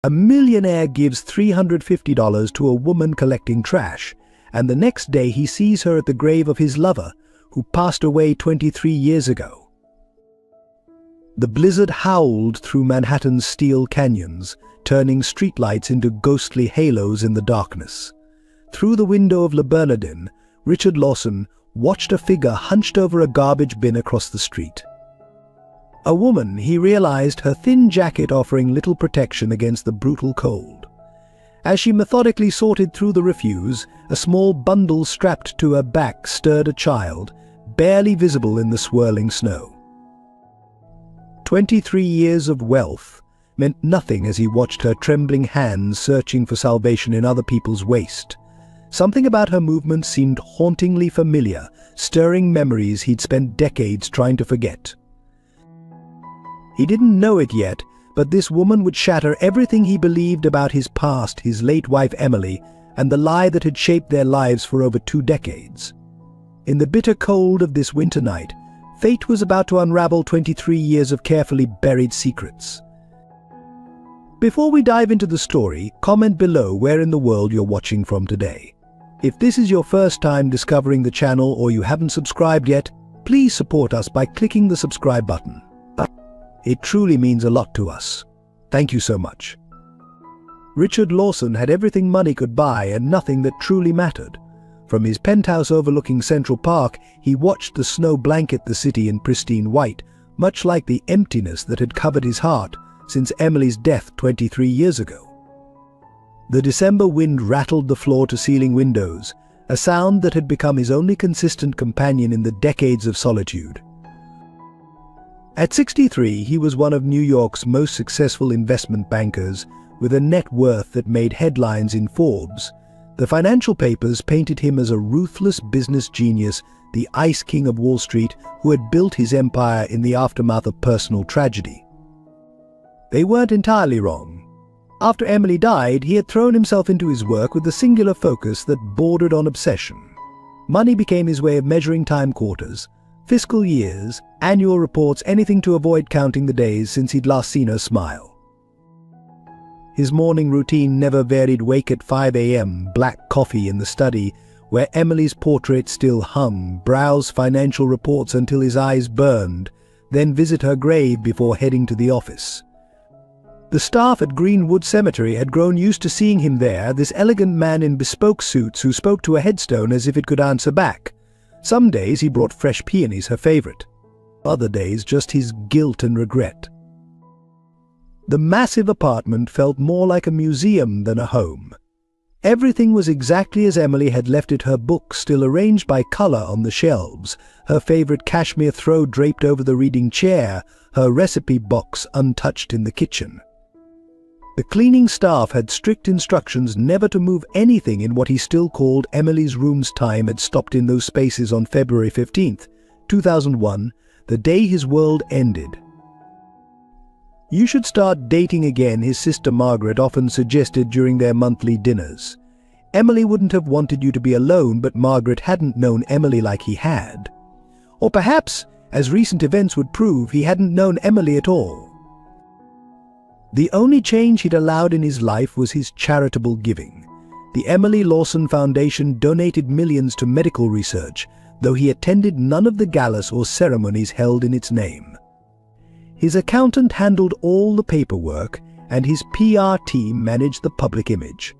A millionaire gives $350 to a woman collecting trash, and the next day he sees her at the grave of his lover, who passed away 23 years ago. The blizzard howled through Manhattan's steel canyons, turning streetlights into ghostly halos in the darkness. Through the window of Le Bernardin, Richard Lawson watched a figure hunched over a garbage bin across the street. A woman, he realized, her thin jacket offering little protection against the brutal cold. As she methodically sorted through the refuse, a small bundle strapped to her back stirred a child, barely visible in the swirling snow. 23 years of wealth meant nothing as he watched her trembling hands searching for salvation in other people's waste. Something about her movements seemed hauntingly familiar, stirring memories he'd spent decades trying to forget. He didn't know it yet, but this woman would shatter everything he believed about his past, his late wife Emily, and the lie that had shaped their lives for over 2 decades. In the bitter cold of this winter night, fate was about to unravel 23 years of carefully buried secrets. Before we dive into the story, comment below where in the world you're watching from today. If this is your first time discovering the channel or you haven't subscribed yet, please support us by clicking the subscribe button. It truly means a lot to us. Thank you so much. Richard Lawson had everything money could buy and nothing that truly mattered. From his penthouse overlooking Central Park, he watched the snow blanket the city in pristine white, much like the emptiness that had covered his heart since Emily's death 23 years ago. The December wind rattled the floor-to-ceiling windows, a sound that had become his only consistent companion in the decades of solitude. At 63, he was one of New York's most successful investment bankers, with a net worth that made headlines in Forbes. The financial papers painted him as a ruthless business genius, the ice king of Wall Street who had built his empire in the aftermath of personal tragedy. They weren't entirely wrong. After Emily died, he had thrown himself into his work with a singular focus that bordered on obsession. Money became his way of measuring time quarters, fiscal years, annual reports, anything to avoid counting the days since he'd last seen her smile. His morning routine never varied: wake at 5 a.m., black coffee in the study, where Emily's portrait still hung, browse financial reports until his eyes burned, then visit her grave before heading to the office. The staff at Greenwood Cemetery had grown used to seeing him there, this elegant man in bespoke suits who spoke to a headstone as if it could answer back. Some days he brought fresh peonies, her favorite. Other days just his guilt and regret. The massive apartment felt more like a museum than a home. Everything was exactly as Emily had left it, her books still arranged by color on the shelves, her favorite cashmere throw draped over the reading chair, her recipe box untouched in the kitchen. The cleaning staff had strict instructions never to move anything in what he still called Emily's room's time had stopped in those spaces on February 15th, 2001, the day his world ended. "You should start dating again," his sister Margaret often suggested during their monthly dinners. Emily wouldn't have wanted you to be alone, but Margaret hadn't known Emily like he had. Or perhaps, as recent events would prove, he hadn't known Emily at all. The only change he'd allowed in his life was his charitable giving. The Emily Lawson Foundation donated millions to medical research, though he attended none of the galas or ceremonies held in its name. His accountant handled all the paperwork, and his PR team managed the public image.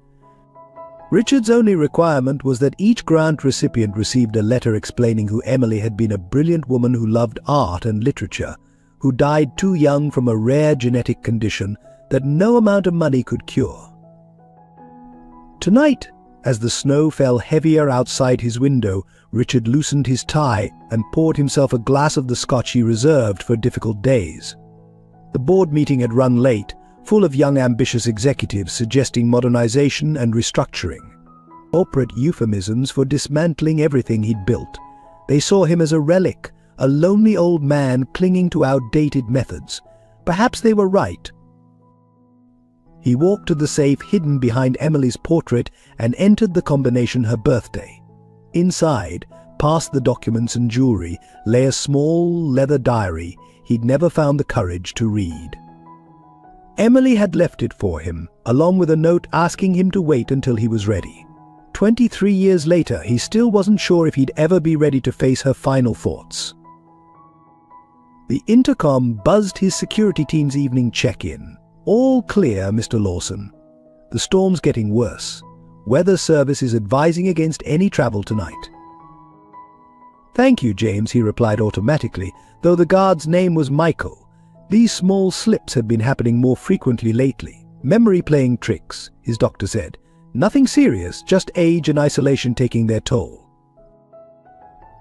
Richard's only requirement was that each grant recipient received a letter explaining who Emily had been: a brilliant woman who loved art and literature, who died too young from a rare genetic condition that no amount of money could cure. Tonight, as the snow fell heavier outside his window, Richard loosened his tie and poured himself a glass of the scotch he reserved for difficult days. The board meeting had run late, full of young ambitious executives suggesting modernization and restructuring. Corporate euphemisms for dismantling everything he'd built. They saw him as a relic, a lonely old man clinging to outdated methods. Perhaps they were right. He walked to the safe hidden behind Emily's portrait and entered the combination: her birthday. Inside, past the documents and jewelry, lay a small leather diary he'd never found the courage to read. Emily had left it for him, along with a note asking him to wait until he was ready. 23 years later, he still wasn't sure if he'd ever be ready to face her final thoughts. The intercom buzzed his security team's evening check-in. "All clear, Mr. Lawson. The storm's getting worse. Weather service is advising against any travel tonight." "Thank you, James," he replied automatically, though the guard's name was Michael. These small slips had been happening more frequently lately. Memory playing tricks, his doctor said. Nothing serious, just age and isolation taking their toll.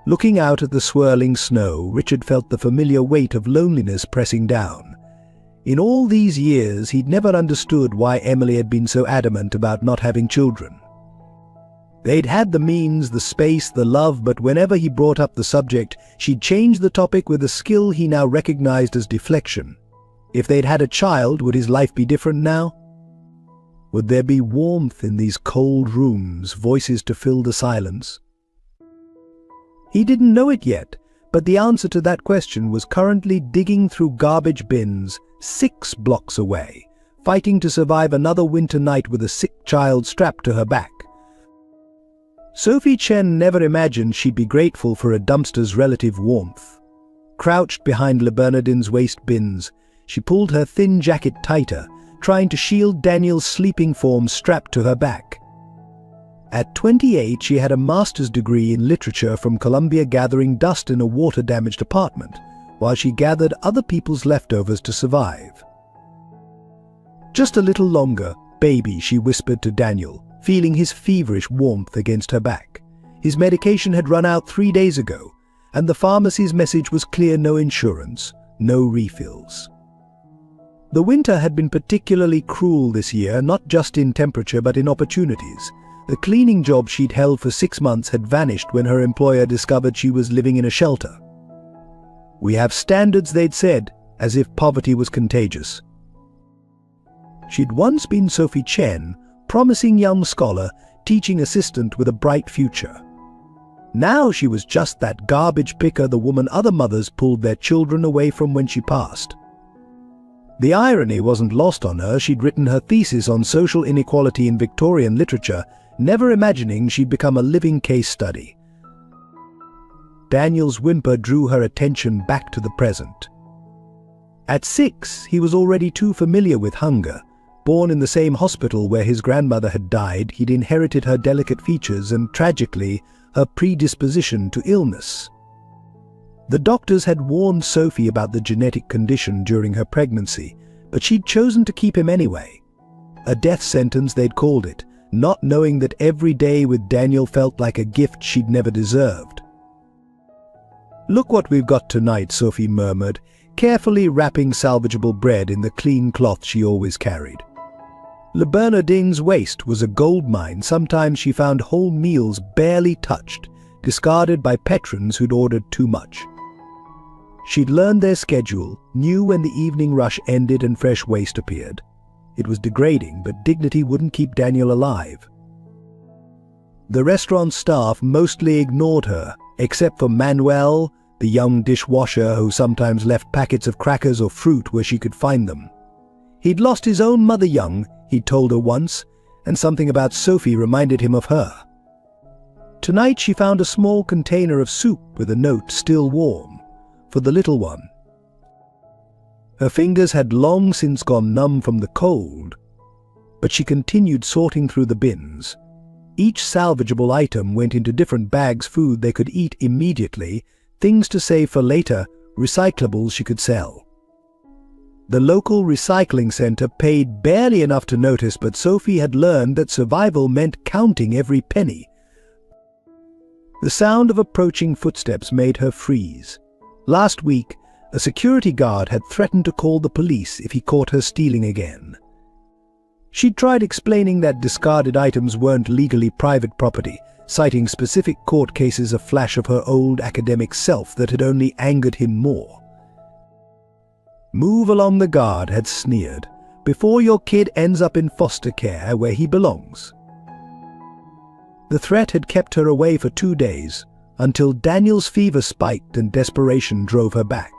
Looking out at the swirling snow, Richard felt the familiar weight of loneliness pressing down. In all these years, he'd never understood why Emily had been so adamant about not having children. They'd had the means, the space, the love, but whenever he brought up the subject, she'd change the topic with a skill he now recognized as deflection. If they'd had a child, would his life be different now? Would there be warmth in these cold rooms, voices to fill the silence? He didn't know it yet, but the answer to that question was currently digging through garbage bins 6 blocks away, fighting to survive another winter night with a sick child strapped to her back. Sophie Chen never imagined she'd be grateful for a dumpster's relative warmth. Crouched behind Le Bernardin's waste bins, she pulled her thin jacket tighter, trying to shield Daniel's sleeping form strapped to her back. At 28, she had a master's degree in literature from Columbia, gathering dust in a water-damaged apartment, while she gathered other people's leftovers to survive. "Just a little longer, baby," she whispered to Daniel, feeling his feverish warmth against her back. His medication had run out 3 days ago, and the pharmacy's message was clear: no insurance, no refills. The winter had been particularly cruel this year, not just in temperature but in opportunities. The cleaning job she'd held for 6 months had vanished when her employer discovered she was living in a shelter. "We have standards," they'd said, as if poverty was contagious. She'd once been Sophie Chen, promising young scholar, teaching assistant with a bright future. Now she was just that garbage picker, the woman other mothers pulled their children away from when she passed. The irony wasn't lost on her. She'd written her thesis on social inequality in Victorian literature, never imagining she'd become a living case study. Daniel's whimper drew her attention back to the present. At 6, he was already too familiar with hunger. Born in the same hospital where his grandmother had died, he'd inherited her delicate features and, tragically, her predisposition to illness. The doctors had warned Sophie about the genetic condition during her pregnancy, but she'd chosen to keep him anyway. A death sentence, they'd called it, not knowing that every day with Daniel felt like a gift she'd never deserved. "Look what we've got tonight," Sophie murmured, carefully wrapping salvageable bread in the clean cloth she always carried. Le Bernardin's waste was a goldmine. Sometimes she found whole meals barely touched, discarded by patrons who'd ordered too much. She'd learned their schedule, knew when the evening rush ended and fresh waste appeared. It was degrading, but dignity wouldn't keep Daniel alive. The restaurant staff mostly ignored her, except for Manuel, the young dishwasher who sometimes left packets of crackers or fruit where she could find them. He'd lost his own mother young, he'd told her once, and something about Sophie reminded him of her. Tonight she found a small container of soup with a note, still warm, for the little one. Her fingers had long since gone numb from the cold, but she continued sorting through the bins. Each salvageable item went into different bags: food they could eat immediately, things to save for later, recyclables she could sell. The local recycling center paid barely enough to notice, but Sophie had learned that survival meant counting every penny. The sound of approaching footsteps made her freeze. Last week, a security guard had threatened to call the police if he caught her stealing again. She'd tried explaining that discarded items weren't legally private property, citing specific court cases, a flash of her old academic self that had only angered him more. "Move along," the guard had sneered, "before your kid ends up in foster care where he belongs." The threat had kept her away for 2 days, until Daniel's fever spiked and desperation drove her back.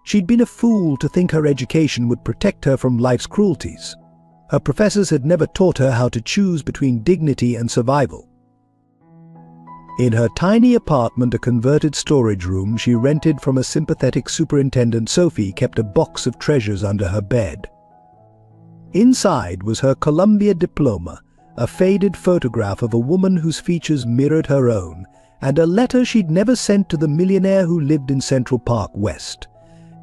She'd been a fool to think her education would protect her from life's cruelties. Her professors had never taught her how to choose between dignity and survival. In her tiny apartment, a converted storage room she rented from a sympathetic superintendent, Sophie kept a box of treasures under her bed. Inside was her Columbia diploma, a faded photograph of a woman whose features mirrored her own, and a letter she'd never sent to the millionaire who lived in Central Park West.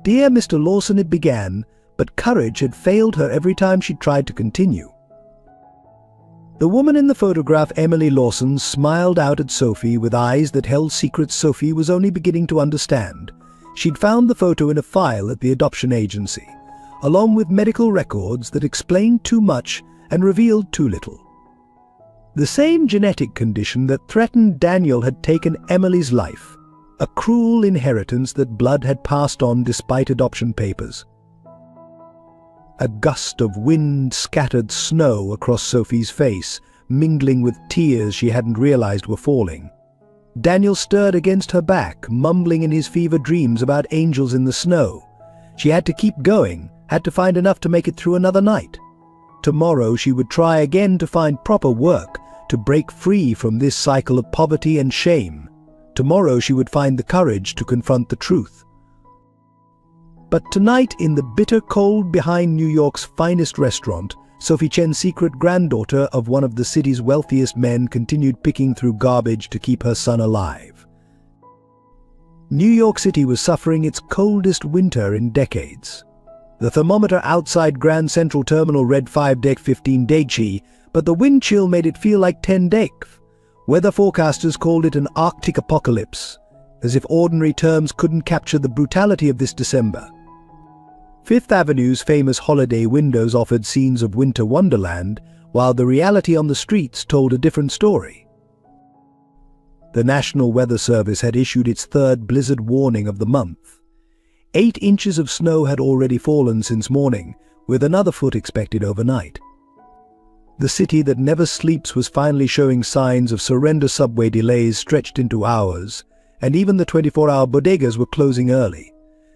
"Dear Mr. Lawson," it began, but courage had failed her every time she tried to continue. The woman in the photograph, Emily Lawson, smiled out at Sophie with eyes that held secrets Sophie was only beginning to understand. She'd found the photo in a file at the adoption agency, along with medical records that explained too much and revealed too little. The same genetic condition that threatened Daniel had taken Emily's life, a cruel inheritance that blood had passed on despite adoption papers. A gust of wind scattered snow across Sophie's face, mingling with tears she hadn't realized were falling. Daniel stirred against her back, mumbling in his fever dreams about angels in the snow. She had to keep going, had to find enough to make it through another night. Tomorrow she would try again to find proper work, to break free from this cycle of poverty and shame. Tomorrow she would find the courage to confront the truth. But tonight, in the bitter cold behind New York's finest restaurant, Sophie Chen's secret granddaughter of one of the city's wealthiest men continued picking through garbage to keep her son alive. New York City was suffering its coldest winter in decades. The thermometer outside Grand Central Terminal read 5-15 degrees, but the wind chill made it feel like 10 degrees. Weather forecasters called it an Arctic apocalypse, as if ordinary terms couldn't capture the brutality of this December. Fifth Avenue's famous holiday windows offered scenes of winter wonderland, while the reality on the streets told a different story. The National Weather Service had issued its third blizzard warning of the month. 8 inches of snow had already fallen since morning, with another foot expected overnight. The city that never sleeps was finally showing signs of surrender. Subway delays stretched into hours, and even the 24-hour bodegas were closing early.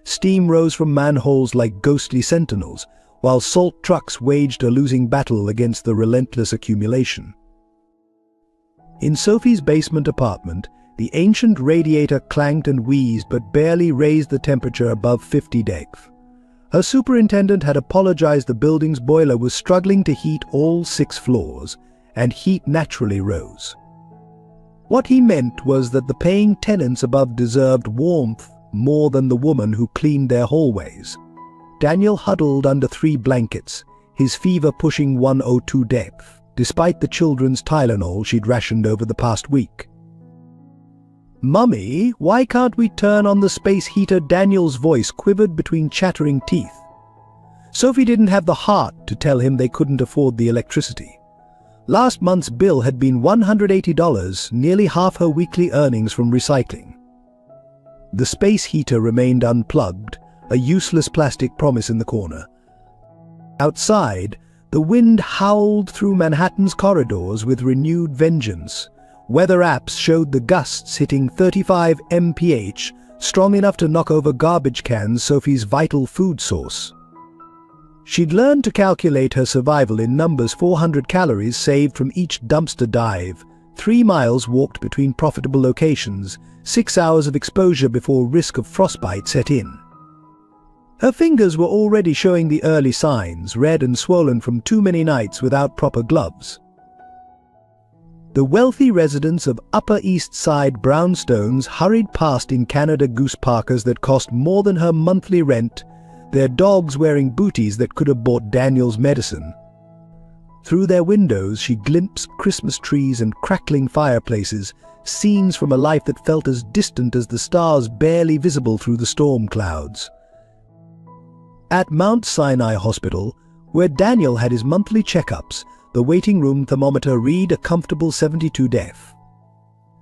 Steam rose from manholes like ghostly sentinels, while salt trucks waged a losing battle against the relentless accumulation. In Sophie's basement apartment, the ancient radiator clanked and wheezed but barely raised the temperature above 50 degrees. Her superintendent had apologized the building's boiler was struggling to heat all 6 floors, and heat naturally rose. What he meant was that the paying tenants above deserved warmth more than the woman who cleaned their hallways. Daniel huddled under 3 blankets, his fever pushing 102 degrees, despite the children's Tylenol she'd rationed over the past week. "Mummy, why can't we turn on the space heater?" Daniel's voice quivered between chattering teeth. Sophie didn't have the heart to tell him they couldn't afford the electricity. Last month's bill had been $180, nearly half her weekly earnings from recycling. The space heater remained unplugged, a useless plastic promise in the corner. Outside, the wind howled through Manhattan's corridors with renewed vengeance. Weather apps showed the gusts hitting 35 mph, strong enough to knock over garbage cans, Sophie's vital food source. She'd learned to calculate her survival in numbers: 400 calories saved from each dumpster dive, 3 miles walked between profitable locations, 6 hours of exposure before risk of frostbite set in. Her fingers were already showing the early signs, red and swollen from too many nights without proper gloves. The wealthy residents of Upper East Side brownstones hurried past in Canada Goose parkas that cost more than her monthly rent, their dogs wearing booties that could have bought Daniel's medicine. Through their windows she glimpsed Christmas trees and crackling fireplaces, scenes from a life that felt as distant as the stars barely visible through the storm clouds. At Mount Sinai Hospital, where Daniel had his monthly checkups, the waiting room thermometer read a comfortable 72 degrees.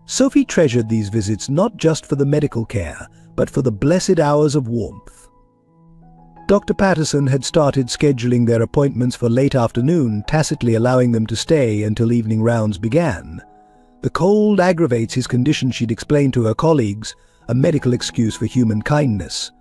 Sophie treasured these visits not just for the medical care, but for the blessed hours of warmth. Dr. Patterson had started scheduling their appointments for late afternoon, tacitly allowing them to stay until evening rounds began. The cold aggravates his condition, she'd explained to her colleagues, a medical excuse for human kindness.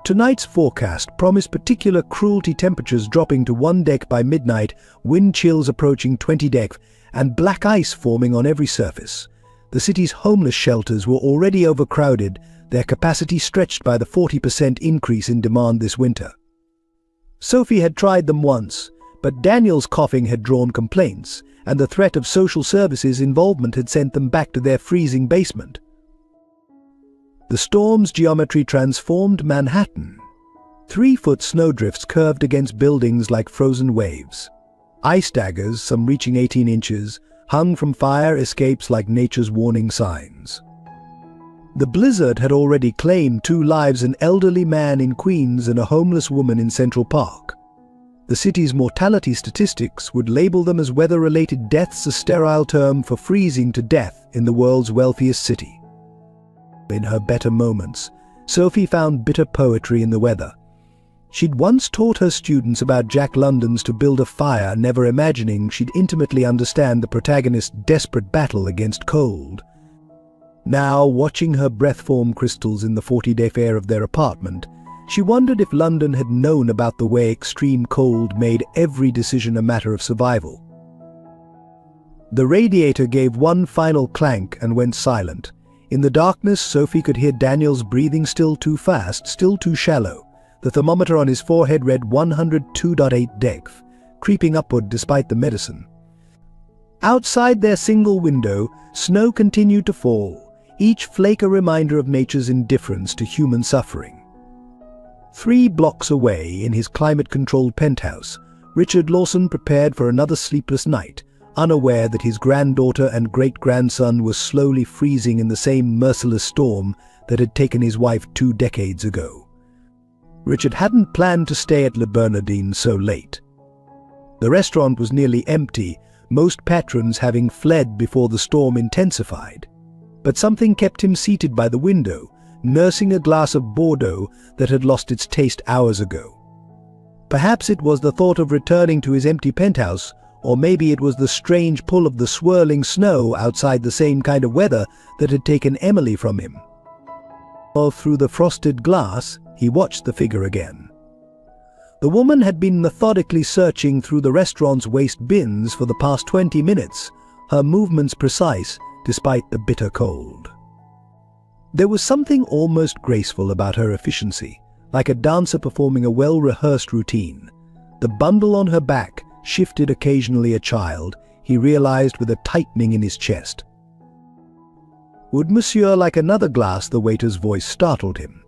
Tonight's forecast promised particular cruelty, temperatures dropping to 1 dec by midnight, wind chills approaching 20 dec, and black ice forming on every surface. The city's homeless shelters were already overcrowded, their capacity stretched by the 40% increase in demand this winter. Sophie had tried them once, but Daniel's coughing had drawn complaints, and the threat of social services involvement had sent them back to their freezing basement. The storm's geometry transformed Manhattan. 3-foot snowdrifts curved against buildings like frozen waves. Ice daggers, some reaching 18 inches, hung from fire escapes like nature's warning signs. The blizzard had already claimed 2 lives: an elderly man in Queens and a homeless woman in Central Park. The city's mortality statistics would label them as weather-related deaths, a sterile term for freezing to death in the world's wealthiest city. In her better moments, Sophie found bitter poetry in the weather. She'd once taught her students about Jack London's To Build a Fire, never imagining she'd intimately understand the protagonist's desperate battle against cold. Now, watching her breath form crystals in the 40-day air of their apartment, she wondered if London had known about the way extreme cold made every decision a matter of survival. The radiator gave one final clank and went silent. In the darkness, Sophie could hear Daniel's breathing, still too fast, still too shallow. The thermometer on his forehead read 102.8 dec, creeping upward despite the medicine. Outside their single window, snow continued to fall, each flake a reminder of nature's indifference to human suffering. 3 blocks away, in his climate-controlled penthouse, Richard Lawson prepared for another sleepless night, unaware that his granddaughter and great-grandson were slowly freezing in the same merciless storm that had taken his wife 2 decades ago. Richard hadn't planned to stay at Le Bernardin so late. The restaurant was nearly empty, most patrons having fled before the storm intensified. But something kept him seated by the window, nursing a glass of Bordeaux that had lost its taste hours ago. Perhaps it was the thought of returning to his empty penthouse, or maybe it was the strange pull of the swirling snow outside the same kind of weather that had taken Emily from him. All through the frosted glass, he watched the figure again. The woman had been methodically searching through the restaurant's waste bins for the past 20 minutes, her movements precise despite the bitter cold. There was something almost graceful about her efficiency, like a dancer performing a well-rehearsed routine. The bundle on her back shifted occasionally a child, he realized with a tightening in his chest. "Would monsieur like another glass?" the waiter's voice startled him.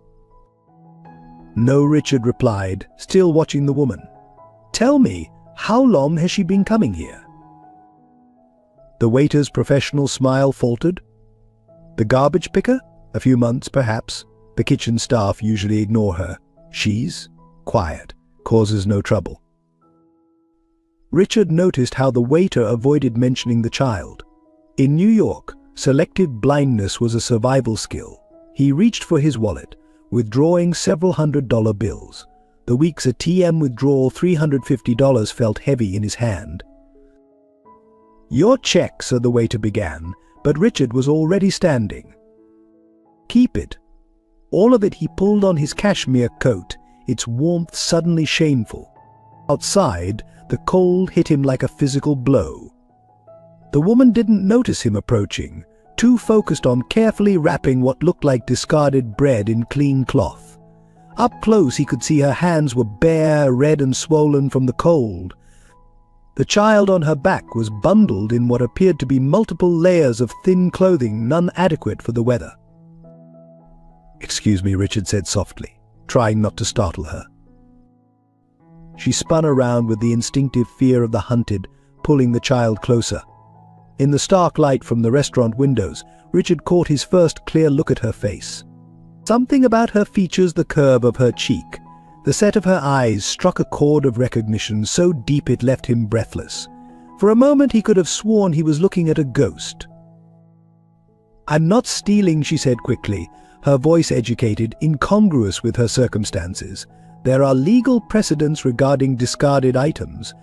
"No," Richard replied, still watching the woman. "Tell me, how long has she been coming here?" The waiter's professional smile faltered. "The garbage picker? A few months, perhaps. The kitchen staff usually ignore her. She's quiet, causes no trouble." Richard noticed how the waiter avoided mentioning the child. In New York, selective blindness was a survival skill. He reached for his wallet, withdrawing several $100 bills. The week's ATM withdrawal, $350, felt heavy in his hand. "Your check," so the waiter began, but Richard was already standing. "Keep it." All of it he pulled on his cashmere coat, its warmth suddenly shameful. Outside, the cold hit him like a physical blow. The woman didn't notice him approaching, too focused on carefully wrapping what looked like discarded bread in clean cloth. Up close he could see her hands were bare, red and swollen from the cold. The child on her back was bundled in what appeared to be multiple layers of thin clothing, none adequate for the weather. "Excuse me," Richard said softly, trying not to startle her. She spun around with the instinctive fear of the hunted, pulling the child closer. In the stark light from the restaurant windows, Richard caught his first clear look at her face. Something about her features, the curve of her cheek, the set of her eyes, struck a chord of recognition so deep it left him breathless. For a moment he could have sworn he was looking at a ghost. "I'm not stealing," she said quickly, her voice educated, incongruous with her circumstances. "There are legal precedents regarding discarded items."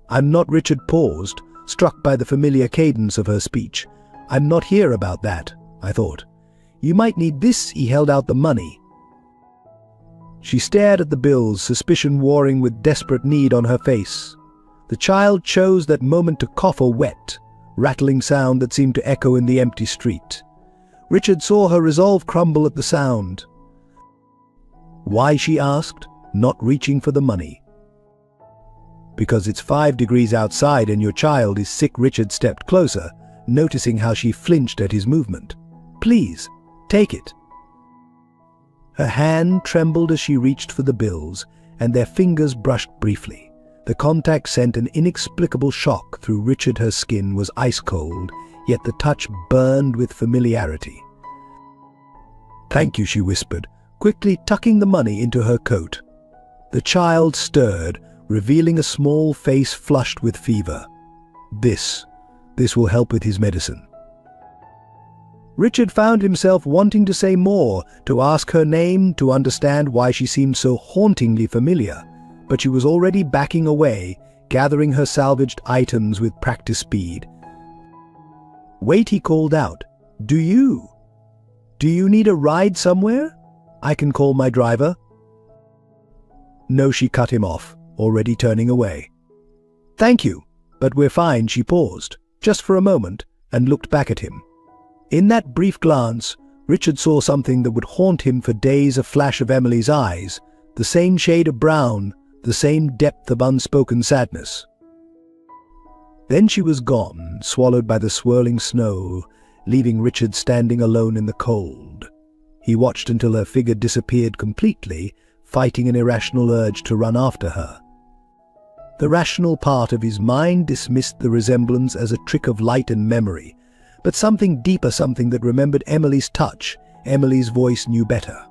"I'm not," Richard paused, struck by the familiar cadence of her speech. "I'm not here about that," I thought. "You might need this." He held out the money. She stared at the bills, suspicion warring with desperate need on her face. The child chose that moment to cough a wet, rattling sound that seemed to echo in the empty street. Richard saw her resolve crumble at the sound. Why, she asked, not reaching for the money. Because it's 5 degrees outside and your child is sick. Richard stepped closer, noticing how she flinched at his movement. Please, take it. Her hand trembled as she reached for the bills, and their fingers brushed briefly. The contact sent an inexplicable shock through Richard. Her skin was ice cold, yet the touch burned with familiarity. Thank you, she whispered, quickly tucking the money into her coat. The child stirred, revealing a small face flushed with fever. This will help with his medicine. Richard found himself wanting to say more, to ask her name, to understand why she seemed so hauntingly familiar, but she was already backing away, gathering her salvaged items with practice speed. Wait, he called out. Do you need a ride somewhere? I can call my driver. No, she cut him off, already turning away. Thank you, but we're fine. She paused, just for a moment, and looked back at him. In that brief glance, Richard saw something that would haunt him for days: a flash of Emily's eyes, the same shade of brown, the same depth of unspoken sadness. Then she was gone, swallowed by the swirling snow, leaving Richard standing alone in the cold. He watched until her figure disappeared completely, fighting an irrational urge to run after her. The rational part of his mind dismissed the resemblance as a trick of light and memory, but something deeper, something that remembered Emily's touch, Emily's voice, knew better.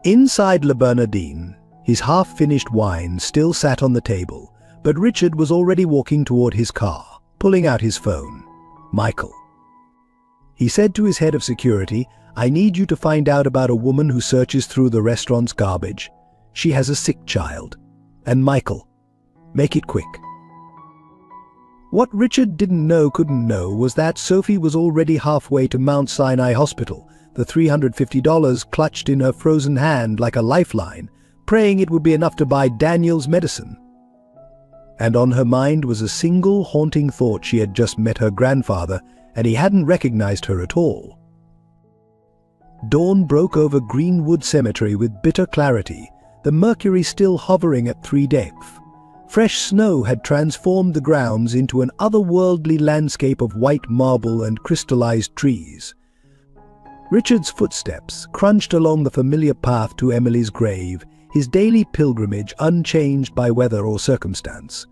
Inside Le Bernardin, his half-finished wine still sat on the table, but Richard was already walking toward his car, pulling out his phone. Michael. He said to his head of security, I need you to find out about a woman who searches through the restaurant's garbage. She has a sick child. And Michael, make it quick. What Richard couldn't know, was that Sophie was already halfway to Mount Sinai Hospital, the $350 clutched in her frozen hand like a lifeline, praying it would be enough to buy Daniel's medicine. And on her mind was a single haunting thought: she had just met her grandfather, and he hadn't recognized her at all. Dawn broke over Greenwood Cemetery with bitter clarity, the mercury still hovering at 3 depth. Fresh snow had transformed the grounds into an otherworldly landscape of white marble and crystallized trees. Richard's footsteps crunched along the familiar path to Emily's grave, his daily pilgrimage unchanged by weather or circumstance.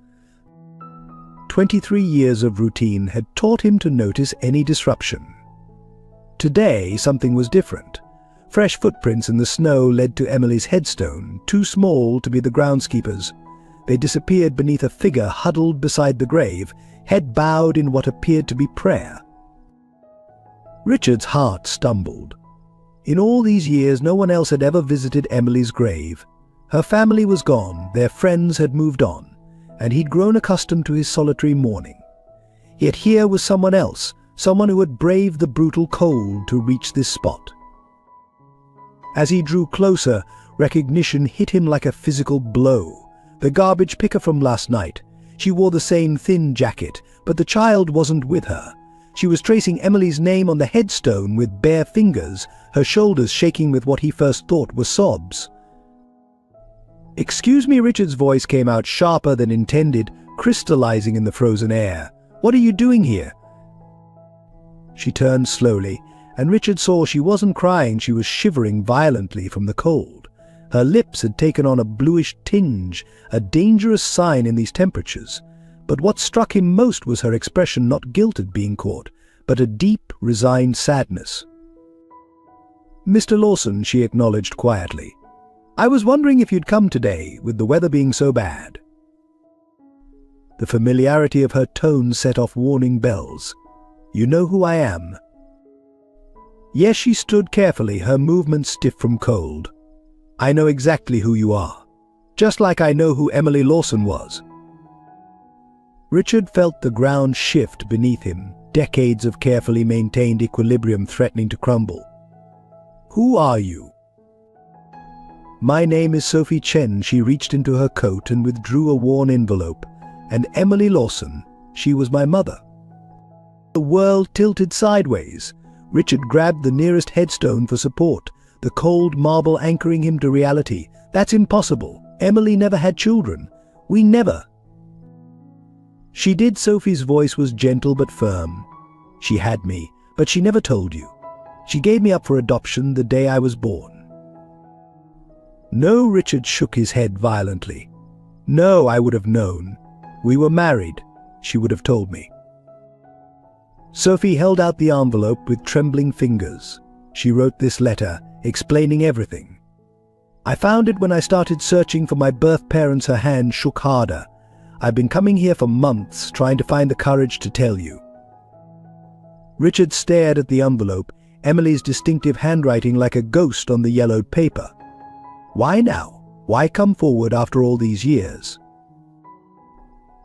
23 years of routine had taught him to notice any disruption. Today, something was different. Fresh footprints in the snow led to Emily's headstone, too small to be the groundskeeper's. They disappeared beneath a figure huddled beside the grave, head bowed in what appeared to be prayer. Richard's heart stumbled. In all these years, no one else had ever visited Emily's grave. Her family was gone, their friends had moved on, and he'd grown accustomed to his solitary mourning. Yet here was someone else, someone who had braved the brutal cold to reach this spot. As he drew closer, recognition hit him like a physical blow. The garbage picker from last night. She wore the same thin jacket, but the child wasn't with her. She was tracing Emily's name on the headstone with bare fingers, her shoulders shaking with what he first thought were sobs. "Excuse me," Richard's voice came out sharper than intended, crystallizing in the frozen air. "What are you doing here?" She turned slowly, and Richard saw she wasn't crying, she was shivering violently from the cold. Her lips had taken on a bluish tinge, a dangerous sign in these temperatures. But what struck him most was her expression, not guilt at being caught, but a deep, resigned sadness. "Mr. Lawson," she acknowledged quietly. "I was wondering if you'd come today, with the weather being so bad." The familiarity of her tone set off warning bells. "You know who I am?" Yes, she stood carefully, her movements stiff from cold. "I know exactly who you are. Just like I know who Emily Lawson was." Richard felt the ground shift beneath him, decades of carefully maintained equilibrium threatening to crumble. "Who are you?" My name is Sophie Chen. She reached into her coat and withdrew a worn envelope. And Emily Lawson, she was my mother. The world tilted sideways. Richard grabbed the nearest headstone for support, the cold marble anchoring him to reality. That's impossible. Emily never had children. We never. She did. Sophie's voice was gentle but firm. She had me, but she never told you. She gave me up for adoption the day I was born. No, Richard shook his head violently. No, I would have known. We were married, she would have told me. Sophie held out the envelope with trembling fingers. She wrote this letter, explaining everything. I found it when I started searching for my birth parents. Her hand shook harder. I've been coming here for months, trying to find the courage to tell you. Richard stared at the envelope, Emily's distinctive handwriting like a ghost on the yellowed paper. Why now? Why come forward after all these years?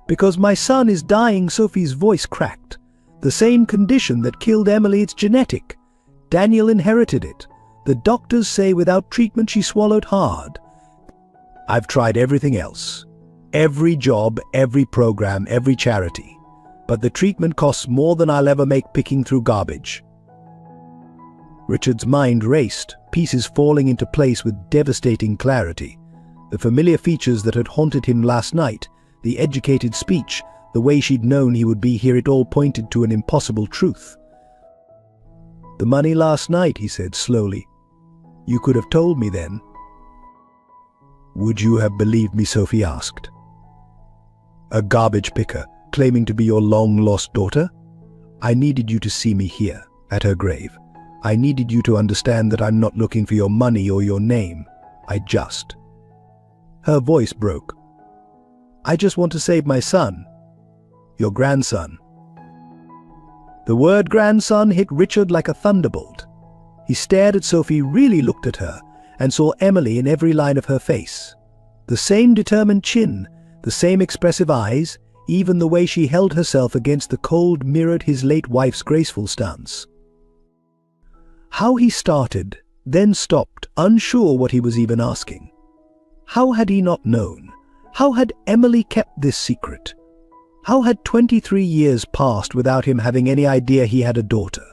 Because my son is dying. Sophie's voice cracked. The same condition that killed Emily, it's genetic. Daniel inherited it. The doctors say without treatment she swallowed hard. I've tried everything else. Every job, every program, every charity. But the treatment costs more than I'll ever make picking through garbage. Richard's mind raced, pieces falling into place with devastating clarity. The familiar features that had haunted him last night, the educated speech, the way she'd known he would be here, it all pointed to an impossible truth. The money last night, he said slowly. You could have told me then. Would you have believed me? Sophie asked. A garbage picker, claiming to be your long-lost daughter? I needed you to see me here, at her grave. I needed you to understand that I'm not looking for your money or your name. Her voice broke. I just want to save my son. Your grandson. The word grandson hit Richard like a thunderbolt. He stared at Sophie, really looked at her, and saw Emily in every line of her face. The same determined chin, the same expressive eyes, even the way she held herself against the cold mirrored his late wife's graceful stance. How he started, then stopped, unsure what he was even asking. How had he not known? How had Emily kept this secret? How had 23 years passed without him having any idea he had a daughter?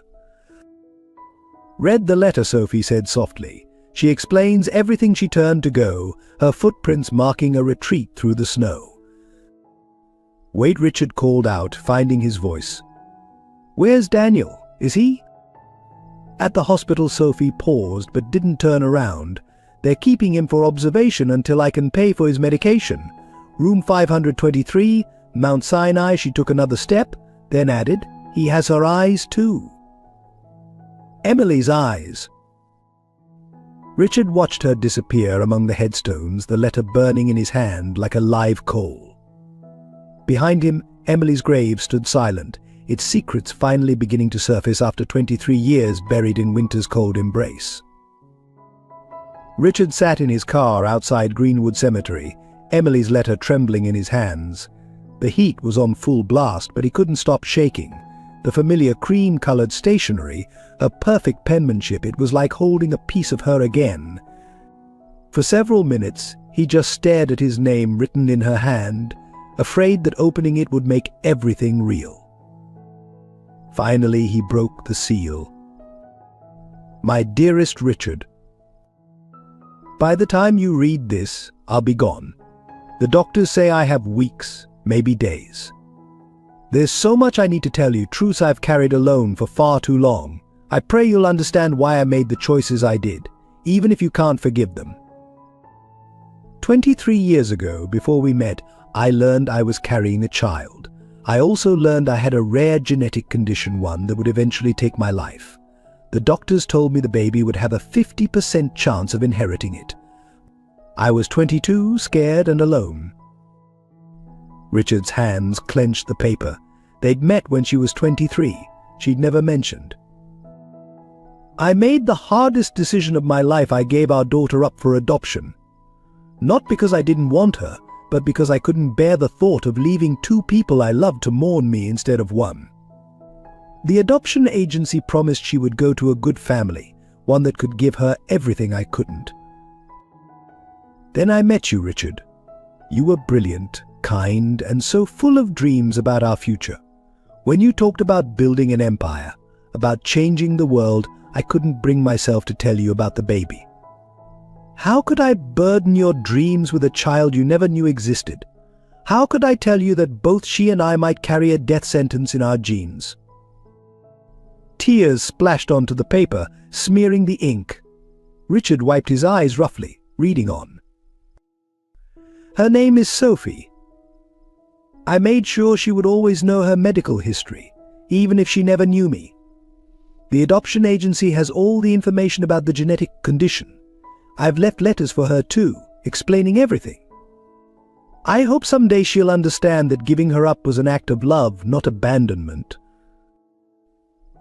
Read the letter, Sophie said softly. She explains everything. She turned to go, her footprints marking a retreat through the snow. Wait, Richard called out, finding his voice. Where's Daniel? Is he? At the hospital. Sophie paused but didn't turn around. They're keeping him for observation until I can pay for his medication. Room 523, Mount Sinai. She took another step, then added, he has her eyes too. Emily's eyes. Richard watched her disappear among the headstones, the letter burning in his hand like a live coal. Behind him, Emily's grave stood silent, its secrets finally beginning to surface after 23 years buried in winter's cold embrace. Richard sat in his car outside Greenwood Cemetery, Emily's letter trembling in his hands. The heat was on full blast, but he couldn't stop shaking. The familiar cream-colored stationery, her perfect penmanship, it was like holding a piece of her again. For several minutes, he just stared at his name written in her hand, afraid that opening it would make everything real. Finally, he broke the seal. My dearest Richard, by the time you read this, I'll be gone. The doctors say I have weeks, maybe days. There's so much I need to tell you, truths I've carried alone for far too long. I pray you'll understand why I made the choices I did, even if you can't forgive them. 23 years ago, before we met, I learned I was carrying a child. I also learned I had a rare genetic condition, one that would eventually take my life. The doctors told me the baby would have a 50% chance of inheriting it. I was 22, scared and alone. Richard's hands clenched the paper. They'd met when she was 23. She'd never mentioned. I made the hardest decision of my life. I gave our daughter up for adoption. Not because I didn't want her, but because I couldn't bear the thought of leaving two people I loved to mourn me instead of one. The adoption agency promised she would go to a good family, one that could give her everything I couldn't. Then I met you, Richard. You were brilliant, kind, and so full of dreams about our future. When you talked about building an empire, about changing the world, I couldn't bring myself to tell you about the baby. How could I burden your dreams with a child you never knew existed? How could I tell you that both she and I might carry a death sentence in our genes? Tears splashed onto the paper, smearing the ink. Richard wiped his eyes roughly, reading on. Her name is Sophie. I made sure she would always know her medical history, even if she never knew me. The adoption agency has all the information about the genetic condition. I've left letters for her too, explaining everything. I hope someday she'll understand that giving her up was an act of love, not abandonment.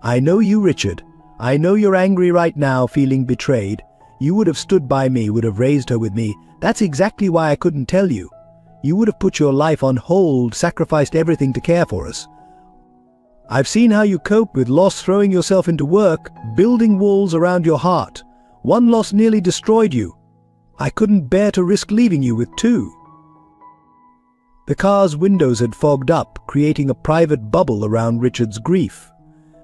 I know you, Richard. I know you're angry right now, feeling betrayed. You would have stood by me, would have raised her with me. That's exactly why I couldn't tell you. You would have put your life on hold, sacrificed everything to care for us. I've seen how you cope with loss, throwing yourself into work, building walls around your heart. One loss nearly destroyed you. I couldn't bear to risk leaving you with two. The car's windows had fogged up, creating a private bubble around Richard's grief.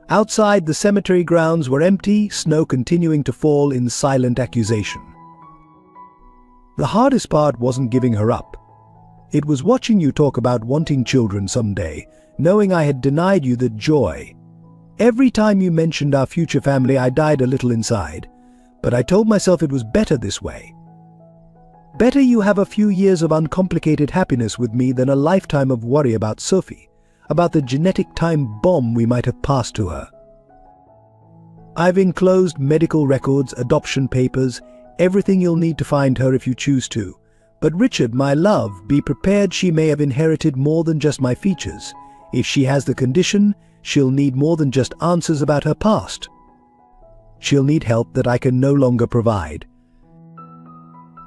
Outside, the cemetery grounds were empty, snow continuing to fall in silent accusation. The hardest part wasn't giving her up. It was watching you talk about wanting children someday, knowing I had denied you the joy. Every time you mentioned our future family, I died a little inside, but I told myself it was better this way. Better you have a few years of uncomplicated happiness with me than a lifetime of worry about Sophie, about the genetic time bomb we might have passed to her. I've enclosed medical records, adoption papers, everything you'll need to find her if you choose to. But Richard, my love, be prepared she may have inherited more than just my features. If she has the condition, she'll need more than just answers about her past. She'll need help that I can no longer provide.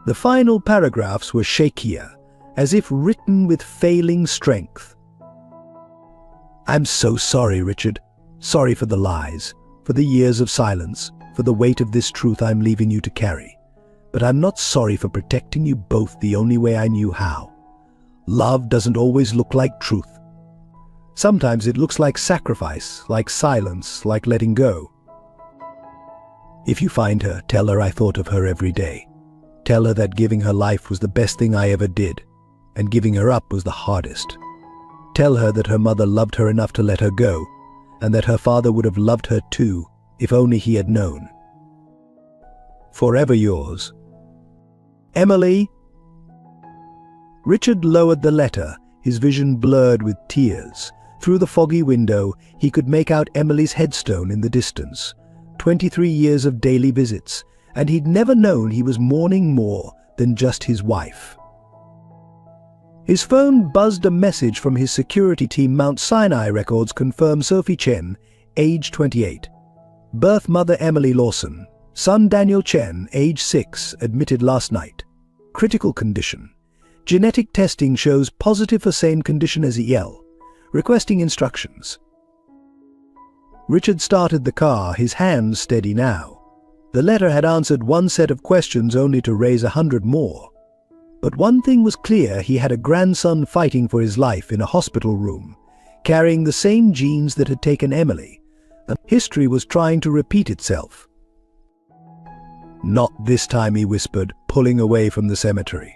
The final paragraphs were shakier, as if written with failing strength. I'm so sorry, Richard. Sorry for the lies, for the years of silence, for the weight of this truth I'm leaving you to carry. But I'm not sorry for protecting you both the only way I knew how. Love doesn't always look like truth. Sometimes it looks like sacrifice, like silence, like letting go. If you find her, tell her I thought of her every day. Tell her that giving her life was the best thing I ever did, and giving her up was the hardest. Tell her that her mother loved her enough to let her go, and that her father would have loved her too, if only he had known. Forever yours, Emily. Richard lowered the letter, his vision blurred with tears. Through the foggy window, he could make out Emily's headstone in the distance. 23 years of daily visits, and he'd never known he was mourning more than just his wife. His phone buzzed a message from his security team. Mount Sinai records confirm Sophie Chen, age 28. Birth mother Emily Lawson. Son Daniel Chen, age 6, admitted last night. Critical condition. Genetic testing shows positive for same condition as EL. Requesting instructions. Richard started the car, his hands steady now. The letter had answered one set of questions only to raise 100 more. But one thing was clear: he had a grandson fighting for his life in a hospital room, carrying the same genes that had taken Emily. And history was trying to repeat itself. Not this time, he whispered, pulling away from the cemetery.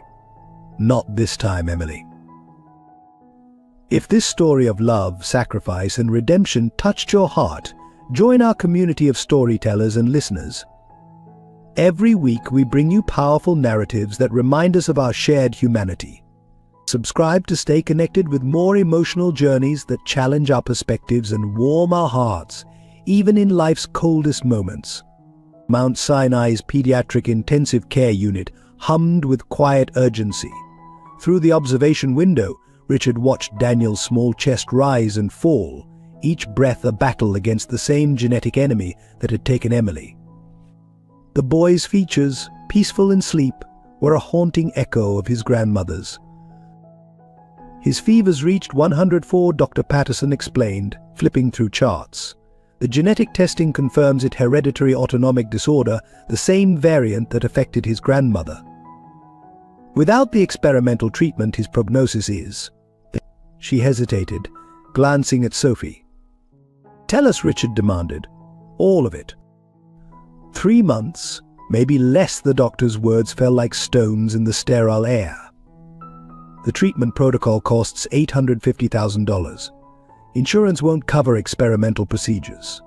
Not this time, Emily. If this story of love, sacrifice, and redemption touched your heart, join our community of storytellers and listeners. Every week we bring you powerful narratives that remind us of our shared humanity. Subscribe to stay connected with more emotional journeys that challenge our perspectives and warm our hearts, even in life's coldest moments. Mount Sinai's pediatric intensive care unit hummed with quiet urgency. Through the observation window, Richard watched Daniel's small chest rise and fall, each breath a battle against the same genetic enemy that had taken Emily. The boy's features, peaceful in sleep, were a haunting echo of his grandmother's. His fevers reached 104, Dr. Patterson explained, flipping through charts. The genetic testing confirms it hereditary autonomic disorder, the same variant that affected his grandmother. Without the experimental treatment, his prognosis is... She hesitated, glancing at Sophie. "Tell us," Richard demanded. "All of it." 3 months, maybe less. The doctor's words fell like stones in the sterile air. The treatment protocol costs $850,000. Insurance won't cover experimental procedures.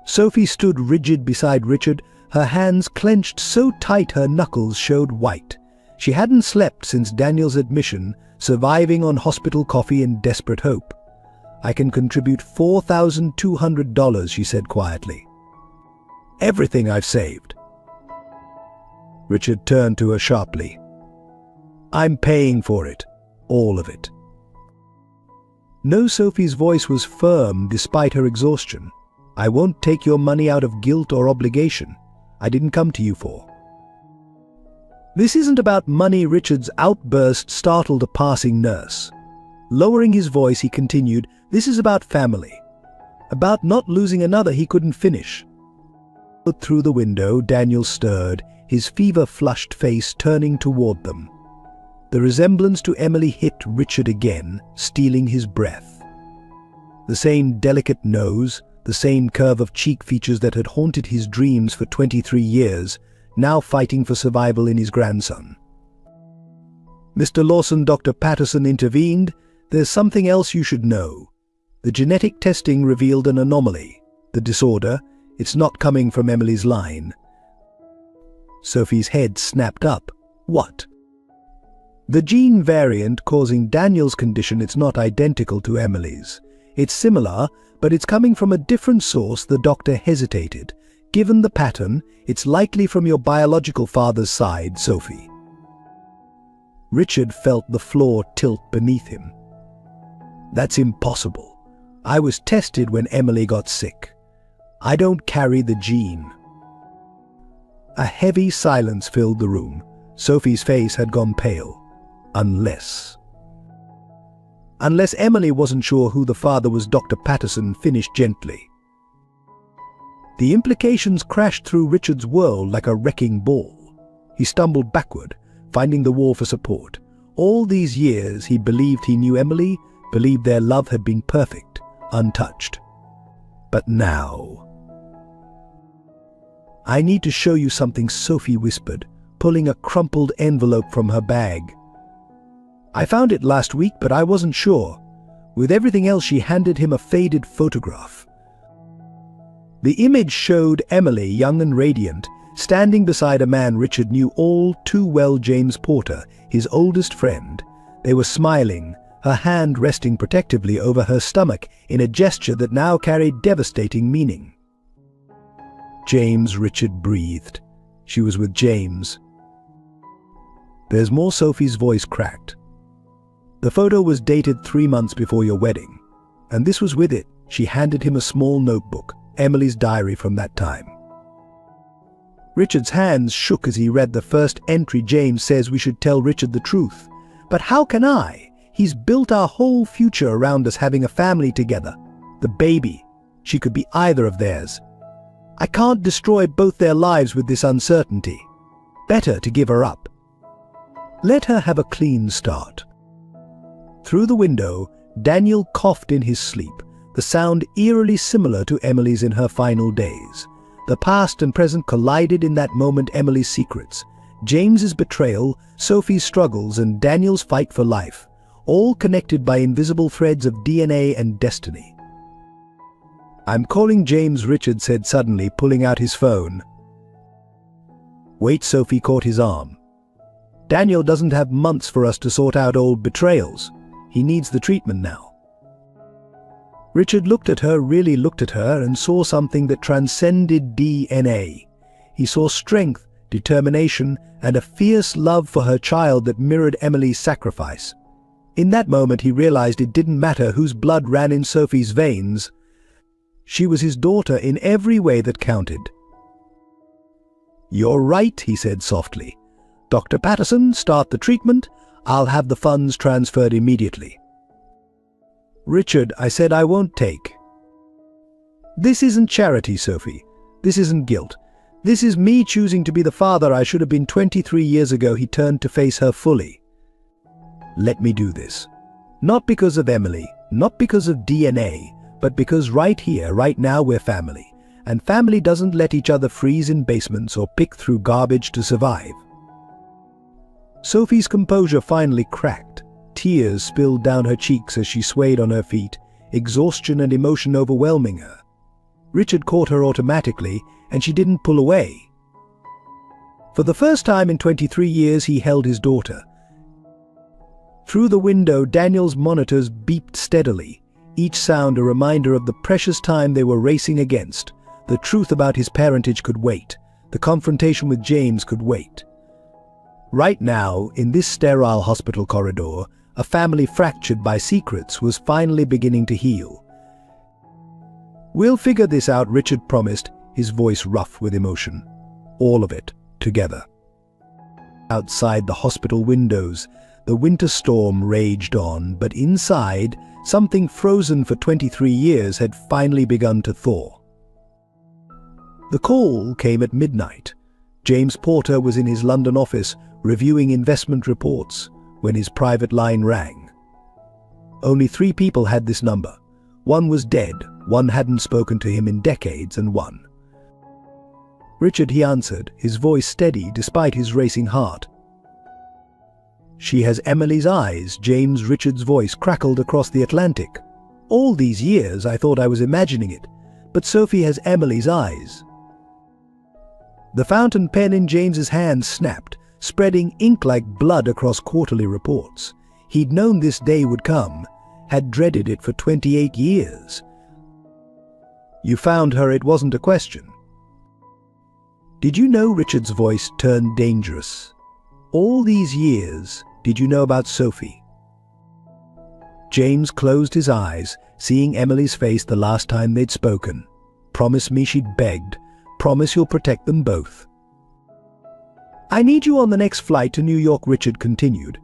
Sophie stood rigid beside Richard, her hands clenched so tight her knuckles showed white. She hadn't slept since Daniel's admission, surviving on hospital coffee in desperate hope. "I can contribute $4,200, she said quietly. "Everything I've saved." Richard turned to her sharply. "I'm paying for it. All of it." No, Sophie's voice was firm despite her exhaustion. "I won't take your money out of guilt or obligation. I didn't come to you for." "This isn't about money," Richard's outburst startled a passing nurse. Lowering his voice, he continued, "This is about family. About not losing another." He couldn't finish. Through the window, Daniel stirred, his fever-flushed face turning toward them. The resemblance to Emily hit Richard again, stealing his breath. The same delicate nose, the same curve of cheek features that had haunted his dreams for 23 years, now fighting for survival in his grandson. "Mr. Lawson," Dr. Patterson intervened, "there's something else you should know. The genetic testing revealed an anomaly. The disorder, it's not coming from Emily's line." Sophie's head snapped up. "What?" "The gene variant causing Daniel's condition, it's not identical to Emily's. It's similar, but it's coming from a different source." The doctor hesitated. "Given the pattern, it's likely from your biological father's side, Sophie." Richard felt the floor tilt beneath him. "That's impossible. I was tested when Emily got sick. I don't carry the gene." A heavy silence filled the room. Sophie's face had gone pale. Unless Emily wasn't sure who the father was, Dr. Patterson finished gently. The implications crashed through Richard's world like a wrecking ball. He stumbled backward, finding the wall for support. All these years he believed he knew Emily, believed their love had been perfect, untouched. But now... "I need to show you something," Sophie whispered, pulling a crumpled envelope from her bag. "I found it last week, but I wasn't sure." With everything else, she handed him a faded photograph. The image showed Emily, young and radiant, standing beside a man Richard knew all too well, James Porter, his oldest friend. They were smiling, her hand resting protectively over her stomach in a gesture that now carried devastating meaning. "James," Richard breathed. She was with James. "There's more." Sophie's voice cracked. "The photo was dated 3 months before your wedding, and this was with it." She handed him a small notebook, Emily's diary from that time. Richard's hands shook as he read the first entry. "James says we should tell Richard the truth. But how can I? He's built our whole future around us having a family together. The baby, she could be either of theirs. I can't destroy both their lives with this uncertainty. Better to give her up. Let her have a clean start." Through the window, Daniel coughed in his sleep, the sound eerily similar to Emily's in her final days. The past and present collided in that moment. Emily's secrets, James's betrayal, Sophie's struggles, and Daniel's fight for life, all connected by invisible threads of DNA and destiny. "I'm calling James," Richard said suddenly, pulling out his phone. "Wait," Sophie caught his arm. "Daniel doesn't have months for us to sort out old betrayals. He needs the treatment now." Richard looked at her, really looked at her, and saw something that transcended DNA. He saw strength, determination, and a fierce love for her child that mirrored Emily's sacrifice. In that moment he realized it didn't matter whose blood ran in Sophie's veins. She was his daughter in every way that counted. "You're right," he said softly. "Dr. Patterson, start the treatment. I'll have the funds transferred immediately." "Richard," I said, "I won't take." "This isn't charity, Sophie. This isn't guilt. This is me choosing to be the father I should have been 23 years ago. He turned to face her fully. Let me do this. Not because of Emily, not because of DNA, but because right here, right now we're family. And family doesn't let each other freeze in basements or pick through garbage to survive. Sophie's composure finally cracked. Tears spilled down her cheeks as she swayed on her feet, exhaustion and emotion overwhelming her. Richard caught her automatically, and she didn't pull away. For the first time in 23 years, he held his daughter. Through the window, Daniel's monitors beeped steadily, each sound a reminder of the precious time they were racing against. The truth about his parentage could wait. The confrontation with James could wait. Right now, in this sterile hospital corridor, a family fractured by secrets was finally beginning to heal. "We'll figure this out," Richard promised, his voice rough with emotion. "All of it, together." Outside the hospital windows, the winter storm raged on, but inside, something frozen for 23 years had finally begun to thaw. The call came at midnight. James Porter was in his London office reviewing investment reports when his private line rang. Only 3 people had this number. One was dead, one hadn't spoken to him in decades, and one. "Richard," he answered, his voice steady despite his racing heart. "She has Emily's eyes," James Richard's voice crackled across the Atlantic. "All these years I thought I was imagining it, but Sophie has Emily's eyes." The fountain pen in James's hand snapped, spreading ink like blood across quarterly reports. He'd known this day would come, had dreaded it for 28 years. "You found her, it wasn't a question." "Did you know?" Richard's voice turned dangerous. "All these years, did you know about Sophie?" James closed his eyes, seeing Emily's face the last time they'd spoken. "Promise me," she'd begged. "Promise you'll protect them both." "I need you on the next flight to New York," Richard continued.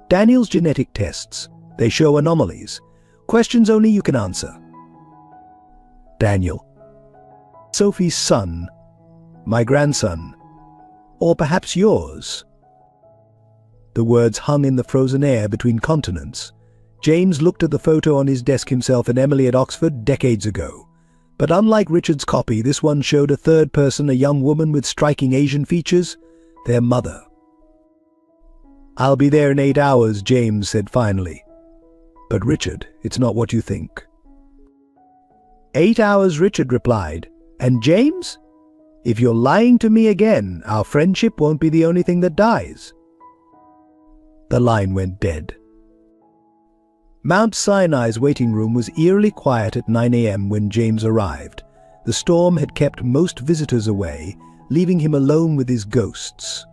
"Daniel's genetic tests. They show anomalies. Questions only you can answer." "Daniel. Sophie's son. My grandson. Or perhaps yours." The words hung in the frozen air between continents. James looked at the photo on his desk, himself and Emily at Oxford decades ago. But unlike Richard's copy, this one showed a third person, a young woman with striking Asian features, their mother. "I'll be there in 8 hours," James said finally. "But Richard, it's not what you think." 8 hours, Richard replied. "And James? If you're lying to me again, our friendship won't be the only thing that dies." The line went dead. Mount Sinai's waiting room was eerily quiet at 9 a.m. when James arrived. The storm had kept most visitors away, leaving him alone with his ghosts.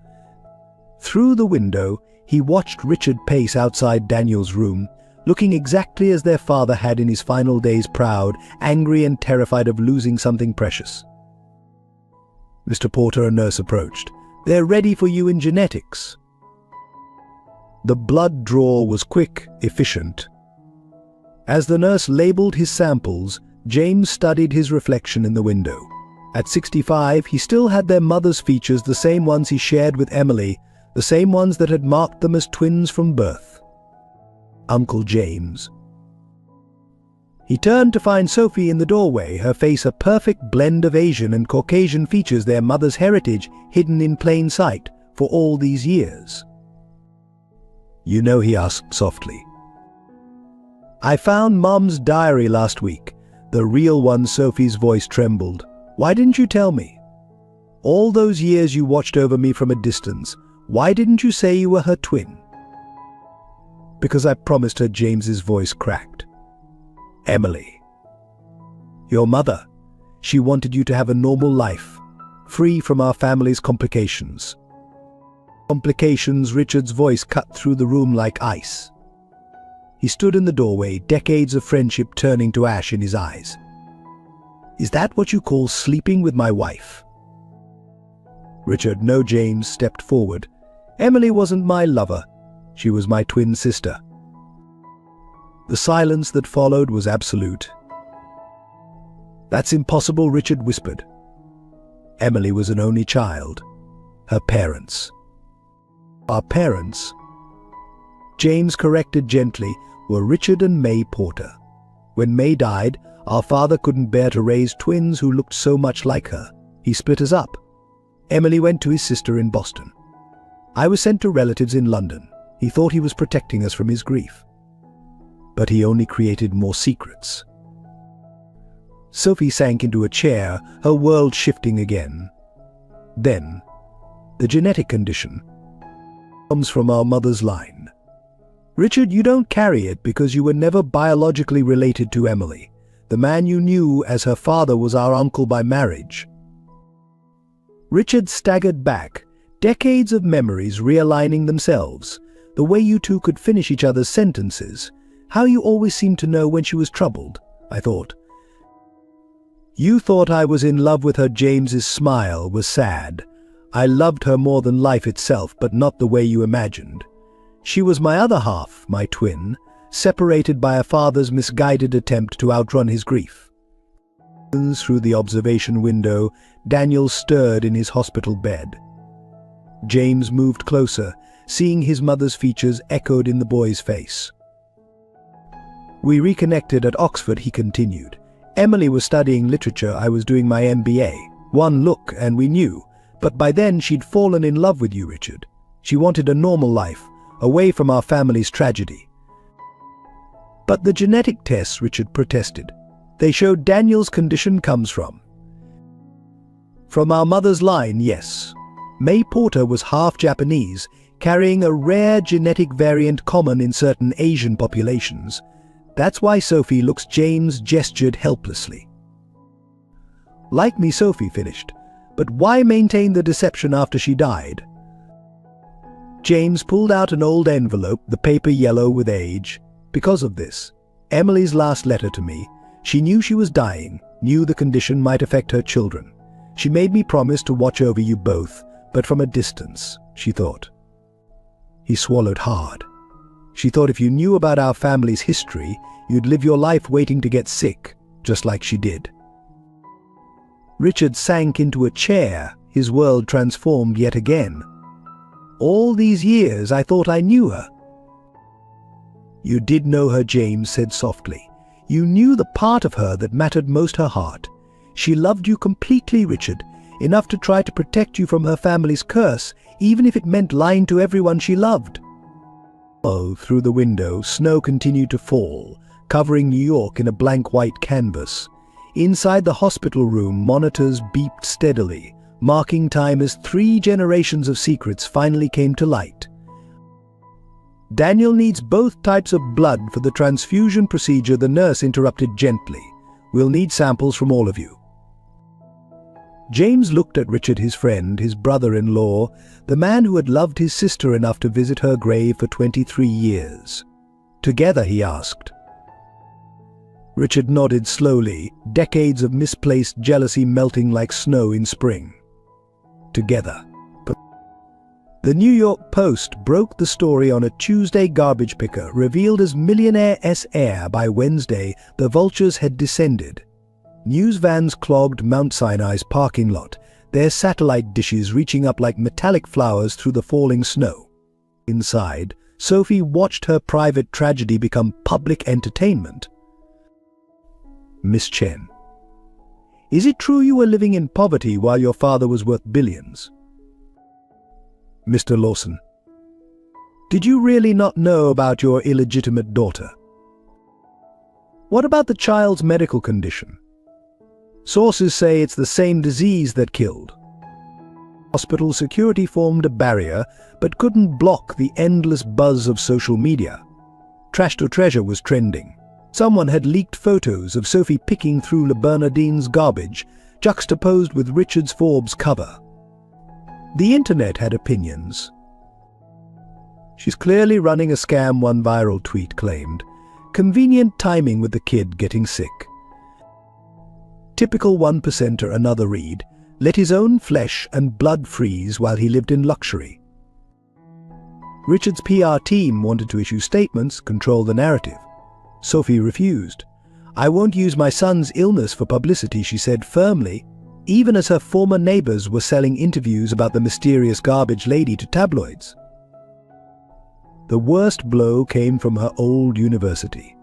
Through the window, he watched Richard pace outside Daniel's room, looking exactly as their father had in his final days, proud, angry and terrified of losing something precious. "Mr. Porter," a nurse approached. "They're ready for you in genetics." The blood draw was quick, efficient. As the nurse labeled his samples, James studied his reflection in the window. At 65, he still had their mother's features, the same ones he shared with Emily, the same ones that had marked them as twins from birth. Uncle James. He turned to find Sophie in the doorway, her face a perfect blend of Asian and Caucasian features, their mother's heritage hidden in plain sight for all these years. "You know," he asked softly. "I found Mom's diary last week, the real one." Sophie's voice trembled. "Why didn't you tell me? All those years you watched over me from a distance, why didn't you say you were her twin?" "Because I promised her." James's voice cracked. "Emily. Your mother. She wanted you to have a normal life, free from our family's complications." "Complications?" Richard's voice cut through the room like ice. He stood in the doorway, decades of friendship turning to ash in his eyes. "Is that what you call sleeping with my wife?" "Richard, no." James stepped forward. "Emily wasn't my lover. She was my twin sister." The silence that followed was absolute. "That's impossible," Richard whispered. Emily was an only child. Her parents. Our parents, James corrected gently, were Richard and May Porter. When May died, our father couldn't bear to raise twins who looked so much like her. He split us up. Emily went to his sister in Boston. I was sent to relatives in London. He thought he was protecting us from his grief. But he only created more secrets. Sophie sank into a chair, her world shifting again. Then, the genetic condition comes from our mother's line. Richard, you don't carry it because you were never biologically related to Emily. The man you knew as her father was our uncle by marriage. Richard staggered back, decades of memories realigning themselves. The way you two could finish each other's sentences. How you always seemed to know when she was troubled, I thought. You thought I was in love with her. James's smile was sad. I loved her more than life itself, but not the way you imagined. She was my other half, my twin, separated by a father's misguided attempt to outrun his grief. Through the observation window, Daniel stirred in his hospital bed. James moved closer, seeing his mother's features echoed in the boy's face. We reconnected at Oxford, he continued. Emily was studying literature, I was doing my MBA. One look and we knew, but by then she'd fallen in love with you, Richard. She wanted a normal life, away from our family's tragedy. But the genetic tests, Richard protested. They showed Daniel's condition comes from our mother's line, yes. May Porter was half Japanese, carrying a rare genetic variant common in certain Asian populations. That's why Sophie looks. James gestured helplessly. Like me, Sophie finished. But why maintain the deception after she died? James pulled out an old envelope, the paper yellow with age. Because of this, Emily's last letter to me, she knew she was dying, knew the condition might affect her children. She made me promise to watch over you both, but from a distance, she thought. He swallowed hard. She thought if you knew about our family's history, you'd live your life waiting to get sick, just like she did. Richard sank into a chair, his world transformed yet again. All these years I thought I knew her. You did know her, James said softly. You knew the part of her that mattered most, her heart. She loved you completely, Richard, enough to try to protect you from her family's curse, even if it meant lying to everyone she loved. Oh, through the window, snow continued to fall, covering New York in a blank white canvas. Inside the hospital room, monitors beeped steadily, marking time as 3 generations of secrets finally came to light. Daniel needs both types of blood for the transfusion procedure, the nurse interrupted gently. We'll need samples from all of you. James looked at Richard, his friend, his brother-in-law, the man who had loved his sister enough to visit her grave for 23 years. Together, he asked. Richard nodded slowly, decades of misplaced jealousy melting like snow in spring. Together. The New York Post broke the story on a Tuesday. Garbage picker revealed as Millionaire's heir. By Wednesday, the vultures had descended. News vans clogged Mount Sinai's parking lot, their satellite dishes reaching up like metallic flowers through the falling snow. Inside, Sophie watched her private tragedy become public entertainment. Miss Chen. Is it true you were living in poverty while your father was worth billions? Mr. Lawson. Did you really not know about your illegitimate daughter? What about the child's medical condition? Sources say it's the same disease that killed. Hospital security formed a barrier, but couldn't block the endless buzz of social media. Trash to Treasure was trending. Someone had leaked photos of Sophie picking through Le Bernardine's garbage, juxtaposed with Richard's Forbes cover. The internet had opinions. She's clearly running a scam, one viral tweet claimed. Convenient timing with the kid getting sick. Typical 1%er, another read, let his own flesh and blood freeze while he lived in luxury. Richard's PR team wanted to issue statements, control the narrative. Sophie refused. I won't use my son's illness for publicity, she said firmly. even as her former neighbors were selling interviews about the mysterious garbage lady to tabloids. The worst blow came from her old university.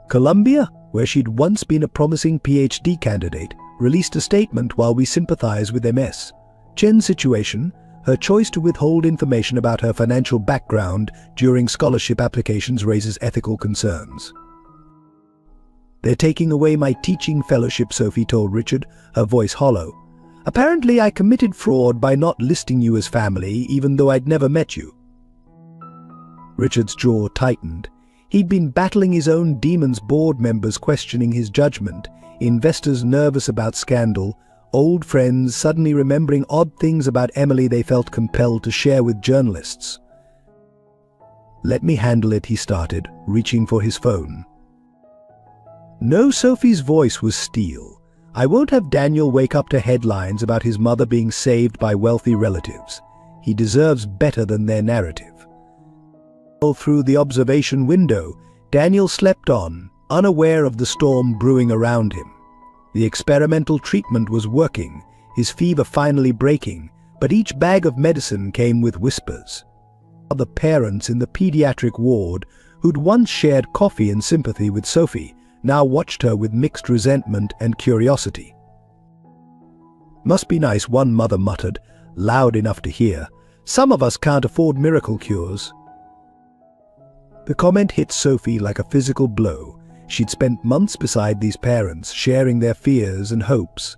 Columbia, where she'd once been a promising PhD candidate, released a statement while we sympathize with MS. Chen's situation, her choice to withhold information about her financial background during scholarship applications raises ethical concerns. "They're taking away my teaching fellowship," Sophie told Richard, her voice hollow. "Apparently I committed fraud by not listing you as family, even though I'd never met you." Richard's jaw tightened. He'd been battling his own demons, board members questioning his judgment, investors nervous about scandal, old friends suddenly remembering odd things about Emily they felt compelled to share with journalists. "Let me handle it," he started, reaching for his phone. No, Sophie's voice was steel. "I won't have Daniel wake up to headlines about his mother being saved by wealthy relatives. He deserves better than their narrative." Through the observation window, Daniel slept on, unaware of the storm brewing around him. The experimental treatment was working, his fever finally breaking, but each bag of medicine came with whispers. The parents in the pediatric ward, who'd once shared coffee and sympathy with Sophie, now watched her with mixed resentment and curiosity. "Must be nice," one mother muttered, loud enough to hear. "Some of us can't afford miracle cures." The comment hit Sophie like a physical blow. She'd spent months beside these parents, sharing their fears and hopes.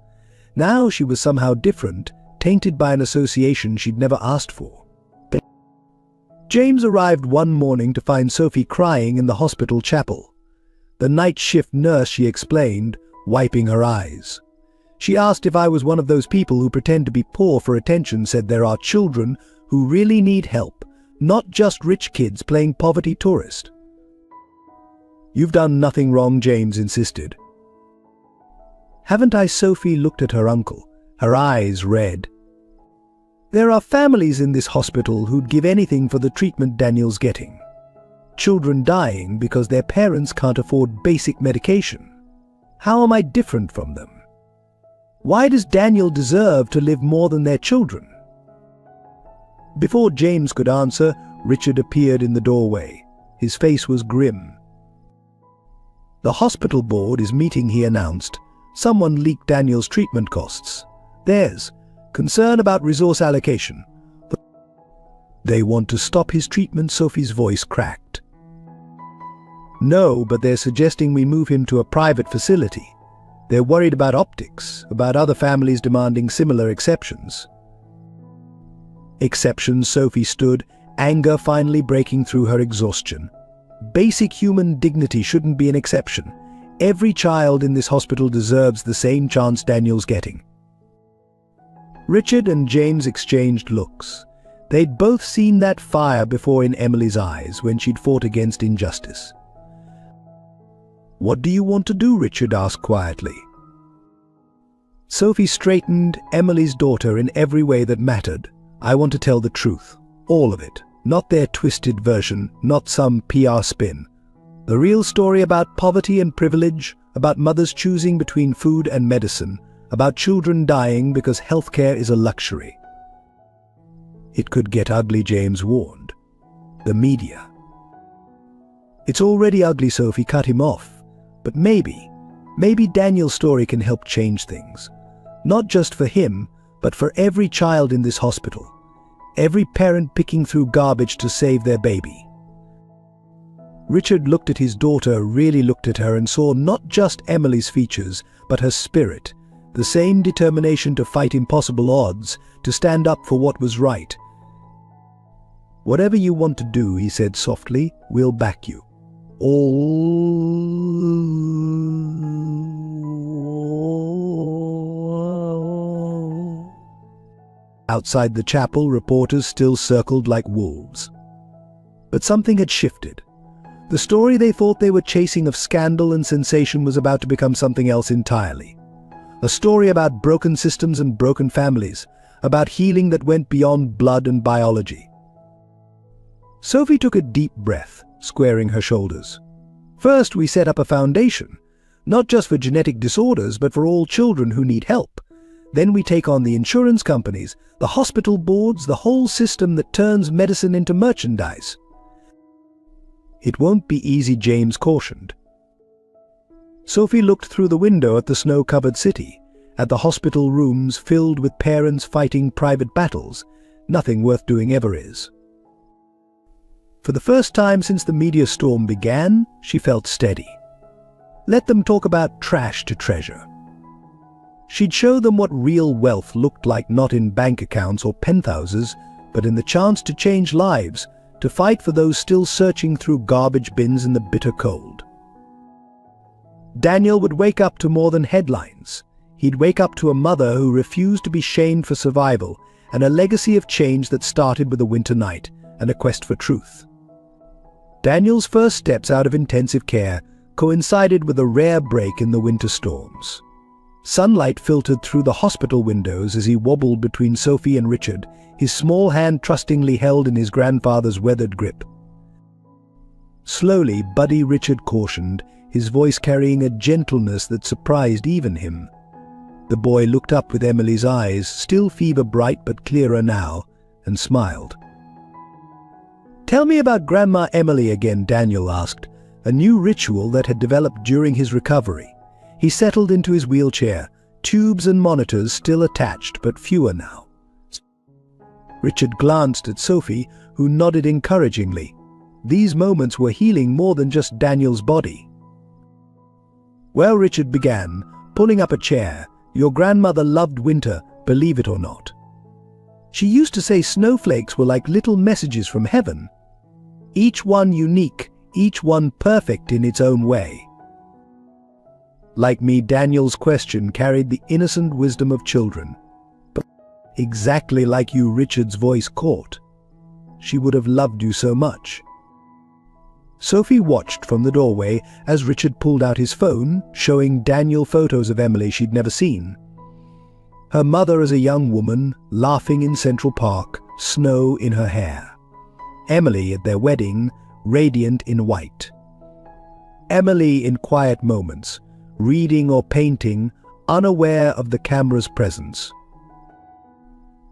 Now she was somehow different, tainted by an association she'd never asked for. James arrived one morning to find Sophie crying in the hospital chapel. The night shift nurse, she explained, wiping her eyes. She asked if I was one of those people who pretend to be poor for attention, said there are children who really need help, not just rich kids playing poverty tourist. "You've done nothing wrong," James insisted. "Haven't I?" Sophie looked at her uncle, her eyes red. "There are families in this hospital who'd give anything for the treatment Daniel's getting. Children dying because their parents can't afford basic medication. How am I different from them? Why does Daniel deserve to live more than their children?" Before James could answer, Richard appeared in the doorway. His face was grim. "The hospital board is meeting," he announced. "Someone leaked Daniel's treatment costs. There's concern about resource allocation. They want to stop his treatment." Sophie's voice cracked. "No, but they're suggesting we move him to a private facility. They're worried about optics, about other families demanding similar exceptions." Exceptions, Sophie stood, anger finally breaking through her exhaustion. Basic human dignity shouldn't be an exception. Every child in this hospital deserves the same chance Daniel's getting. Richard and James exchanged looks. They'd both seen that fire before in Emily's eyes when she'd fought against injustice. "What do you want to do?" Richard asked quietly. Sophie straightened, "Emily's daughter in every way that mattered. I want to tell the truth. All of it. Not their twisted version, not some PR spin. The real story about poverty and privilege, about mothers choosing between food and medicine, about children dying because healthcare is a luxury." "It could get ugly," James warned. "The media." "It's already ugly," Sophie cut him off. "But maybe Daniel's story can help change things. Not just for him, but for every child in this hospital. Every parent picking through garbage to save their baby." Richard looked at his daughter, really looked at her, and saw not just Emily's features, but her spirit, the same determination to fight impossible odds, to stand up for what was right. "Whatever you want to do," he said softly, "we'll back you. Outside the chapel, reporters still circled like wolves. But something had shifted. The story they thought they were chasing of scandal and sensation was about to become something else entirely. A story about broken systems and broken families, about healing that went beyond blood and biology. Sophie took a deep breath, squaring her shoulders. "First, we set up a foundation, not just for genetic disorders, but for all children who need help. Then we take on the insurance companies, the hospital boards, the whole system that turns medicine into merchandise. It won't be easy, James cautioned. Sophie looked through the window at the snow-covered city, at the hospital rooms filled with parents fighting private battles. Nothing worth doing ever is. For the first time since the media storm began, she felt steady. Let them talk about trash to treasure. She'd show them what real wealth looked like, not in bank accounts or penthouses, but in the chance to change lives, to fight for those still searching through garbage bins in the bitter cold. Daniel would wake up to more than headlines. He'd wake up to a mother who refused to be shamed for survival, and a legacy of change that started with a winter night and a quest for truth. Daniel's first steps out of intensive care coincided with a rare break in the winter storms. Sunlight filtered through the hospital windows as he wobbled between Sophie and Richard, his small hand trustingly held in his grandfather's weathered grip. Slowly, Buddy, Richard cautioned, his voice carrying a gentleness that surprised even him. The boy looked up with Emily's eyes, still fever-bright but clearer now, and smiled. "Tell me about Grandma Emily again," Daniel asked, a new ritual that had developed during his recovery. He settled into his wheelchair, tubes and monitors still attached, but fewer now. Richard glanced at Sophie, who nodded encouragingly. These moments were healing more than just Daniel's body. "Well," Richard began, pulling up a chair, "your grandmother loved winter, believe it or not. She used to say snowflakes were like little messages from heaven. Each one unique, each one perfect in its own way." Like me, Daniel's question carried the innocent wisdom of children. "But exactly like you," Richard's voice caught. "She would have loved you so much." Sophie watched from the doorway as Richard pulled out his phone, showing Daniel photos of Emily she'd never seen. Her mother as a young woman, laughing in Central Park, snow in her hair. Emily at their wedding, radiant in white. Emily in quiet moments, reading or painting, unaware of the camera's presence.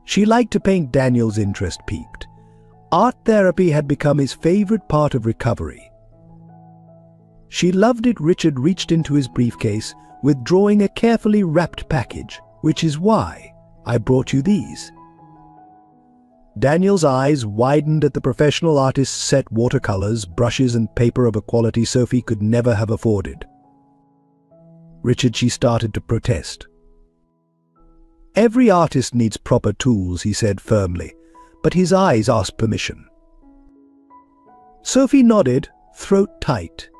She liked to paint. Daniel's interest peaked. Art therapy had become his favorite part of recovery. She loved it. Richard reached into his briefcase, withdrawing a carefully wrapped package, "Which is why I brought you these." Daniel's eyes widened at the professional artist's set watercolors, brushes and paper of a quality Sophie could never have afforded. "Richard," she started to protest. "Every artist needs proper tools," he said firmly, but his eyes asked permission. Sophie nodded, throat tight.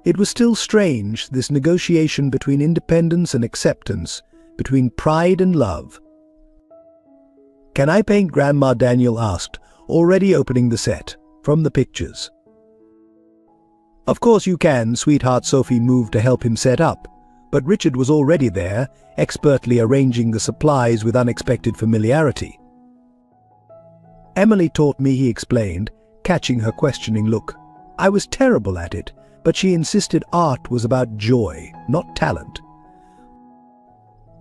It was still strange, this negotiation between independence and acceptance, between pride and love. "Can I paint Grandma?" Daniel asked, already opening the set, from the pictures. "Of course you can, sweetheart." Sophie moved to help him set up, but Richard was already there, expertly arranging the supplies with unexpected familiarity. "Emily taught me," he explained, catching her questioning look. "I was terrible at it, but she insisted art was about joy, not talent."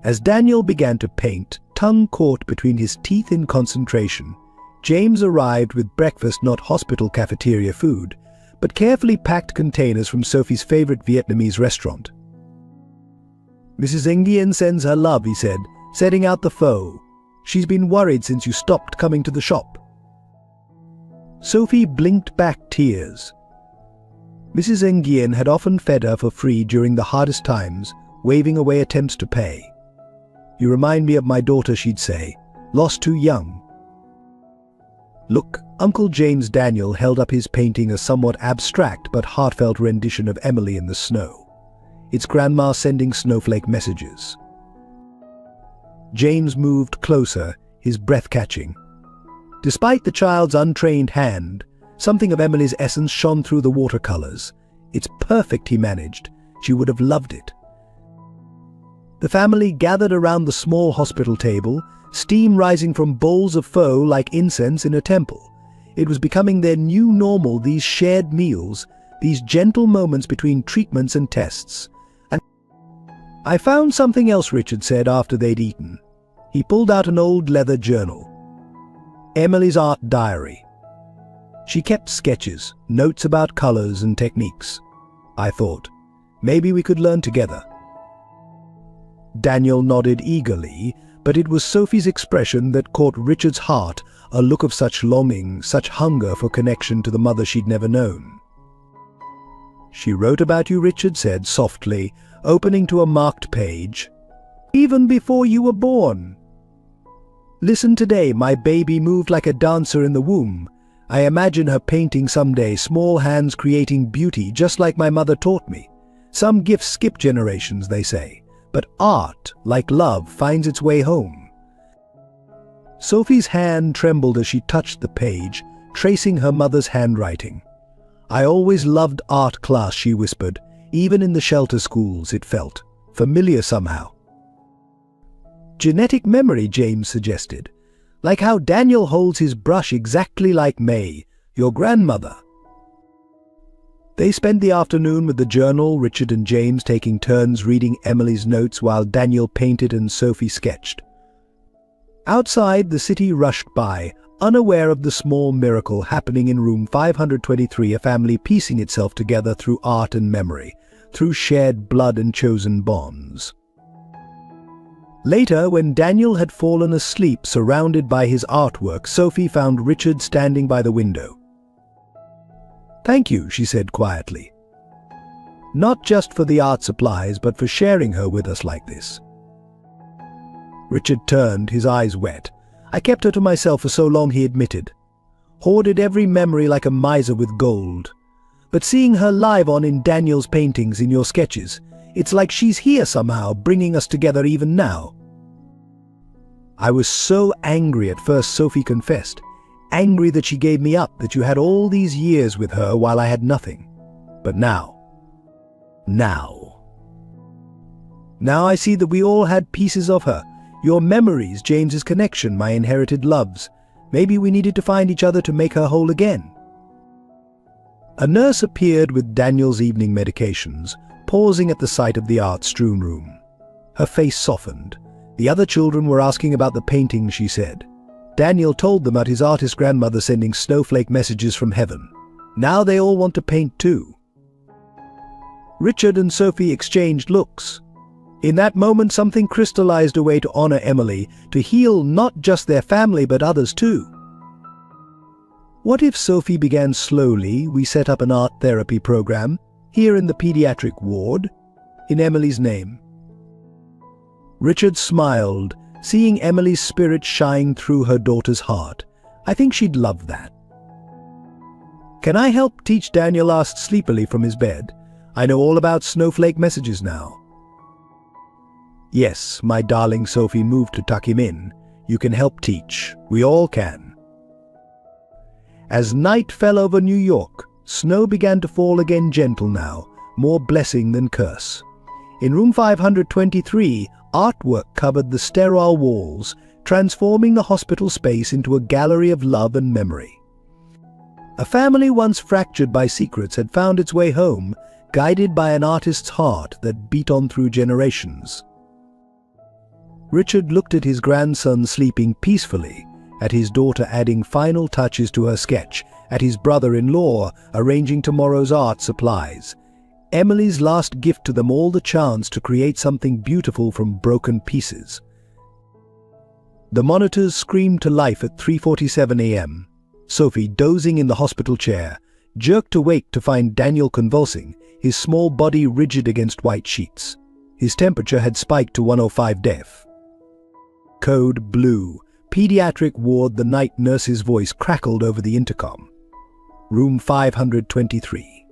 As Daniel began to paint, tongue caught between his teeth in concentration, James arrived with breakfast, not hospital cafeteria food, but carefully packed containers from Sophie's favorite Vietnamese restaurant. "Mrs. Nguyen sends her love," he said, setting out the pho. "She's been worried since you stopped coming to the shop." Sophie blinked back tears. Mrs. Nguyen had often fed her for free during the hardest times, waving away attempts to pay. "You remind me of my daughter," she'd say, "lost too young." "Look," Uncle James. Daniel held up his painting, a somewhat abstract but heartfelt rendition of Emily in the snow. "It's Grandma sending snowflake messages." James moved closer, his breath catching. Despite the child's untrained hand, something of Emily's essence shone through the watercolors. "It's perfect," he managed. "She would have loved it." The family gathered around the small hospital table, steam rising from bowls of pho like incense in a temple. It was becoming their new normal, these shared meals, these gentle moments between treatments and tests. "And I found something else," Richard said after they'd eaten. He pulled out an old leather journal. Emily's art diary. She kept sketches, notes about colors and techniques. I thought, maybe we could learn together. Daniel nodded eagerly, but it was Sophie's expression that caught Richard's heart, a look of such longing, such hunger for connection to the mother she'd never known. She wrote about you, Richard said softly, opening to a marked page. Even before you were born. Listen today, my baby moved like a dancer in the womb. I imagine her painting someday, small hands creating beauty just like my mother taught me. Some gifts skip generations, they say, but art, like love, finds its way home. Sophie's hand trembled as she touched the page, tracing her mother's handwriting. I always loved art class, she whispered. Even in the shelter schools, it felt familiar somehow. Genetic memory, James suggested. Like how Daniel holds his brush exactly like May, your grandmother. They spent the afternoon with the journal, Richard and James taking turns reading Emily's notes while Daniel painted and Sophie sketched. Outside, the city rushed by, unaware of the small miracle happening in room 523, a family piecing itself together through art and memory, through shared blood and chosen bonds. Later, when Daniel had fallen asleep surrounded by his artwork, Sophie found Richard standing by the window. Thank you, she said quietly. Not just for the art supplies, but for sharing her with us like this. Richard turned, his eyes wet. I kept her to myself for so long, he admitted. Hoarded every memory like a miser with gold. But seeing her live on in Daniel's paintings, in your sketches, it's like she's here somehow, bringing us together even now. I was so angry at first, Sophie confessed. Angry that she gave me up, that you had all these years with her while I had nothing. But now I see that we all had pieces of her. Your memories, James's connection, my inherited loves. Maybe we needed to find each other to make her whole again. A nurse appeared with Daniel's evening medications, pausing at the sight of the art-strewn room. Her face softened. The other children were asking about the painting, she said. Daniel told them about his artist grandmother sending snowflake messages from heaven. Now they all want to paint too. Richard and Sophie exchanged looks. In that moment, something crystallized a way to honor Emily, to heal not just their family but others too. What if Sophie began slowly? We set up an art therapy program, here in the pediatric ward, in Emily's name. Richard smiled, seeing Emily's spirit shine through her daughter's heart. I think she'd love that. Can I help teach? Daniel asked sleepily from his bed. I know all about snowflake messages now. Yes, my darling, Sophie moved to tuck him in. You can help teach. We all can. As night fell over New York, snow began to fall again, gentle now, more blessing than curse. In room 523, artwork covered the sterile walls, transforming the hospital space into a gallery of love and memory. A family once fractured by secrets had found its way home, guided by an artist's heart that beat on through generations. Richard looked at his grandson sleeping peacefully, at his daughter adding final touches to her sketch, at his brother-in-law arranging tomorrow's art supplies. Emily's last gift to them all, the chance to create something beautiful from broken pieces. The monitors screamed to life at 3:47 a.m. Sophie, dozing in the hospital chair, jerked awake to find Daniel convulsing, his small body rigid against white sheets. His temperature had spiked to 105 def. Code blue. Pediatric ward. The night nurse's voice crackled over the intercom. Room 523.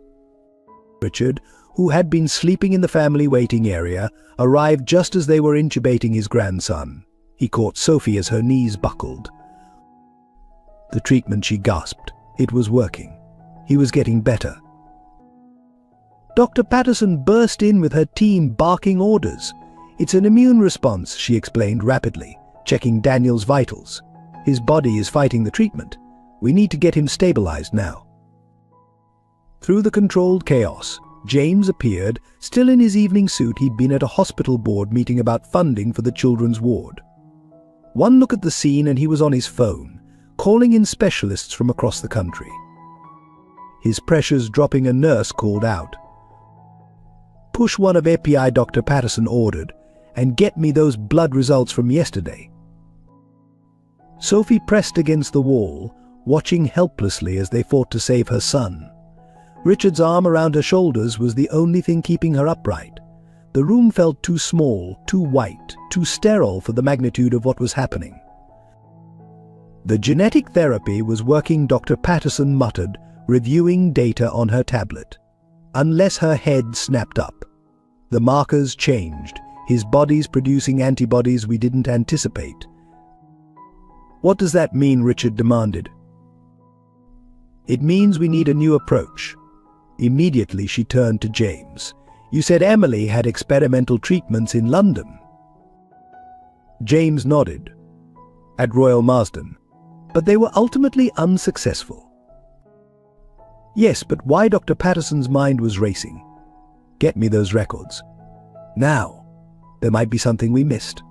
Richard, who had been sleeping in the family waiting area, arrived just as they were intubating his grandson. He caught Sophie as her knees buckled. The treatment, she gasped. It was working. He was getting better. Dr. Patterson burst in with her team barking orders. It's an immune response, she explained rapidly, checking Daniel's vitals. His body is fighting the treatment. We need to get him stabilized now. Through the controlled chaos, James appeared, still in his evening suit. He'd been at a hospital board meeting about funding for the children's ward. One look at the scene and he was on his phone, calling in specialists from across the country. His pressures dropping, a nurse called out, "Push one of API Dr. Patterson ordered, and get me those blood results from yesterday." Sophie pressed against the wall, watching helplessly as they fought to save her son. Richard's arm around her shoulders was the only thing keeping her upright. The room felt too small, too white, too sterile for the magnitude of what was happening. "The genetic therapy was working," Dr. Patterson muttered, reviewing data on her tablet. Unless her head snapped up. The markers changed, his body's producing antibodies we didn't anticipate. "What does that mean?" Richard demanded. "It means we need a new approach." Immediately she turned to James. "You said Emily had experimental treatments in London." James nodded. "At Royal Marsden. But they were ultimately unsuccessful." "Yes, but why?" Dr. Patterson's mind was racing. "Get me those records. Now. There might be something we missed."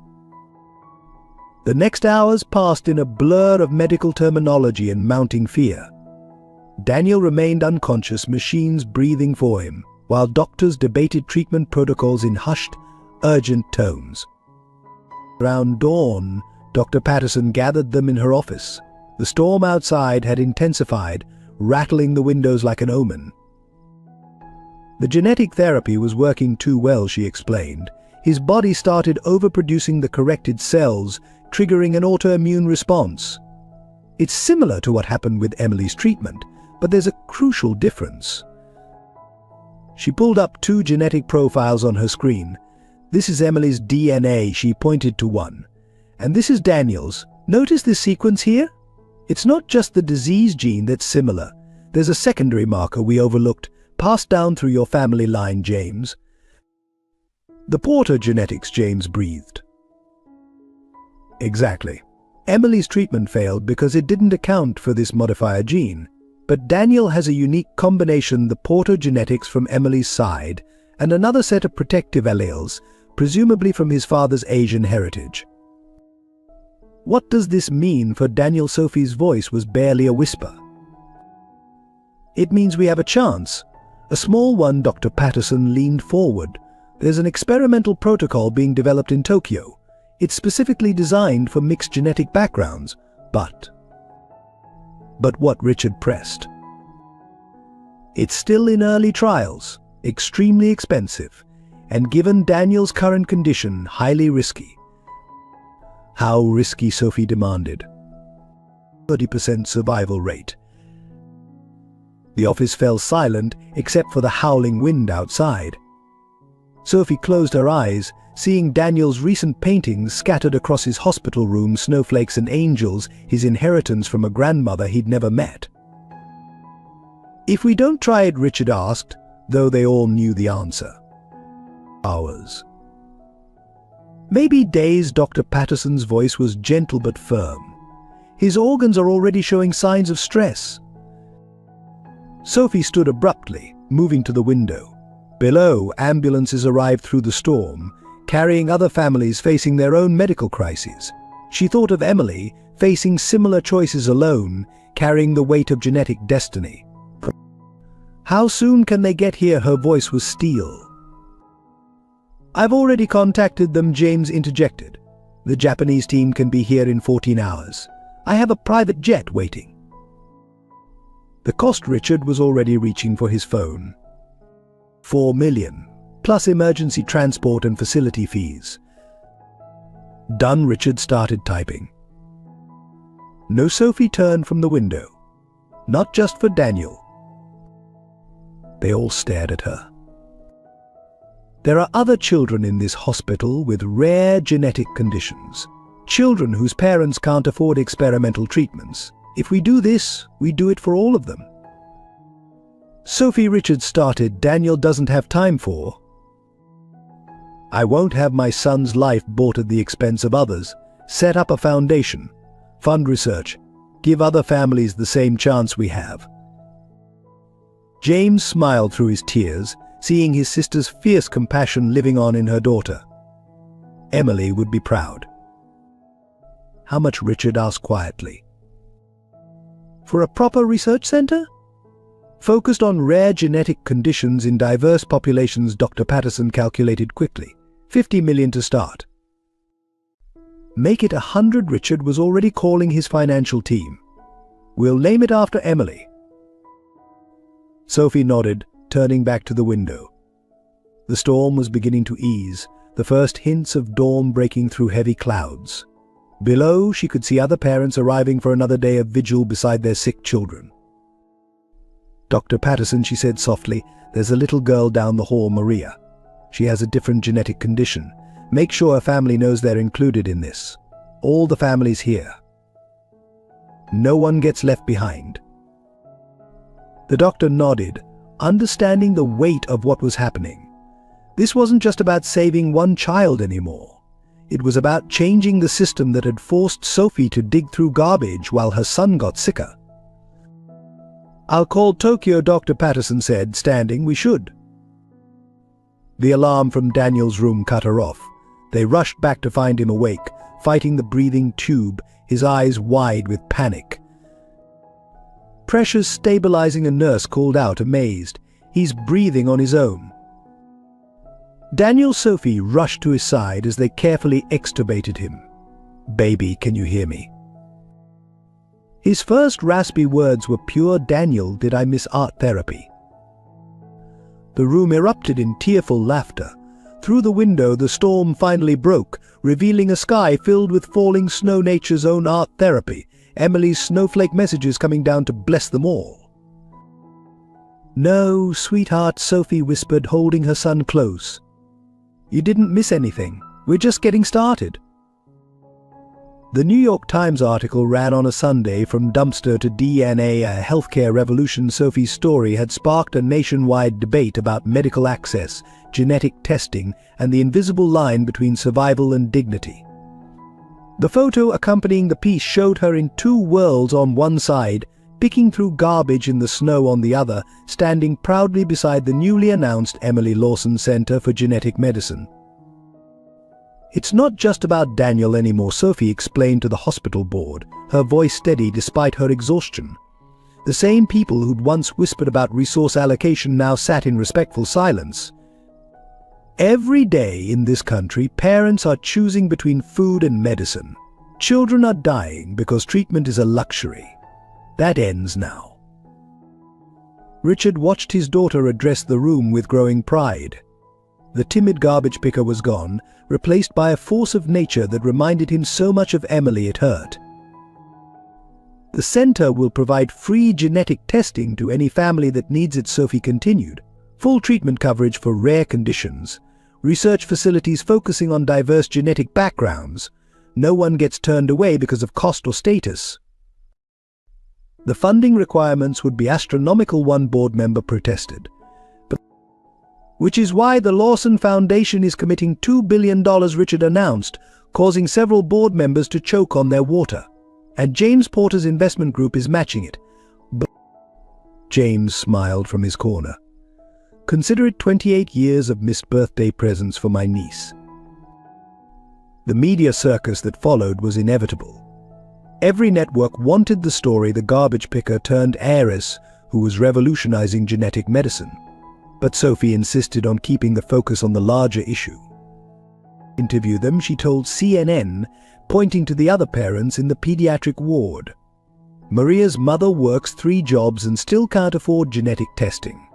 The next hours passed in a blur of medical terminology and mounting fear. Daniel remained unconscious, machines breathing for him, while doctors debated treatment protocols in hushed, urgent tones. Around dawn, Dr. Patterson gathered them in her office. The storm outside had intensified, rattling the windows like an omen. "The genetic therapy was working too well," she explained. "His body started overproducing the corrected cells, triggering an autoimmune response. It's similar to what happened with Emily's treatment, but there's a crucial difference." She pulled up 2 genetic profiles on her screen. "This is Emily's DNA," she pointed to one. "And this is Daniel's. Notice this sequence here? It's not just the disease gene that's similar. There's a secondary marker we overlooked, passed down through your family line, James." "The Porter genetics," James breathed. "Exactly. Emily's treatment failed because it didn't account for this modifier gene. But Daniel has a unique combination, the Porter genetics from Emily's side, and another set of protective alleles, presumably from his father's Asian heritage." "What does this mean for Daniel?" Sophie's voice was barely a whisper. "It means we have a chance. A small one." Dr. Patterson leaned forward. "There's an experimental protocol being developed in Tokyo. It's specifically designed for mixed genetic backgrounds, but what?" Richard pressed. "It's still in early trials, extremely expensive, and given Daniel's current condition, highly risky." "How risky?" Sophie demanded. 30% survival rate." The office fell silent except for the howling wind outside. Sophie closed her eyes, seeing Daniel's recent paintings scattered across his hospital room, snowflakes and angels, his inheritance from a grandmother he'd never met. "If we don't try it?" Richard asked, though they all knew the answer. "Hours. Maybe days." Dr. Patterson's voice was gentle but firm. "His organs are already showing signs of stress." Sophie stood abruptly, moving to the window. Below, ambulances arrived through the storm, carrying other families facing their own medical crises. She thought of Emily, facing similar choices alone, carrying the weight of genetic destiny. "How soon can they get here?" Her voice was steel. "I've already contacted them," James interjected. "The Japanese team can be here in 14 hours. I have a private jet waiting." The cost. Richard was already reaching for his phone. 4 million, plus emergency transport and facility fees. Done. Richard started typing. No. Sophie turned from the window. Not just for Daniel. They all stared at her. "There are other children in this hospital with rare genetic conditions. Children whose parents can't afford experimental treatments. If we do this, we do it for all of them." "Sophie," Richard started, "Daniel doesn't have time for." "I won't have my son's life bought at the expense of others. Set up a foundation. Fund research. Give other families the same chance we have." James smiled through his tears, seeing his sister's fierce compassion living on in her daughter. Emily would be proud. How much? Richard asked quietly. For a proper research center? Focused on rare genetic conditions in diverse populations, Dr. Patterson calculated quickly. 50 million to start. Make it 100, Richard was already calling his financial team. We'll name it after Emily. Sophie nodded, turning back to the window. The storm was beginning to ease, the first hints of dawn breaking through heavy clouds. Below, she could see other parents arriving for another day of vigil beside their sick children. Dr. Patterson, she said softly, there's a little girl down the hall, Maria. She has a different genetic condition. Make sure her family knows they're included in this. All the families here. No one gets left behind. The doctor nodded, understanding the weight of what was happening. This wasn't just about saving one child anymore. It was about changing the system that had forced Sophie to dig through garbage while her son got sicker. I'll call Tokyo, Dr. Patterson said, standing. We should. The alarm from Daniel's room cut her off. They rushed back to find him awake, fighting the breathing tube, his eyes wide with panic. Pressure's stabilizing, a nurse called out, amazed. He's breathing on his own. Daniel Sophie rushed to his side as they carefully extubated him. Baby, can you hear me? His first raspy words were pure Daniel, did I miss art therapy? The room erupted in tearful laughter. Through the window the storm finally broke, revealing a sky filled with falling snow, nature's own art therapy, Emily's snowflake messages coming down to bless them all. No, sweetheart, Sophie whispered, holding her son close. You didn't miss anything. We're just getting started. The New York Times article ran on a Sunday, From Dumpster to DNA, a healthcare revolution. Sophie's story had sparked a nationwide debate about medical access, genetic testing, and the invisible line between survival and dignity. The photo accompanying the piece showed her in two worlds on one side, picking through garbage in the snow on the other, standing proudly beside the newly announced Emily Lawson Center for Genetic Medicine. It's not just about Daniel anymore, Sophie explained to the hospital board, her voice steady despite her exhaustion. The same people who'd once whispered about resource allocation now sat in respectful silence. Every day in this country, parents are choosing between food and medicine. Children are dying because treatment is a luxury. That ends now. Richard watched his daughter address the room with growing pride. The timid garbage picker was gone, replaced by a force of nature that reminded him so much of Emily it hurt. The center will provide free genetic testing to any family that needs it, Sophie continued. Full treatment coverage for rare conditions. Research facilities focusing on diverse genetic backgrounds. No one gets turned away because of cost or status. The funding requirements would be astronomical, one board member protested. Which is why the Lawson Foundation is committing $2 billion, Richard announced, causing several board members to choke on their water. And James Porter's investment group is matching it. But James smiled from his corner. Consider it 28 years of missed birthday presents for my niece. The media circus that followed was inevitable. Every network wanted the story the garbage picker turned heiress who was revolutionizing genetic medicine. But Sophie insisted on keeping the focus on the larger issue. Interview them, she told CNN, pointing to the other parents in the pediatric ward. Maria's mother works 3 jobs and still can't afford genetic testing.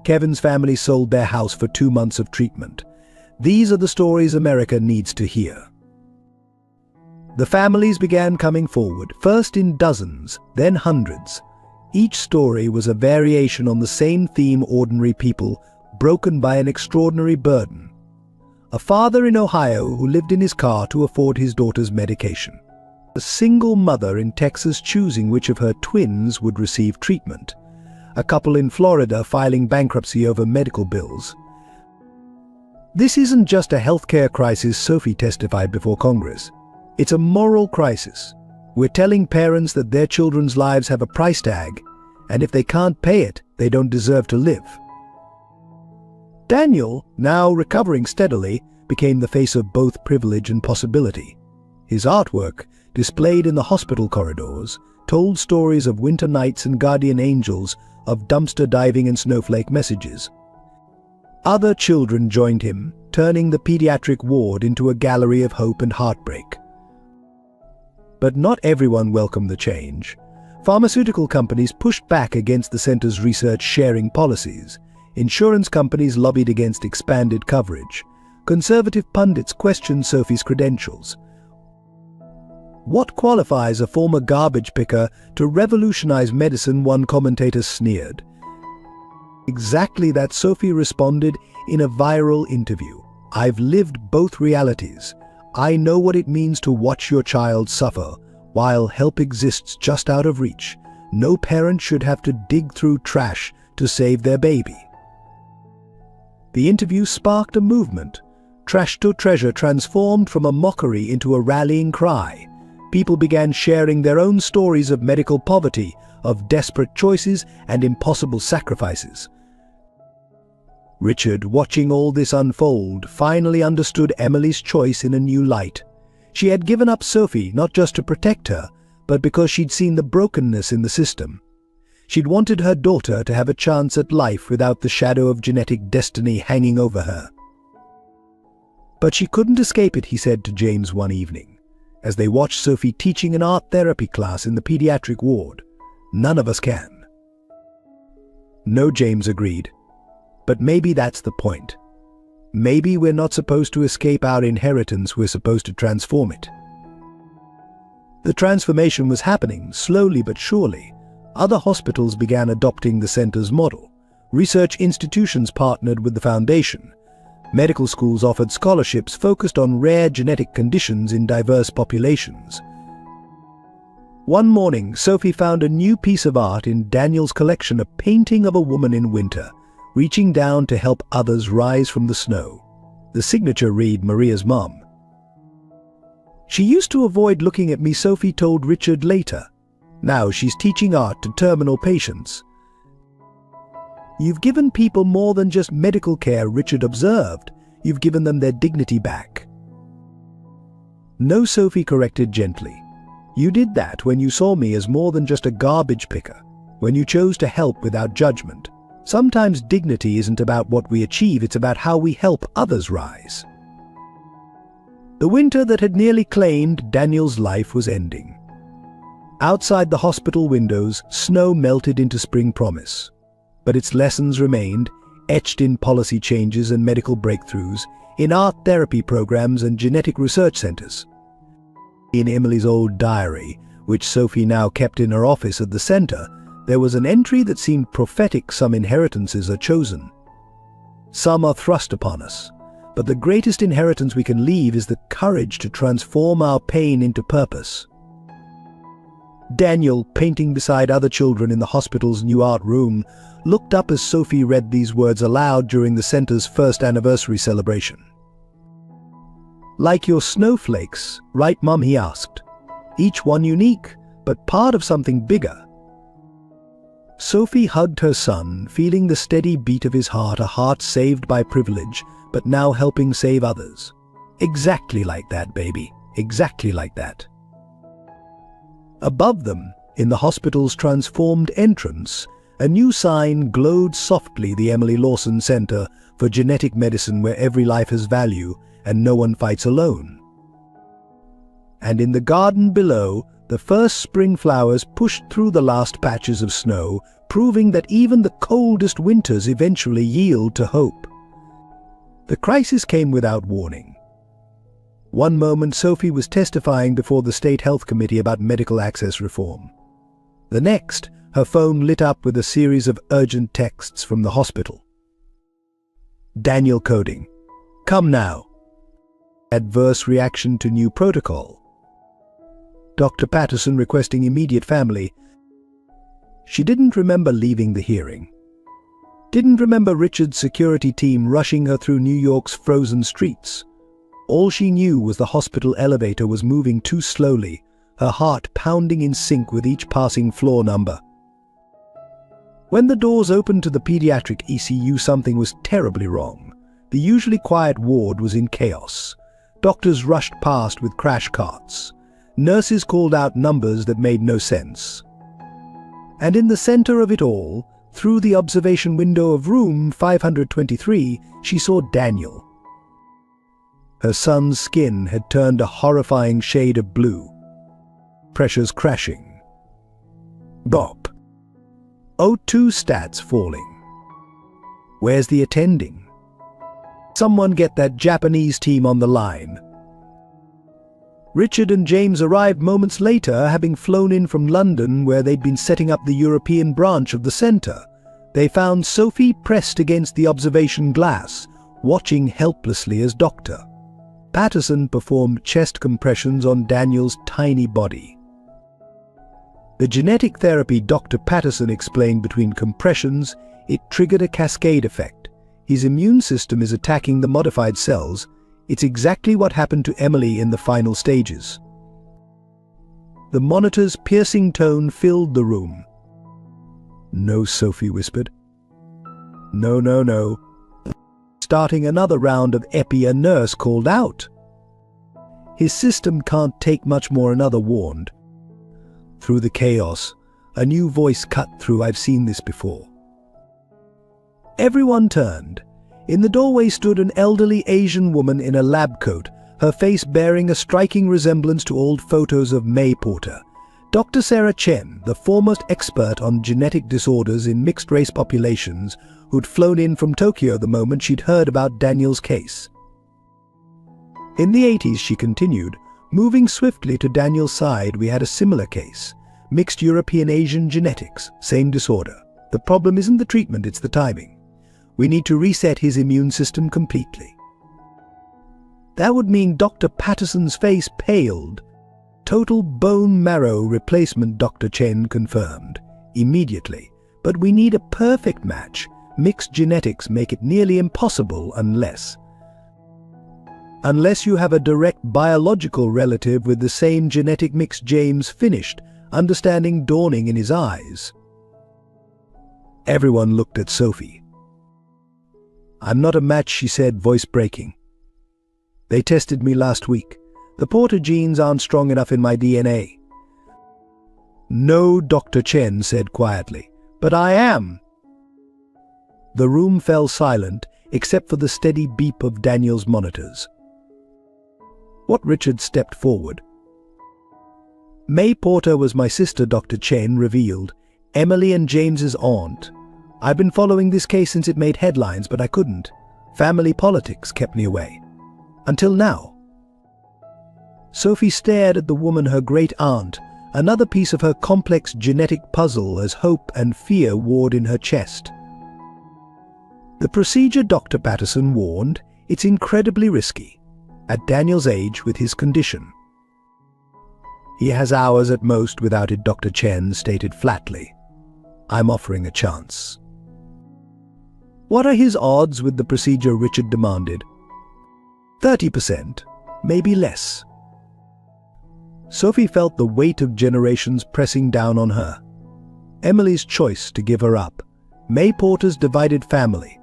Kevin's family sold their house for 2 months of treatment. These are the stories America needs to hear. The families began coming forward, first in dozens, then hundreds. Each story was a variation on the same theme: ordinary people, broken by an extraordinary burden. A father in Ohio who lived in his car to afford his daughter's medication. A single mother in Texas choosing which of her twins would receive treatment. A couple in Florida filing bankruptcy over medical bills. This isn't just a healthcare crisis, Sophie testified before Congress. It's a moral crisis. We're telling parents that their children's lives have a price tag, and if they can't pay it, they don't deserve to live. Daniel, now recovering steadily, became the face of both privilege and possibility. His artwork, displayed in the hospital corridors, told stories of winter nights and guardian angels, of dumpster diving and snowflake messages. Other children joined him, turning the pediatric ward into a gallery of hope and heartbreak. But not everyone welcomed the change. Pharmaceutical companies pushed back against the center's research-sharing policies. Insurance companies lobbied against expanded coverage. Conservative pundits questioned Sophie's credentials. What qualifies a former garbage picker to revolutionize medicine, one commentator sneered. Exactly that, Sophie responded in a viral interview. I've lived both realities. I know what it means to watch your child suffer, while help exists just out of reach. No parent should have to dig through trash to save their baby. The interview sparked a movement. Trash to Treasure transformed from a mockery into a rallying cry. People began sharing their own stories of medical poverty, of desperate choices and impossible sacrifices. Richard, watching all this unfold, finally understood Emily's choice in a new light. She had given up Sophie not just to protect her, but because she'd seen the brokenness in the system. She'd wanted her daughter to have a chance at life without the shadow of genetic destiny hanging over her. But she couldn't escape it, he said to James one evening, as they watched Sophie teaching an art therapy class in the pediatric ward. None of us can. No, James agreed. But maybe that's the point. Maybe we're not supposed to escape our inheritance, we're supposed to transform it. The transformation was happening, slowly but surely. Other hospitals began adopting the center's model. Research institutions partnered with the foundation. Medical schools offered scholarships focused on rare genetic conditions in diverse populations. One morning, Sophie found a new piece of art in Daniel's collection, a painting of a woman in winter, reaching down to help others rise from the snow. The signature read, Maria's mom. She used to avoid looking at me, Sophie told Richard later. Now she's teaching art to terminal patients. You've given people more than just medical care, Richard observed. You've given them their dignity back. No, Sophie corrected gently. You did that when you saw me as more than just a garbage picker, when you chose to help without judgment. Sometimes dignity isn't about what we achieve, it's about how we help others rise. The winter that had nearly claimed Daniel's life was ending. Outside the hospital windows, snow melted into spring promise. But its lessons remained, etched in policy changes and medical breakthroughs, in art therapy programs and genetic research centers. In Emily's old diary, which Sophie now kept in her office at the center, there was an entry that seemed prophetic. Some inheritances are chosen. Some are thrust upon us. But the greatest inheritance we can leave is the courage to transform our pain into purpose. Daniel, painting beside other children in the hospital's new art room, looked up as Sophie read these words aloud during the center's first anniversary celebration. Like your snowflakes, right, Mum? He asked. Each one unique, but part of something bigger. Sophie hugged her son, feeling the steady beat of his heart, a heart saved by privilege, but now helping save others. Exactly like that, baby. Exactly like that. Above them, in the hospital's transformed entrance, a new sign glowed softly, the Emily Lawson Center for Genetic Medicine, where every life has value and no one fights alone. And in the garden below, the first spring flowers pushed through the last patches of snow, proving that even the coldest winters eventually yield to hope. The crisis came without warning. One moment, Sophie was testifying before the State Health Committee about medical access reform. The next, her phone lit up with a series of urgent texts from the hospital. Daniel coding. Come now. Adverse reaction to new protocol. Dr. Patterson requesting immediate family. She didn't remember leaving the hearing. Didn't remember Richard's security team rushing her through New York's frozen streets. All she knew was the hospital elevator was moving too slowly, her heart pounding in sync with each passing floor number. When the doors opened to the pediatric ECU, something was terribly wrong. The usually quiet ward was in chaos. Doctors rushed past with crash carts. Nurses called out numbers that made no sense. And in the center of it all, through the observation window of room 523, she saw Daniel. Her son's skin had turned a horrifying shade of blue. Pressures crashing. Bop. O2 stats falling. Where's the attending? Someone get that Japanese team on the line. Richard and James arrived moments later, having flown in from London, where they'd been setting up the European branch of the centre. They found Sophie pressed against the observation glass, watching helplessly as Dr. Patterson performed chest compressions on Daniel's tiny body. The genetic therapy Dr. Patterson explained between compressions, it triggered a cascade effect. His immune system is attacking the modified cells. It's exactly what happened to Emily in the final stages. The monitor's piercing tone filled the room. "No," Sophie whispered. "No, no, no." Starting another round of epi, a nurse called out. "His system can't take much more," another warned. Through the chaos, a new voice cut through. "I've seen this before." Everyone turned. In the doorway stood an elderly Asian woman in a lab coat, her face bearing a striking resemblance to old photos of May Porter. Dr. Sarah Chen, the foremost expert on genetic disorders in mixed-race populations, who'd flown in from Tokyo the moment she'd heard about Daniel's case. "In the 80s, she continued, moving swiftly to Daniel's side, "we had a similar case. Mixed European-Asian genetics, same disorder. The problem isn't the treatment, it's the timing. We need to reset his immune system completely." That would mean Dr. Patterson's face paled. "Total bone marrow replacement," Dr. Chen confirmed. "Immediately. But we need a perfect match. Mixed genetics make it nearly impossible unless you have a direct biological relative with the same genetic mix." James finished, understanding dawning in his eyes. Everyone looked at Sophie. "I'm not a match," she said, voice breaking. "They tested me last week. The Porter genes aren't strong enough in my DNA." "No," Dr. Chen said quietly, "but I am." The room fell silent, except for the steady beep of Daniel's monitors. What? Richard stepped forward. "May Porter was my sister," Dr. Chen revealed. "Emily and James's aunt. I've been following this case since it made headlines, but I couldn't. Family politics kept me away. Until now." Sophie stared at the woman, her great-aunt, another piece of her complex genetic puzzle as hope and fear warred in her chest. "The procedure," Dr. Patterson warned, "it's incredibly risky. At Daniel's age, with his condition." "He has hours at most without it," Dr. Chen stated flatly. "I'm offering a chance." "What are his odds with the procedure?" Richard demanded. 30%, maybe less." Sophie felt the weight of generations pressing down on her. Emily's choice to give her up, May Porter's divided family,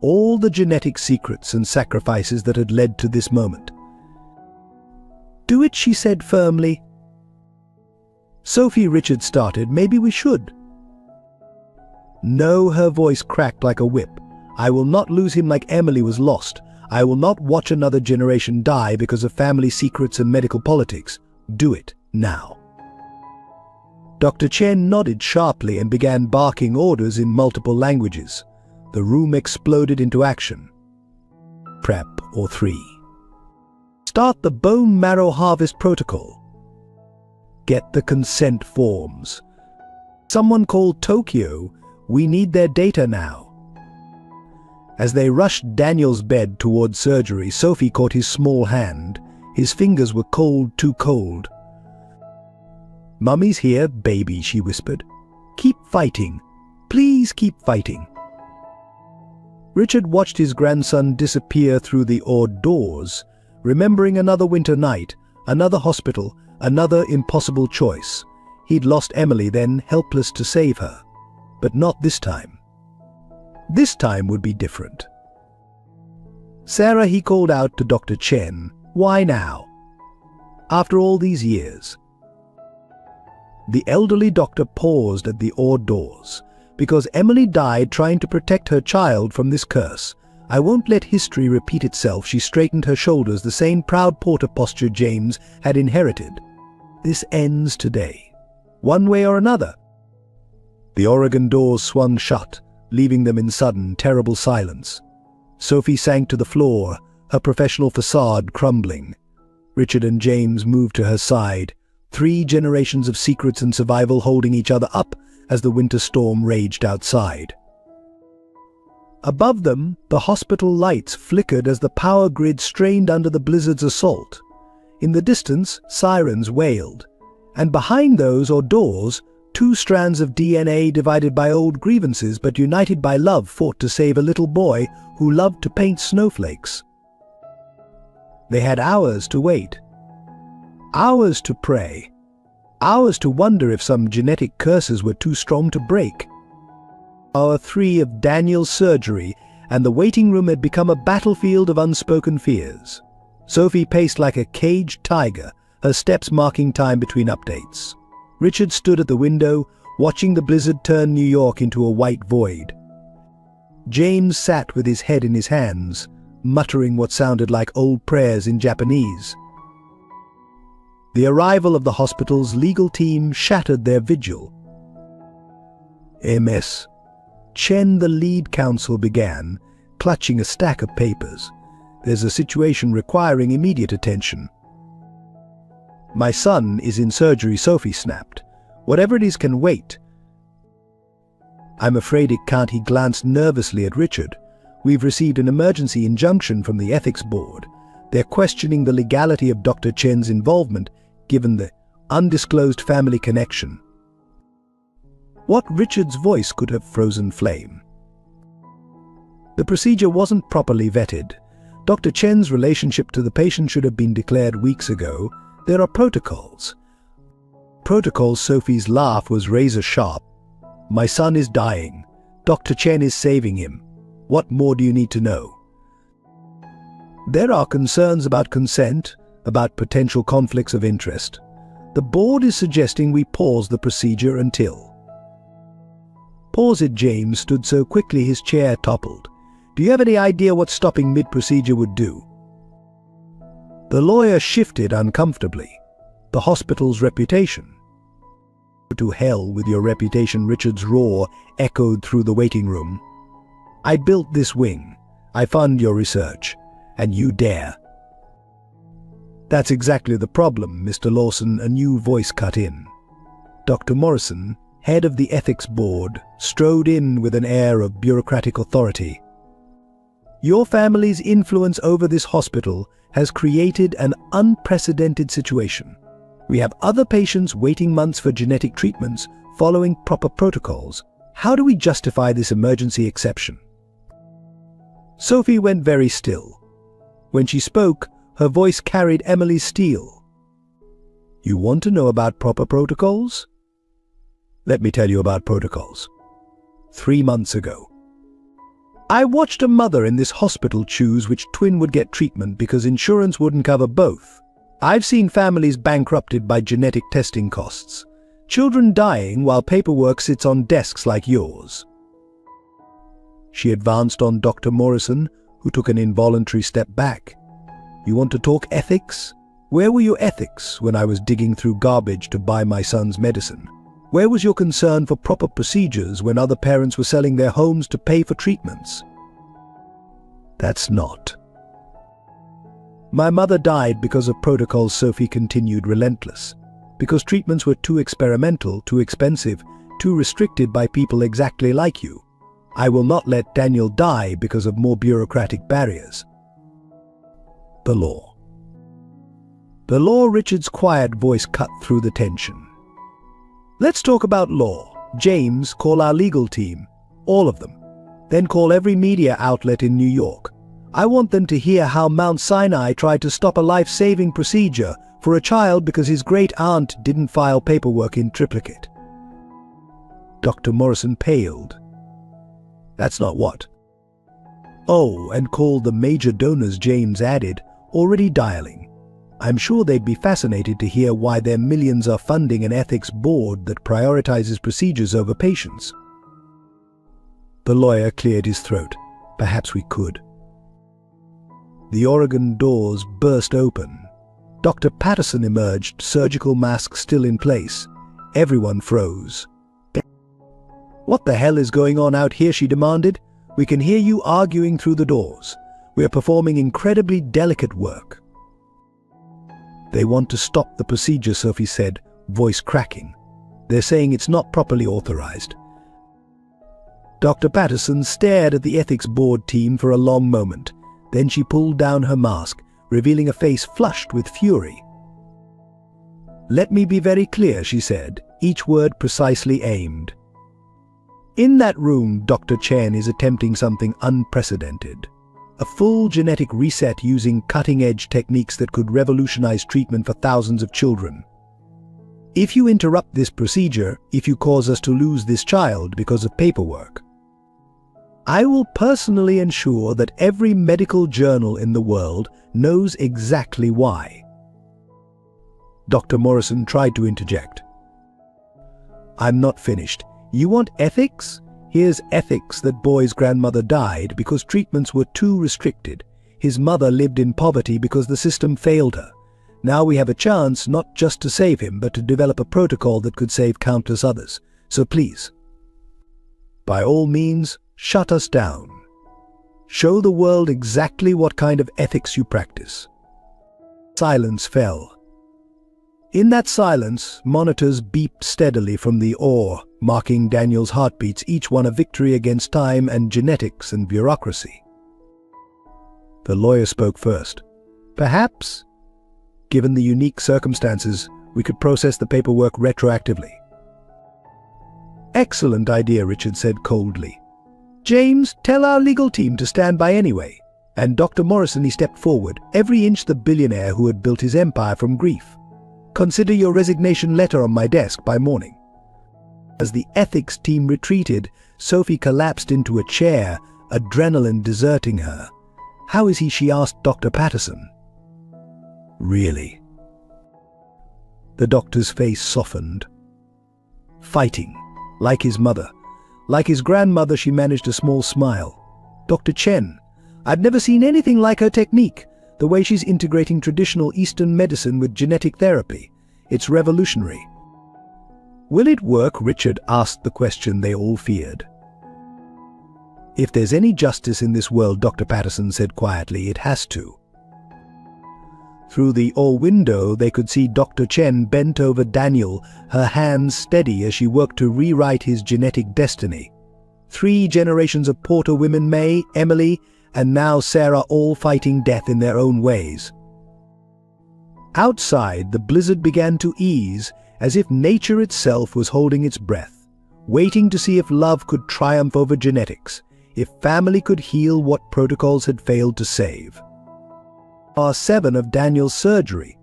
all the genetic secrets and sacrifices that had led to this moment. "Do it," she said firmly. "Sophie," Richard started, "maybe we should." "No," her voice cracked like a whip. "I will not lose him like Emily was lost. I will not watch another generation die because of family secrets and medical politics. Do it now." Dr. Chen nodded sharply and began barking orders in multiple languages. The room exploded into action. Prep or 3. Start the bone marrow harvest protocol. Get the consent forms. Someone called Tokyo. We need their data now. As they rushed Daniel's bed toward surgery, Sophie caught his small hand. His fingers were cold, too cold. "Mummy's here, baby," she whispered. "Keep fighting. Please keep fighting." Richard watched his grandson disappear through the odd doors, remembering another winter night, another hospital, another impossible choice. He'd lost Emily then, helpless to save her. But not this time. This time would be different. "Sarah," he called out to Dr. Chen, "why now? After all these years, The elderly doctor paused at the odd doors. Because Emily died trying to protect her child from this curse. I won't let history repeat itself. She straightened her shoulders, the same proud porter posture James had inherited. This ends today. One way or another. The Oregon doors swung shut, leaving them in sudden, terrible silence. Sophie sank to the floor, her professional facade crumbling. Richard and James moved to her side, 3 generations of secrets and survival holding each other up as the winter storm raged outside. Above them, the hospital lights flickered as the power grid strained under the blizzard's assault. In the distance, sirens wailed. And behind those, or doors, 2 strands of DNA divided by old grievances but united by love fought to save a little boy who loved to paint snowflakes. They had hours to wait. Hours to pray. Hours to wonder if some genetic curses were too strong to break. Hour 3 of Daniel's surgery, and the waiting room had become a battlefield of unspoken fears. Sophie paced like a caged tiger, her steps marking time between updates. Richard stood at the window, watching the blizzard turn New York into a white void. James sat with his head in his hands, muttering what sounded like old prayers in Japanese. The arrival of the hospital's legal team shattered their vigil. MS. Chen, the lead counsel, began, clutching a stack of papers. There's a situation requiring immediate attention. My son is in surgery, Sophie snapped. Whatever it is can wait. I'm afraid it can't, he glanced nervously at Richard. We've received an emergency injunction from the ethics board. They're questioning the legality of Dr. Chen's involvement, given the undisclosed family connection. What Richard's voice could have frozen flame. The procedure wasn't properly vetted. Dr. Chen's relationship to the patient should have been declared weeks ago. There are protocols. Protocols. Sophie's laugh was razor sharp. My son is dying. Dr. Chen is saving him. What more do you need to know? There are concerns about consent, about potential conflicts of interest. The board is suggesting we pause the procedure until. Pause it. James stood so quickly his chair toppled. Do you have any idea what stopping mid-procedure would do? The lawyer shifted uncomfortably. The hospital's reputation. To hell with your reputation, Richard's roar echoed through the waiting room. I built this wing. I fund your research. And you dare. That's exactly the problem, Mr. Lawson, a new voice cut in. Dr. Morrison, head of the ethics board, strode in with an air of bureaucratic authority. Your family's influence over this hospital has created an unprecedented situation. We have other patients waiting months for genetic treatments following proper protocols. How do we justify this emergency exception? Sophie went very still. When she spoke, her voice carried Emily's steel. You want to know about proper protocols? Let me tell you about protocols. 3 months ago, I watched a mother in this hospital choose which twin would get treatment because insurance wouldn't cover both. I've seen families bankrupted by genetic testing costs. Children dying while paperwork sits on desks like yours. She advanced on Dr. Morrison, who took an involuntary step back. You want to talk ethics? Where were your ethics when I was digging through garbage to buy my son's medicine? Where was your concern for proper procedures when other parents were selling their homes to pay for treatments? That's not. My mother died because of protocols, Sophie continued, relentless. Because treatments were too experimental, too expensive, too restricted by people exactly like you. I will not let Daniel die because of more bureaucratic barriers. The law. The law, Richard's quiet voice cut through the tension. Let's talk about law. James, call our legal team. All of them. Then call every media outlet in New York. I want them to hear how Mount Sinai tried to stop a life-saving procedure for a child because his great-aunt didn't file paperwork in triplicate. Dr. Morrison paled. That's not what. Oh, and call the major donors, James added, already dialing. I'm sure they'd be fascinated to hear why their millions are funding an ethics board that prioritizes procedures over patients. The lawyer cleared his throat. Perhaps we could. The Oregon doors burst open. Dr. Patterson emerged, surgical mask still in place. Everyone froze. "What the hell is going on out here?" she demanded. "We can hear you arguing through the doors. We are performing incredibly delicate work." "They want to stop the procedure," Sophie said, voice cracking. "They're saying it's not properly authorized." Dr. Patterson stared at the ethics board team for a long moment. Then she pulled down her mask, revealing a face flushed with fury. "Let me be very clear," she said, each word precisely aimed. "In that room, Dr. Chen is attempting something unprecedented. A full genetic reset using cutting-edge techniques that could revolutionize treatment for thousands of children. If you interrupt this procedure, if you cause us to lose this child because of paperwork, I will personally ensure that every medical journal in the world knows exactly why." Dr. Morrison tried to interject. "I'm not finished. You want ethics? Here's ethics that boy's grandmother died because treatments were too restricted. His mother lived in poverty because the system failed her. Now we have a chance not just to save him, but to develop a protocol that could save countless others. So please, by all means, shut us down. Show the world exactly what kind of ethics you practice." Silence fell. In that silence, monitors beeped steadily from the oar, marking Daniel's heartbeats, each one a victory against time and genetics and bureaucracy. The lawyer spoke first. "Perhaps, given the unique circumstances, we could process the paperwork retroactively." "Excellent idea," Richard said coldly. "James, tell our legal team to stand by anyway." And Dr. Morrison, he stepped forward, every inch the billionaire who had built his empire from grief. "Consider your resignation letter on my desk by morning." As the ethics team retreated, Sophie collapsed into a chair, adrenaline deserting her. "How is he?" she asked Dr. Patterson. "Really?" The doctor's face softened. "Fighting, like his mother. Like his grandmother." She managed a small smile. "Dr. Chen, I've never seen anything like her technique. The way she's integrating traditional Eastern medicine with genetic therapy. It's revolutionary." "Will it work?" Richard asked the question they all feared. "If there's any justice in this world," Dr. Patterson said quietly, "it has to." Through the oar window, they could see Dr. Chen bent over Daniel, her hands steady as she worked to rewrite his genetic destiny. 3 generations of Porter women, May, Emily, and now Sarah, all fighting death in their own ways. Outside, the blizzard began to ease, as if nature itself was holding its breath, waiting to see if love could triumph over genetics, if family could heal what protocols had failed to save. Hour 7 of Daniel's surgery.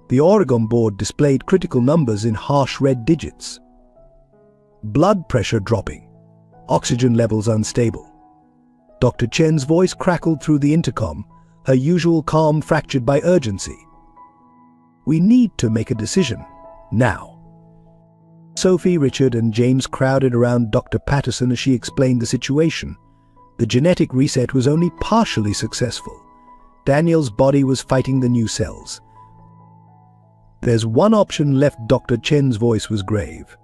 The Oregon board displayed critical numbers in harsh red digits. Blood pressure dropping, oxygen levels unstable. Dr. Chen's voice crackled through the intercom, her usual calm fractured by urgency. "We need to make a decision, now." Sophie, Richard, and James crowded around Dr. Patterson as she explained the situation. The genetic reset was only partially successful. Daniel's body was fighting the new cells. "There's one option left." Dr. Chen's voice was grave.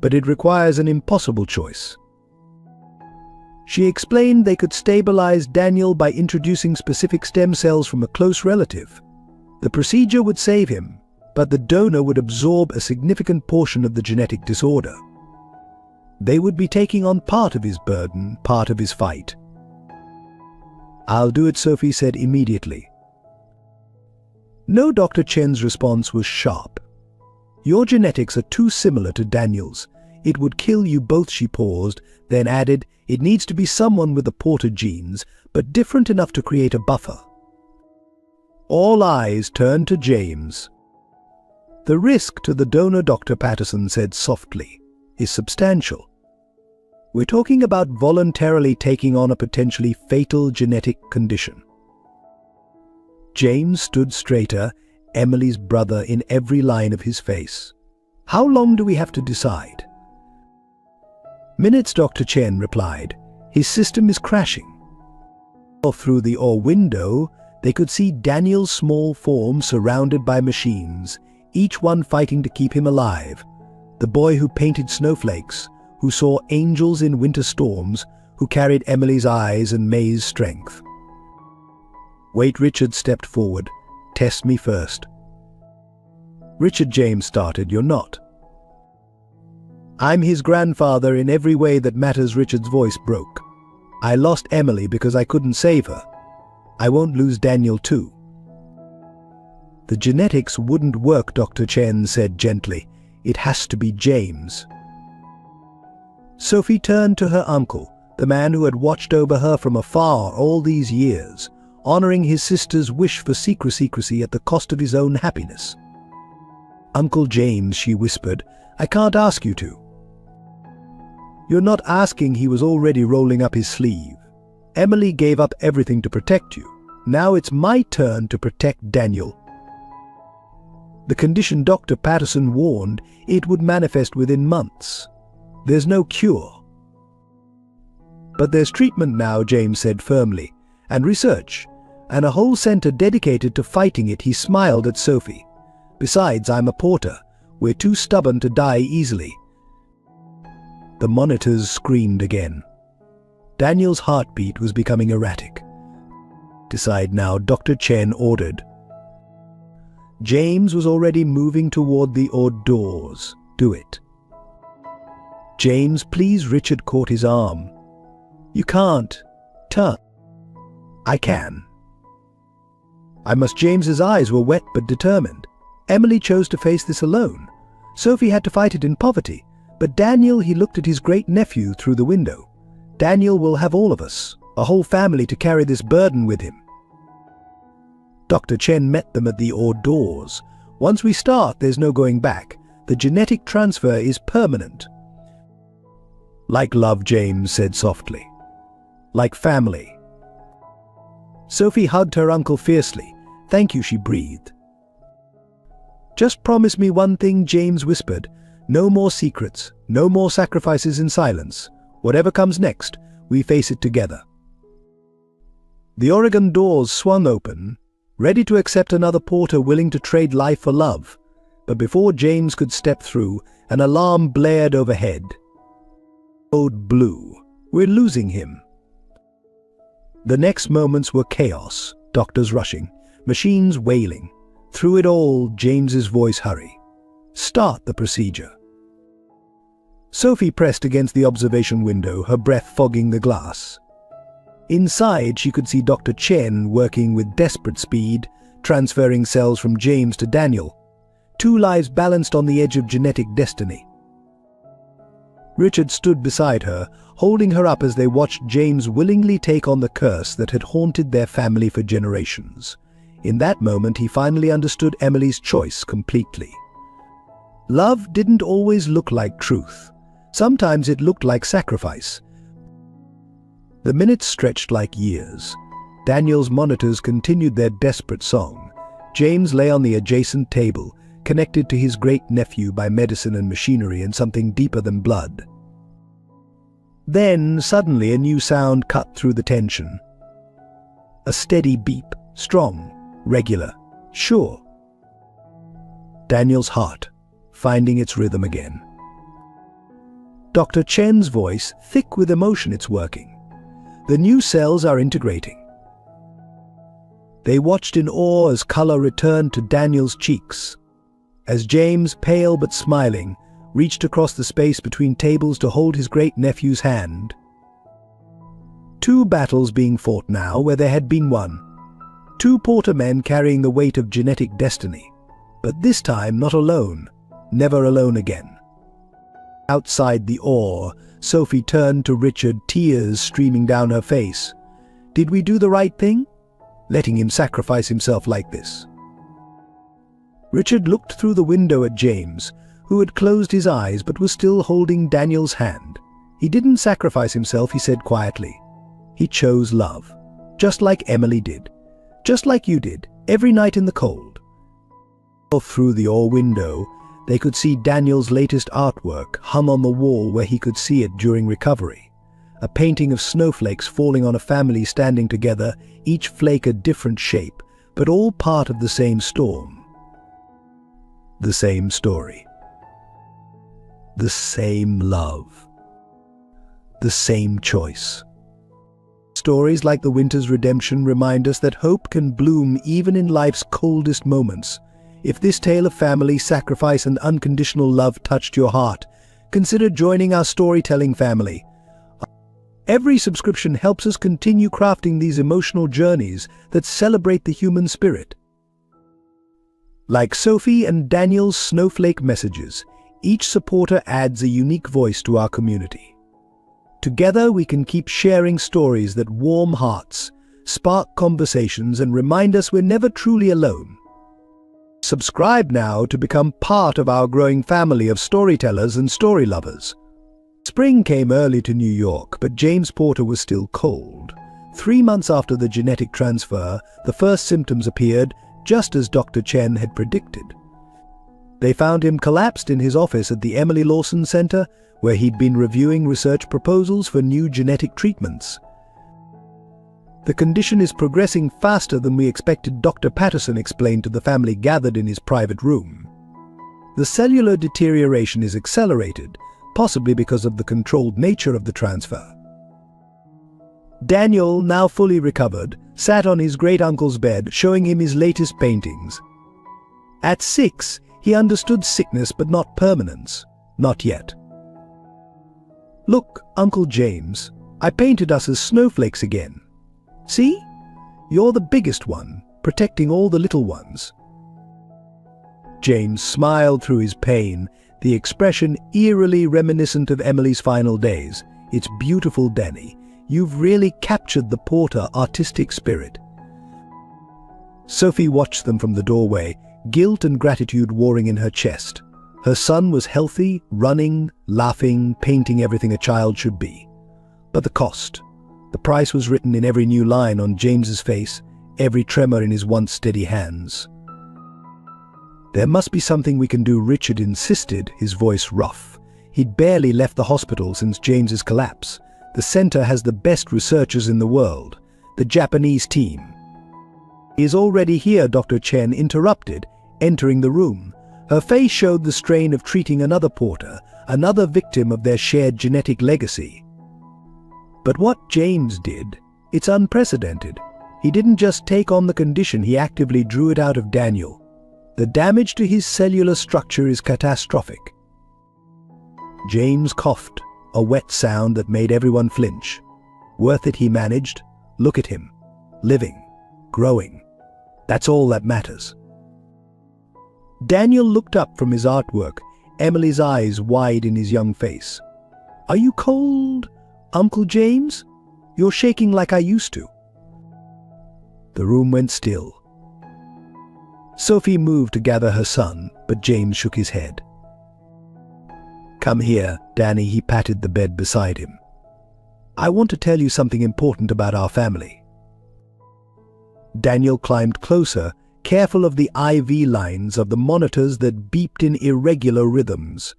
"But it requires an impossible choice." She explained they could stabilize Daniel by introducing specific stem cells from a close relative. The procedure would save him, but the donor would absorb a significant portion of the genetic disorder. They would be taking on part of his burden, part of his fight. "I'll do it," Sophie said immediately. No, Dr. Chen's response was sharp. "Your genetics are too similar to Daniel's. It would kill you both." She paused, then added, "It needs to be someone with the Porter genes, but different enough to create a buffer." All eyes turned to James. "The risk to the donor," Dr. Patterson said softly, "is substantial. We're talking about voluntarily taking on a potentially fatal genetic condition." James stood straighter, Emily's brother in every line of his face. "How long do we have to decide?" "Minutes," Dr. Chen replied. "His system is crashing." Through the ore window, they could see Daniel's small form surrounded by machines, each one fighting to keep him alive. The boy who painted snowflakes, who saw angels in winter storms, who carried Emily's eyes and May's strength. "Wait," Richard stepped forward. "Test me first." "Richard," James started, "you're not." "I'm his grandfather in every way that matters." Richard's voice broke. "I lost Emily because I couldn't save her. I won't lose Daniel too." "The genetics wouldn't work," Dr. Chen said gently. "It has to be James." Sophie turned to her uncle, the man who had watched over her from afar all these years, honoring his sister's wish for secrecy at the cost of his own happiness. "Uncle James," she whispered, "I can't ask you to." "You're not asking." He was already rolling up his sleeve. "Emily gave up everything to protect you. Now it's my turn to protect Daniel. The condition Dr. Patterson warned, it would manifest within months. There's no cure." "But there's treatment now," James said firmly, "and research, and a whole center dedicated to fighting it." He smiled at Sophie. "Besides, I'm a porter. We're too stubborn to die easily." The monitors screamed again. Daniel's heartbeat was becoming erratic. "Decide now," Dr. Chen ordered. James was already moving toward the doors. "Do it." "James, please." Richard caught his arm. "You can't. Turn." "I can." "I must." James's eyes were wet but determined. Emily chose to face this alone. Sophie had to fight it in poverty. But Daniel, he looked at his great-nephew through the window. "Daniel will have all of us, a whole family, to carry this burden with him." Dr. Chen met them at the doors. "Once we start, there's no going back. The genetic transfer is permanent." "Like love," James said softly. "Like family." Sophie hugged her uncle fiercely. "Thank you," she breathed. "Just promise me one thing," James whispered. "No more secrets, no more sacrifices in silence. Whatever comes next, we face it together." The Oregon doors swung open, ready to accept another porter willing to trade life for love. But before James could step through, an alarm blared overhead. Code blue. "We're losing him." The next moments were chaos, doctors rushing, machines wailing. Through it all, James's voice hurried. "Start the procedure." Sophie pressed against the observation window, her breath fogging the glass. Inside, she could see Dr. Chen working with desperate speed, transferring cells from James to Daniel. Two lives balanced on the edge of genetic destiny. Richard stood beside her, holding her up as they watched James willingly take on the curse that had haunted their family for generations. In that moment, he finally understood Emily's choice completely. Love didn't always look like truth. Sometimes it looked like sacrifice. The minutes stretched like years. Daniel's monitors continued their desperate song. James lay on the adjacent table, connected to his great-nephew by medicine and machinery and something deeper than blood. Then, suddenly, a new sound cut through the tension. A steady beep, strong, regular, sure. Daniel's heart, finding its rhythm again. Dr. Chen's voice, thick with emotion, "It's working. The new cells are integrating." They watched in awe as color returned to Daniel's cheeks, as James, pale but smiling, reached across the space between tables to hold his great-nephew's hand. Two battles being fought now where there had been one. Two porter men carrying the weight of genetic destiny. But this time not alone, never alone again. Outside the ore, Sophie turned to Richard, tears streaming down her face. "Did we do the right thing? Letting him sacrifice himself like this?" Richard looked through the window at James, who had closed his eyes but was still holding Daniel's hand. "He didn't sacrifice himself," he said quietly. "He chose love, just like Emily did, just like you did, every night in the cold. Through the oar window, they could see Daniel's latest artwork hung on the wall where he could see it during recovery. A painting of snowflakes falling on a family standing together, each flake a different shape, but all part of the same storm. The same story. The same love. The same choice. Stories like The Winter's Redemption remind us that hope can bloom even in life's coldest moments. If this tale of family, sacrifice, and unconditional love touched your heart, consider joining our storytelling family. Every subscription helps us continue crafting these emotional journeys that celebrate the human spirit. Like Sophie and Daniel's snowflake messages, each supporter adds a unique voice to our community. Together we can keep sharing stories that warm hearts, spark conversations, and remind us we're never truly alone. Subscribe now to become part of our growing family of storytellers and story lovers. Spring came early to New York, but James Porter was still cold. 3 months after the genetic transfer, the first symptoms appeared, just as Dr. Chen had predicted. They found him collapsed in his office at the Emily Lawson Center, where he'd been reviewing research proposals for new genetic treatments. The condition is progressing faster than we expected, Dr. Patterson explained to the family gathered in his private room. The cellular deterioration is accelerated, possibly because of the controlled nature of the transfer. Daniel, now fully recovered, sat on his great-uncle's bed, showing him his latest paintings. At 6, he understood sickness but not permanence. Not yet. "Look, Uncle James, I painted us as snowflakes again. See? You're the biggest one, protecting all the little ones." James smiled through his pain, the expression eerily reminiscent of Emily's final days. "It's beautiful, Danny. You've really captured the Porter artistic spirit." Sophie watched them from the doorway, guilt and gratitude warring in her chest. Her son was healthy, running, laughing, painting everything a child should be. But the cost. The price was written in every new line on James's face, every tremor in his once steady hands. "There must be something we can do," Richard insisted, his voice rough. He'd barely left the hospital since James's collapse. "The center has the best researchers in the world, the Japanese team." "He is already here," Dr. Chen interrupted, entering the room. Her face showed the strain of treating another Porter, another victim of their shared genetic legacy. But what James did, it's unprecedented. He didn't just take on the condition, he actively drew it out of Daniel. The damage to his cellular structure is catastrophic. James coughed, a wet sound that made everyone flinch. "Worth it," he managed. "Look at him. Living. Growing. That's all that matters." Daniel looked up from his artwork, Emily's eyes wide in his young face. "Are you cold, Uncle James? You're shaking like I used to." The room went still. Sophie moved to gather her son, but James shook his head. "Come here, Danny," he patted the bed beside him. "I want to tell you something important about our family." Daniel climbed closer, careful of the IV lines of the monitors that beeped in irregular rhythms.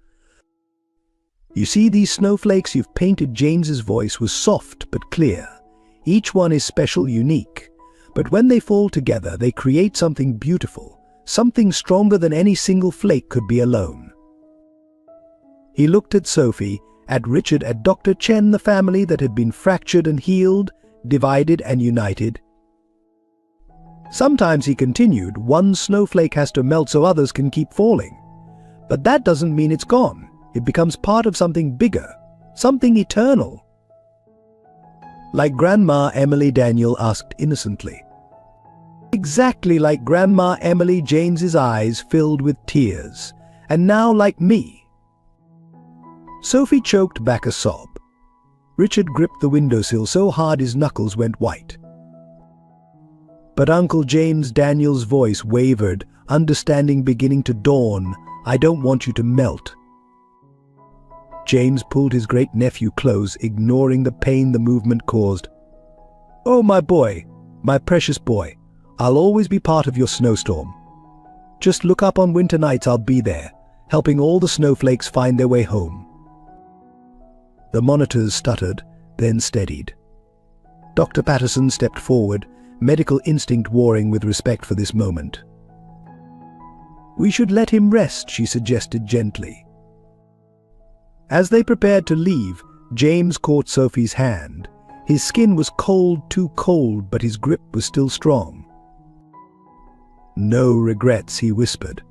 "You see these snowflakes you've painted?" James's voice was soft but clear. "Each one is special, unique. But when they fall together, they create something beautiful, something stronger than any single flake could be alone." He looked at Sophie, at Richard, at Dr. Chen, the family that had been fractured and healed, divided and united. "Sometimes," he continued, "one snowflake has to melt so others can keep falling. But that doesn't mean it's gone. It becomes part of something bigger, something eternal." "Like Grandma Emily?" Daniel asked innocently. "Exactly like Grandma Emily." James's eyes filled with tears. "And now like me." Sophie choked back a sob. Richard gripped the windowsill so hard his knuckles went white. "But Uncle James," Daniel's voice wavered, understanding beginning to dawn, "I don't want you to melt." James pulled his great-nephew close, ignoring the pain the movement caused. "Oh, my boy, my precious boy, I'll always be part of your snowstorm. Just look up on winter nights, I'll be there, helping all the snowflakes find their way home." The monitors stuttered, then steadied. Dr. Patterson stepped forward, medical instinct warring with respect for this moment. "We should let him rest," she suggested gently. As they prepared to leave, James caught Sophie's hand. His skin was cold, too cold, but his grip was still strong. "No regrets," he whispered.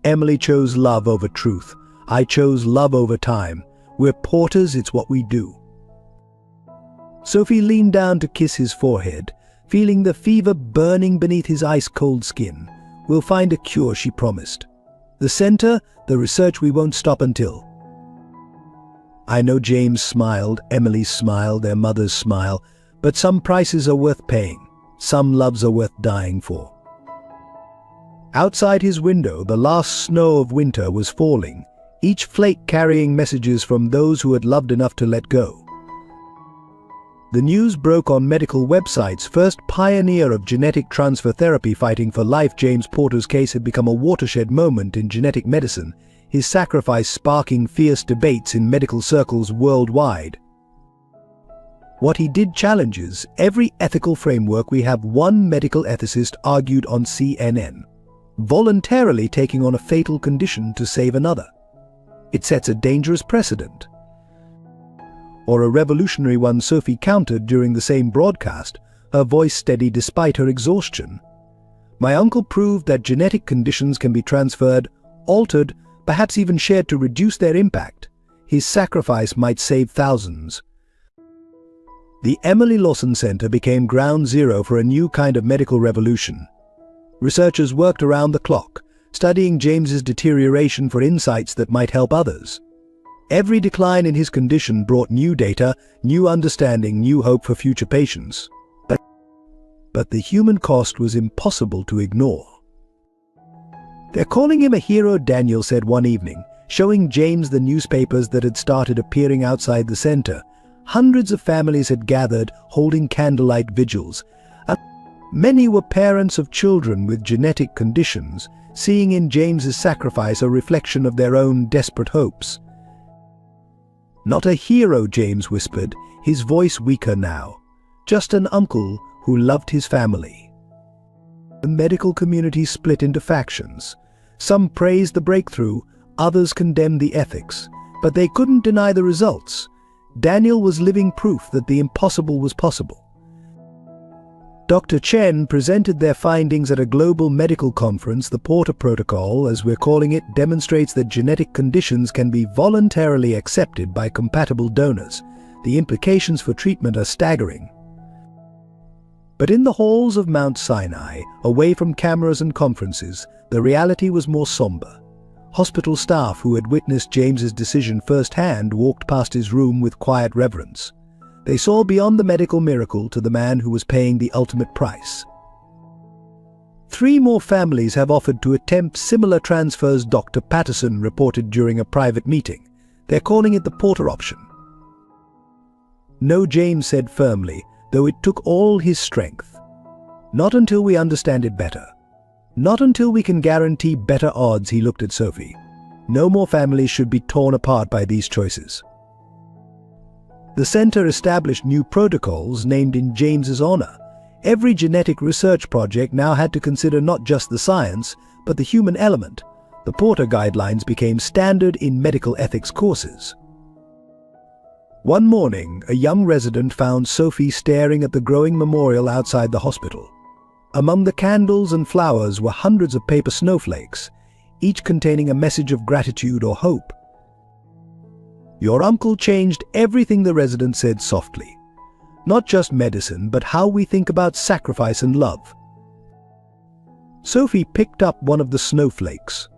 "Emily chose love over truth. I chose love over time. We're porters, it's what we do." Sophie leaned down to kiss his forehead, feeling the fever burning beneath his ice-cold skin. "We'll find a cure," she promised. "The center, the research, we won't stop until." I know James smiled, Emily smiled, their mothers smile, but some prices are worth paying. Some loves are worth dying for. Outside his window, the last snow of winter was falling, each flake carrying messages from those who had loved enough to let go. The news broke on medical websites. First pioneer of genetic transfer therapy fighting for life, James Porter's case had become a watershed moment in genetic medicine, his sacrifice sparking fierce debates in medical circles worldwide. What he did challenges every ethical framework we have, one medical ethicist argued on CNN, voluntarily taking on a fatal condition to save another. It sets a dangerous precedent. Or a revolutionary one, Sophie countered during the same broadcast, her voice steady despite her exhaustion. "My uncle proved that genetic conditions can be transferred, altered, perhaps even shared to reduce their impact. His sacrifice might save thousands." The Emily Lawson Center became ground zero for a new kind of medical revolution. Researchers worked around the clock, studying James's deterioration for insights that might help others. Every decline in his condition brought new data, new understanding, new hope for future patients. But the human cost was impossible to ignore. "They're calling him a hero," Daniel said one evening, showing James the newspapers that had started appearing outside the center. Hundreds of families had gathered, holding candlelight vigils. Many were parents of children with genetic conditions, seeing in James's sacrifice a reflection of their own desperate hopes. "Not a hero," James whispered, his voice weaker now. "Just an uncle who loved his family." The medical community split into factions. Some praised the breakthrough, others condemned the ethics, but they couldn't deny the results. Daniel was living proof that the impossible was possible. Dr. Chen presented their findings at a global medical conference. The Porter Protocol, as we're calling it, demonstrates that genetic conditions can be voluntarily accepted by compatible donors. The implications for treatment are staggering. But in the halls of Mount Sinai, away from cameras and conferences, the reality was more somber. Hospital staff who had witnessed James's decision firsthand walked past his room with quiet reverence. They saw beyond the medical miracle to the man who was paying the ultimate price. 3 more families have offered to attempt similar transfers, Dr. Patterson reported during a private meeting. They're calling it the Porter option. "No," James said firmly, though it took all his strength. "Not until we understand it better. Not until we can guarantee better odds." He looked at Sophie. "No more families should be torn apart by these choices." The center established new protocols named in James's honor. Every genetic research project now had to consider not just the science, but the human element. The Porter guidelines became standard in medical ethics courses. One morning, a young resident found Sophie staring at the growing memorial outside the hospital. Among the candles and flowers were hundreds of paper snowflakes, each containing a message of gratitude or hope. "Your uncle changed everything," the resident said softly. "Not just medicine, but how we think about sacrifice and love." Sophie picked up one of the snowflakes.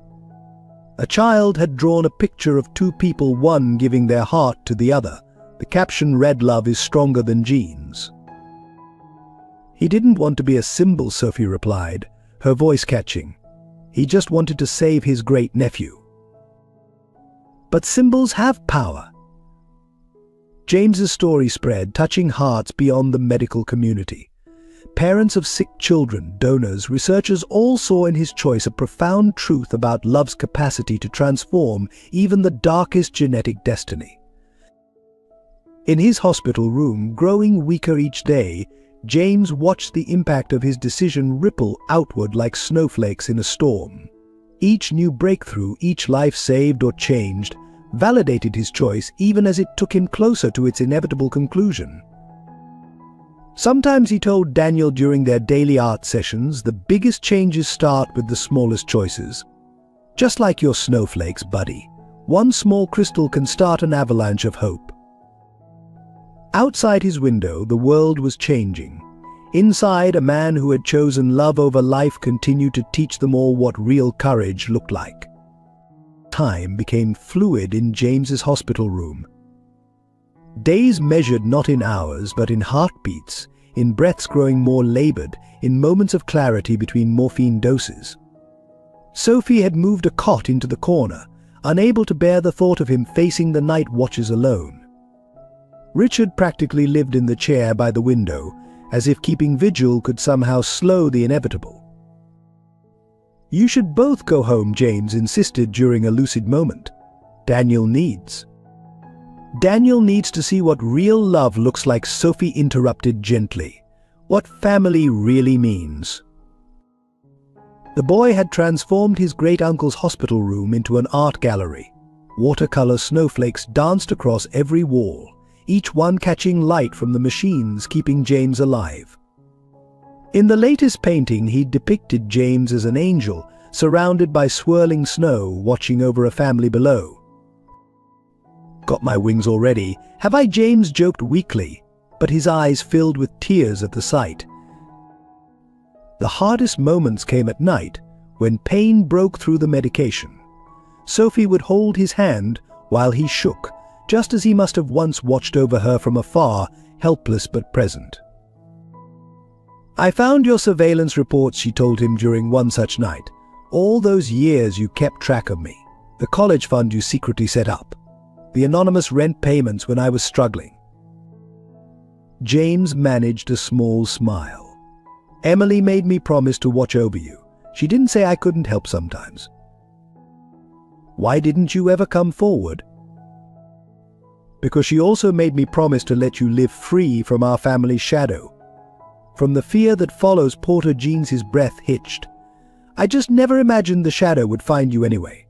A child had drawn a picture of 2 people, one giving their heart to the other. The caption read, "Love is stronger than genes." "He didn't want to be a symbol," Sophie replied, her voice catching. "He just wanted to save his great-nephew." But symbols have power. James's story spread, touching hearts beyond the medical community. parents of sick children, donors, researchers all saw in his choice a profound truth about love's capacity to transform even the darkest genetic destiny. In his hospital room, growing weaker each day, James watched the impact of his decision ripple outward like snowflakes in a storm. Each new breakthrough, each life saved or changed, validated his choice even as it took him closer to its inevitable conclusion. Sometimes he told Daniel during their daily art sessions, the biggest changes start with the smallest choices. Just like your snowflakes, buddy, one small crystal can start an avalanche of hope. Outside his window, the world was changing. Inside, a man who had chosen love over life continued to teach them all what real courage looked like. Time became fluid in James's hospital room. Days measured not in hours, but in heartbeats, in breaths growing more labored, in moments of clarity between morphine doses. Sophie had moved a cot into the corner, unable to bear the thought of him facing the night watches alone. Richard practically lived in the chair by the window, as if keeping vigil could somehow slow the inevitable. "You should both go home," James insisted during a lucid moment. Daniel needs to see what real love looks like." Sophie interrupted gently. "What family really means." The boy had transformed his great-uncle's hospital room into an art gallery. Watercolor snowflakes danced across every wall, each one catching light from the machines keeping James alive. In the latest painting, he depicted James as an angel, surrounded by swirling snow, watching over a family below. "Got my wings already, have I?" James joked weakly, but his eyes filled with tears at the sight. The hardest moments came at night, when pain broke through the medication. Sophie would hold his hand while he shook, just as he must have once watched over her from afar, helpless but present. "I found your surveillance reports," she told him during one such night. "All those years you kept track of me. The college fund you secretly set up. The anonymous rent payments when I was struggling." James managed a small smile. "Emily made me promise to watch over you. She didn't say I couldn't help sometimes." "Why didn't you ever come forward?" "Because she also made me promise to let you live free from our family's shadow. From the fear that follows Porter Jeans." His breath hitched. "I just never imagined the shadow would find you anyway."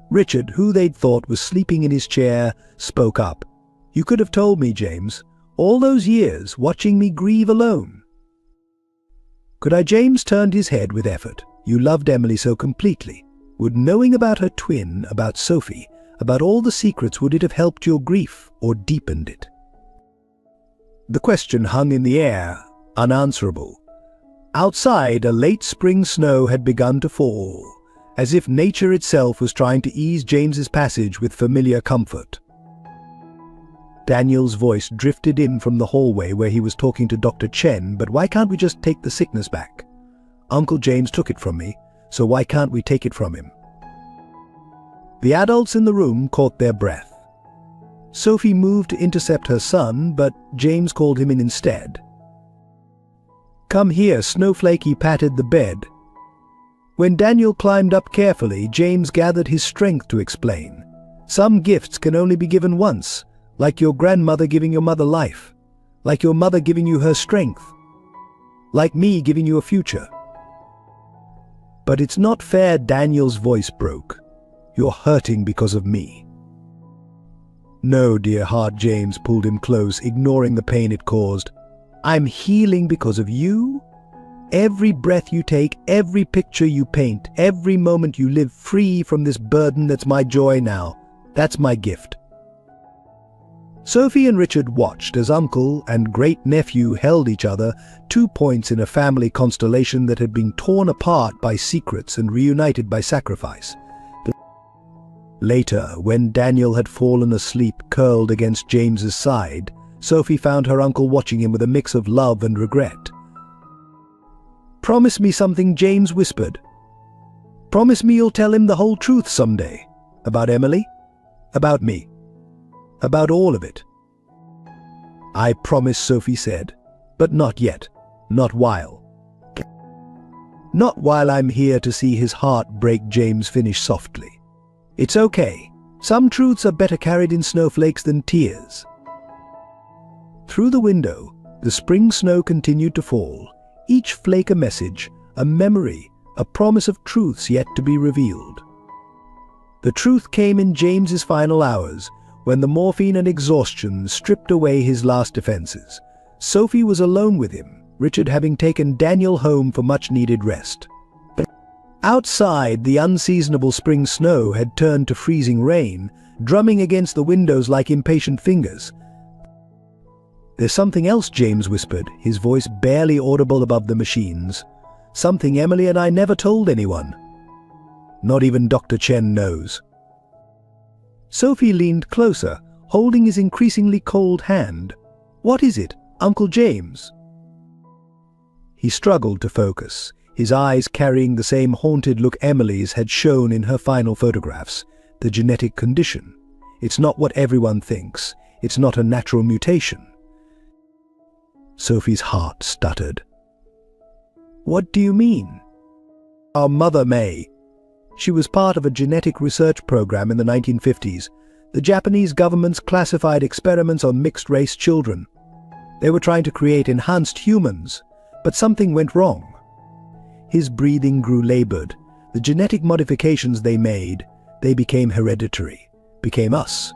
Richard, who they'd thought was sleeping in his chair, spoke up. "You could have told me, James. All those years, watching me grieve alone." "Could I?" James turned his head with effort. "You loved Emily so completely. Would knowing about her twin, about Sophie, about all the secrets, would it have helped your grief or deepened it?" The question hung in the air, unanswerable. Outside, a late spring snow had begun to fall, as if nature itself was trying to ease James's passage with familiar comfort. Daniel's voice drifted in from the hallway where he was talking to Dr. Chen. "But why can't we just take the sickness back? Uncle James took it from me, so why can't we take it from him?" The adults in the room caught their breath. Sophie moved to intercept her son, but James called him in instead. "Come here, Snowflake." He patted the bed. When Daniel climbed up carefully, James gathered his strength to explain. "Some gifts can only be given once, like your grandmother giving your mother life, like your mother giving you her strength, like me giving you a future. But it's not fair." Daniel's voice broke. "You're hurting because of me." "No, dear heart." James pulled him close, ignoring the pain it caused. "I'm healing because of you. Every breath you take, every picture you paint, every moment you live free from this burden, that's my joy now. That's my gift." Sophie and Richard watched as uncle and great-nephew held each other, 2 points in a family constellation that had been torn apart by secrets and reunited by sacrifice. Later, when Daniel had fallen asleep curled against James's side, Sophie found her uncle watching him with a mix of love and regret. "Promise me something," James whispered. "Promise me you'll tell him the whole truth someday. About Emily, about me, about all of it." "I promise," Sophie said. But not yet. Not while. Not while I'm here to see his heart break, James finished softly. It's okay. Some truths are better carried in snowflakes than tears. Through the window, the spring snow continued to fall, each flake a message, a memory, a promise of truths yet to be revealed. The truth came in James's final hours, when the morphine and exhaustion stripped away his last defenses. Sophie was alone with him, Richard having taken Daniel home for much-needed rest. But outside, the unseasonable spring snow had turned to freezing rain, drumming against the windows like impatient fingers. "There's something else," James whispered, his voice barely audible above the machines. "Something Emily and I never told anyone. Not even Dr. Chen knows." Sophie leaned closer, holding his increasingly cold hand. "What is it, Uncle James?" He struggled to focus, his eyes carrying the same haunted look Emily's had shown in her final photographs. The genetic condition. It's not what everyone thinks. It's not a natural mutation. Sophie's heart stuttered. "What do you mean?" "Our mother, May. She was part of a genetic research program in the 1950s. The Japanese government's classified experiments on mixed-race children. They were trying to create enhanced humans, but something went wrong." His breathing grew labored. The genetic modifications they made, they became hereditary, became us.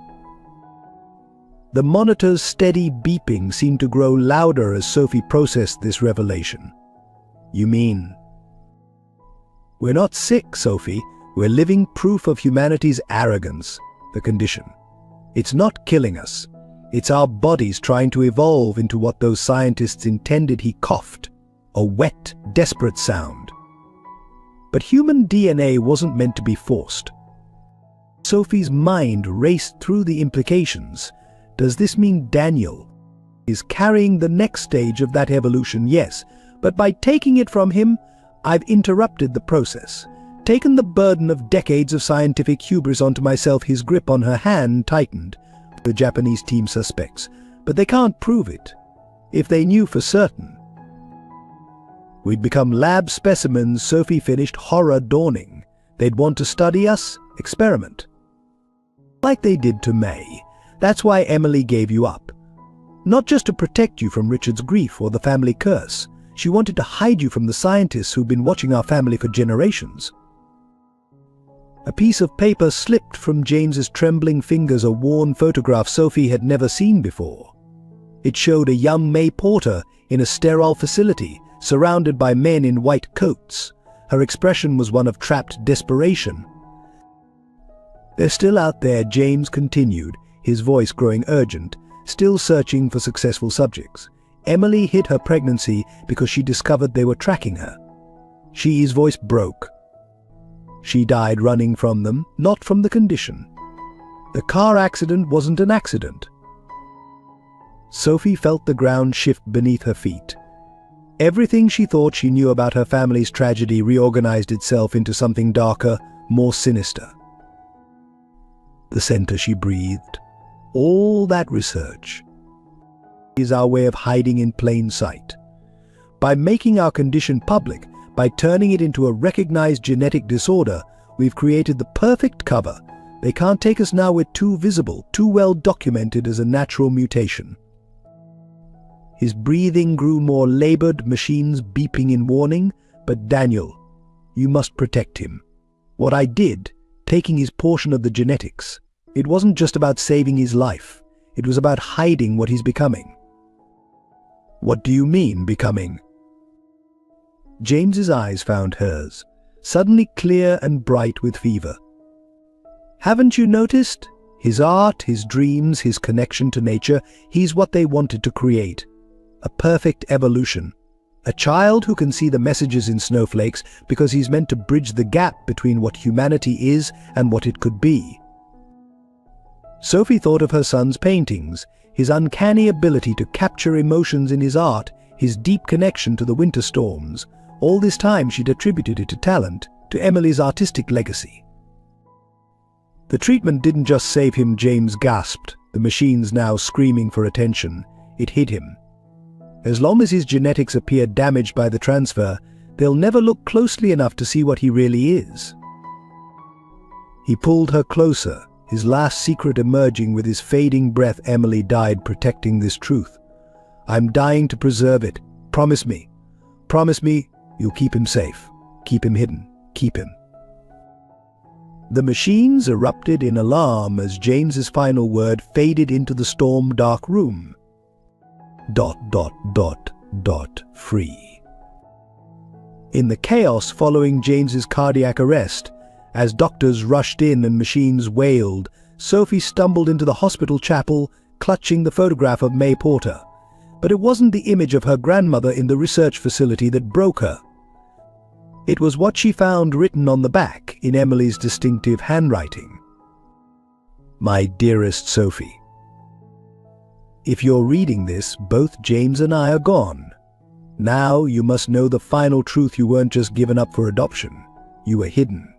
The monitor's steady beeping seemed to grow louder as Sophie processed this revelation. "You mean?" "We're not sick, Sophie. We're living proof of humanity's arrogance, the condition. It's not killing us. It's our bodies trying to evolve into what those scientists intended." He coughed, a wet, desperate sound. But human DNA wasn't meant to be forced. Sophie's mind raced through the implications. Does this mean Daniel is carrying the next stage of that evolution? Yes, but by taking it from him, I've interrupted the process, taken the burden of decades of scientific hubris onto myself. His grip on her hand tightened. The Japanese team suspects, but they can't prove it. If they knew for certain, we'd become lab specimens. Sophie finished, horror dawning. They'd want to study us, experiment. Like they did to May. That's why Emily gave you up. Not just to protect you from Richard's grief or the family curse. She wanted to hide you from the scientists who've been watching our family for generations. A piece of paper slipped from James's trembling fingers, a worn photograph Sophie had never seen before. It showed a young May Porter in a sterile facility, surrounded by men in white coats. Her expression was one of trapped desperation. "They're still out there," James continued, his voice growing urgent, still searching for successful subjects. "Emily hid her pregnancy because she discovered they were tracking her." His voice broke. "She died running from them, not from the condition. The car accident wasn't an accident." Sophie felt the ground shift beneath her feet. Everything she thought she knew about her family's tragedy reorganized itself into something darker, more sinister. The center, she breathed. All that research is our way of hiding in plain sight. By making our condition public, by turning it into a recognized genetic disorder, we've created the perfect cover. They can't take us now. We're too visible, too well documented as a natural mutation. His breathing grew more labored, machines beeping in warning. "But Daniel, you must protect him. What I did, taking his portion of the genetics, it wasn't just about saving his life. It was about hiding what he's becoming." "What do you mean, becoming?" James's eyes found hers, suddenly clear and bright with fever. "Haven't you noticed? His art, his dreams, his connection to nature, he's what they wanted to create. A perfect evolution. A child who can see the messages in snowflakes because he's meant to bridge the gap between what humanity is and what it could be." Sophie thought of her son's paintings, his uncanny ability to capture emotions in his art, his deep connection to the winter storms. All this time she'd attributed it to talent, to Emily's artistic legacy. "The treatment didn't just save him," James gasped, the machines now screaming for attention. "It hid him. As long as his genetics appear damaged by the transfer, they'll never look closely enough to see what he really is. He pulled her closer, his last secret emerging with his fading breath. Emily died protecting this truth. I'm dying to preserve it. Promise me. Promise me you'll keep him safe. Keep him hidden. Keep him. The machines erupted in alarm as James's final word faded into the storm-dark room. ... free. In the chaos following James's cardiac arrest, as doctors rushed in and machines wailed, Sophie stumbled into the hospital chapel, clutching the photograph of May Porter. But it wasn't the image of her grandmother in the research facility that broke her. It was what she found written on the back in Emily's distinctive handwriting. My dearest Sophie, if you're reading this, both James and I are gone. Now you must know the final truth. You weren't just given up for adoption. You were hidden.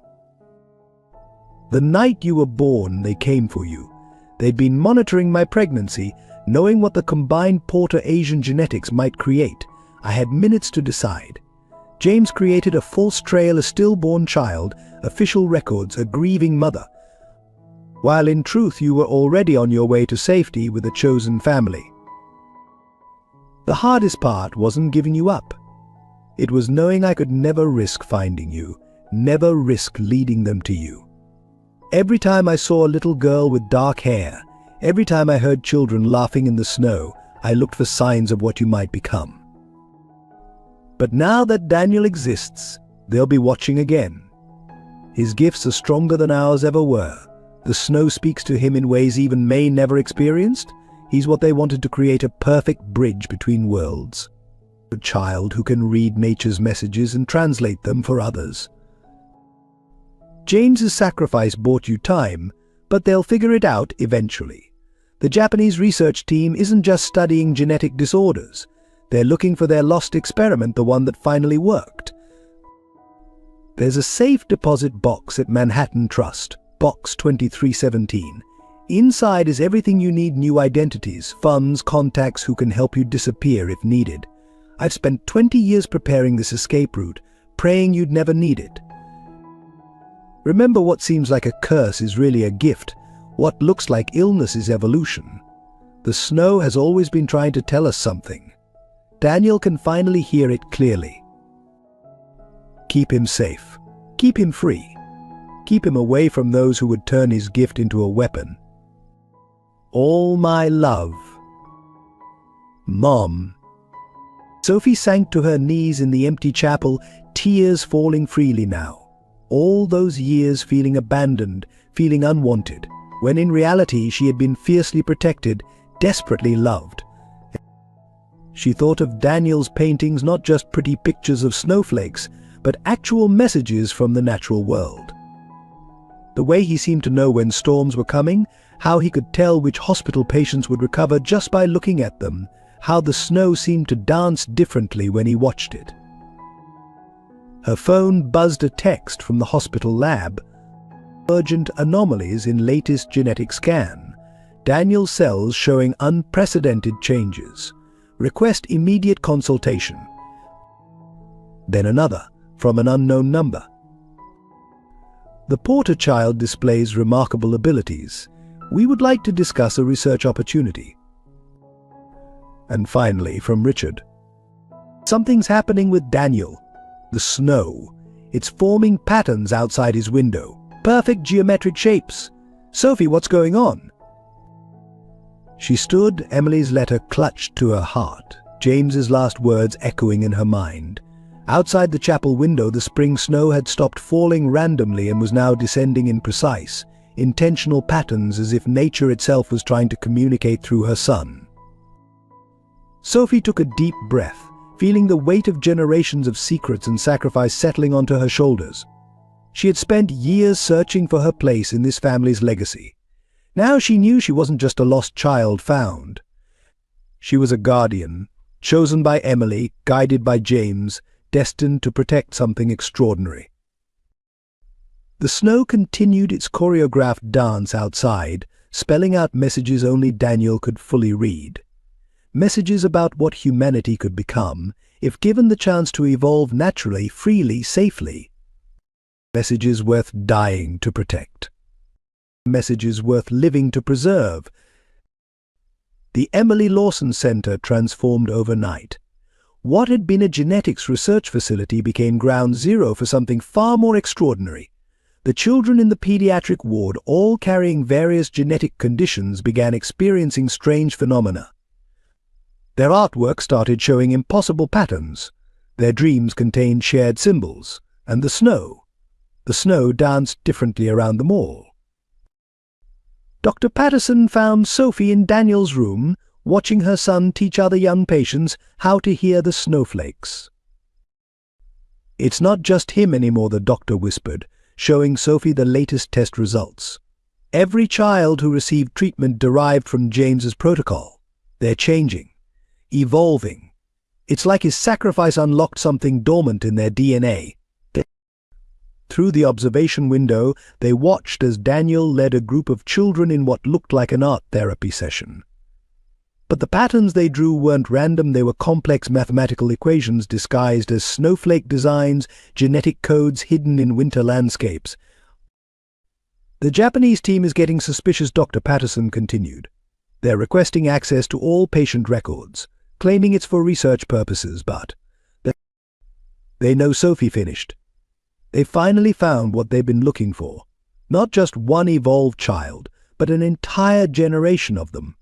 The night you were born, they came for you. They'd been monitoring my pregnancy, knowing what the combined Porter-Asian genetics might create. I had minutes to decide. James created a false trail, a stillborn child, official records, a grieving mother, while in truth you were already on your way to safety with a chosen family. The hardest part wasn't giving you up. It was knowing I could never risk finding you, never risk leading them to you. Every time I saw a little girl with dark hair, every time I heard children laughing in the snow, I looked for signs of what you might become. But now that Daniel exists, they'll be watching again. His gifts are stronger than ours ever were. The snow speaks to him in ways even May never experienced. He's what they wanted to create, a perfect bridge between worlds. A child who can read nature's messages and translate them for others. James's sacrifice bought you time, but they'll figure it out eventually. The Japanese research team isn't just studying genetic disorders. They're looking for their lost experiment, the one that finally worked. There's a safe deposit box at Manhattan Trust, Box 2317. Inside is everything you need: new identities, funds, contacts who can help you disappear if needed. I've spent 20 years preparing this escape route, praying you'd never need it. Remember, what seems like a curse is really a gift. What looks like illness is evolution. The snow has always been trying to tell us something. Daniel can finally hear it clearly. Keep him safe. Keep him free. Keep him away from those who would turn his gift into a weapon. All my love. Mom. Sophie sank to her knees in the empty chapel, tears falling freely now. All those years feeling abandoned, feeling unwanted, when in reality she had been fiercely protected, desperately loved. She thought of Daniel's paintings, not just pretty pictures of snowflakes, but actual messages from the natural world. The way he seemed to know when storms were coming, how he could tell which hospital patients would recover just by looking at them, how the snow seemed to dance differently when he watched it. Her phone buzzed a text from the hospital lab. Urgent anomalies in latest genetic scan. Daniel's cells showing unprecedented changes. Request immediate consultation. Then another, from an unknown number. The Porter child displays remarkable abilities. We would like to discuss a research opportunity. And finally, from Richard. Something's happening with Daniel. The snow. It's forming patterns outside his window. Perfect geometric shapes. Sophie, what's going on? She stood, Emily's letter clutched to her heart, James's last words echoing in her mind. Outside the chapel window, the spring snow had stopped falling randomly and was now descending in precise, intentional patterns, as if nature itself was trying to communicate through her son. Sophie took a deep breath, feeling the weight of generations of secrets and sacrifice settling onto her shoulders. She had spent years searching for her place in this family's legacy. Now she knew she wasn't just a lost child found. She was a guardian, chosen by Emily, guided by James, destined to protect something extraordinary. The snow continued its choreographed dance outside, spelling out messages only Daniel could fully read. Messages about what humanity could become if given the chance to evolve naturally, freely, safely. Messages worth dying to protect. Messages worth living to preserve. The Emily Lawson Center transformed overnight. What had been a genetics research facility became ground zero for something far more extraordinary. The children in the pediatric ward, all carrying various genetic conditions, began experiencing strange phenomena. Their artwork started showing impossible patterns. Their dreams contained shared symbols. And the snow danced differently around them all. Dr. Patterson found Sophie in Daniel's room, watching her son teach other young patients how to hear the snowflakes. "It's not just him anymore," the doctor whispered, showing Sophie the latest test results. "Every child who received treatment derived from James's protocol. They're changing, evolving. It's like his sacrifice unlocked something dormant in their DNA." Through the observation window, they watched as Daniel led a group of children in what looked like an art therapy session. But the patterns they drew weren't random. They were complex mathematical equations disguised as snowflake designs, genetic codes hidden in winter landscapes. "The Japanese team is getting suspicious," Dr. Patterson continued. "They're requesting access to all patient records, claiming it's for research purposes, but they know Sophie finished. They finally found what they've been looking for. Not just one evolved child, but an entire generation of them."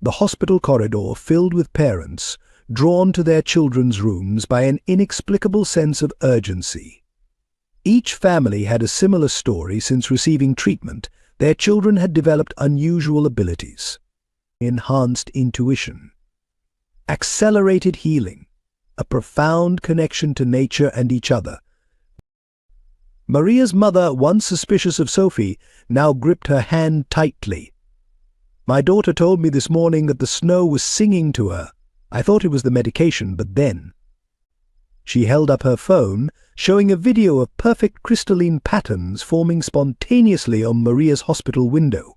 The hospital corridor filled with parents, drawn to their children's rooms by an inexplicable sense of urgency. Each family had a similar story. Since receiving treatment, their children had developed unusual abilities. Enhanced intuition, accelerated healing, a profound connection to nature and each other. Maria's mother, once suspicious of Sophie, now gripped her hand tightly. "My daughter told me this morning that the snow was singing to her. I thought it was the medication, but then..." She held up her phone, showing a video of perfect crystalline patterns forming spontaneously on Maria's hospital window.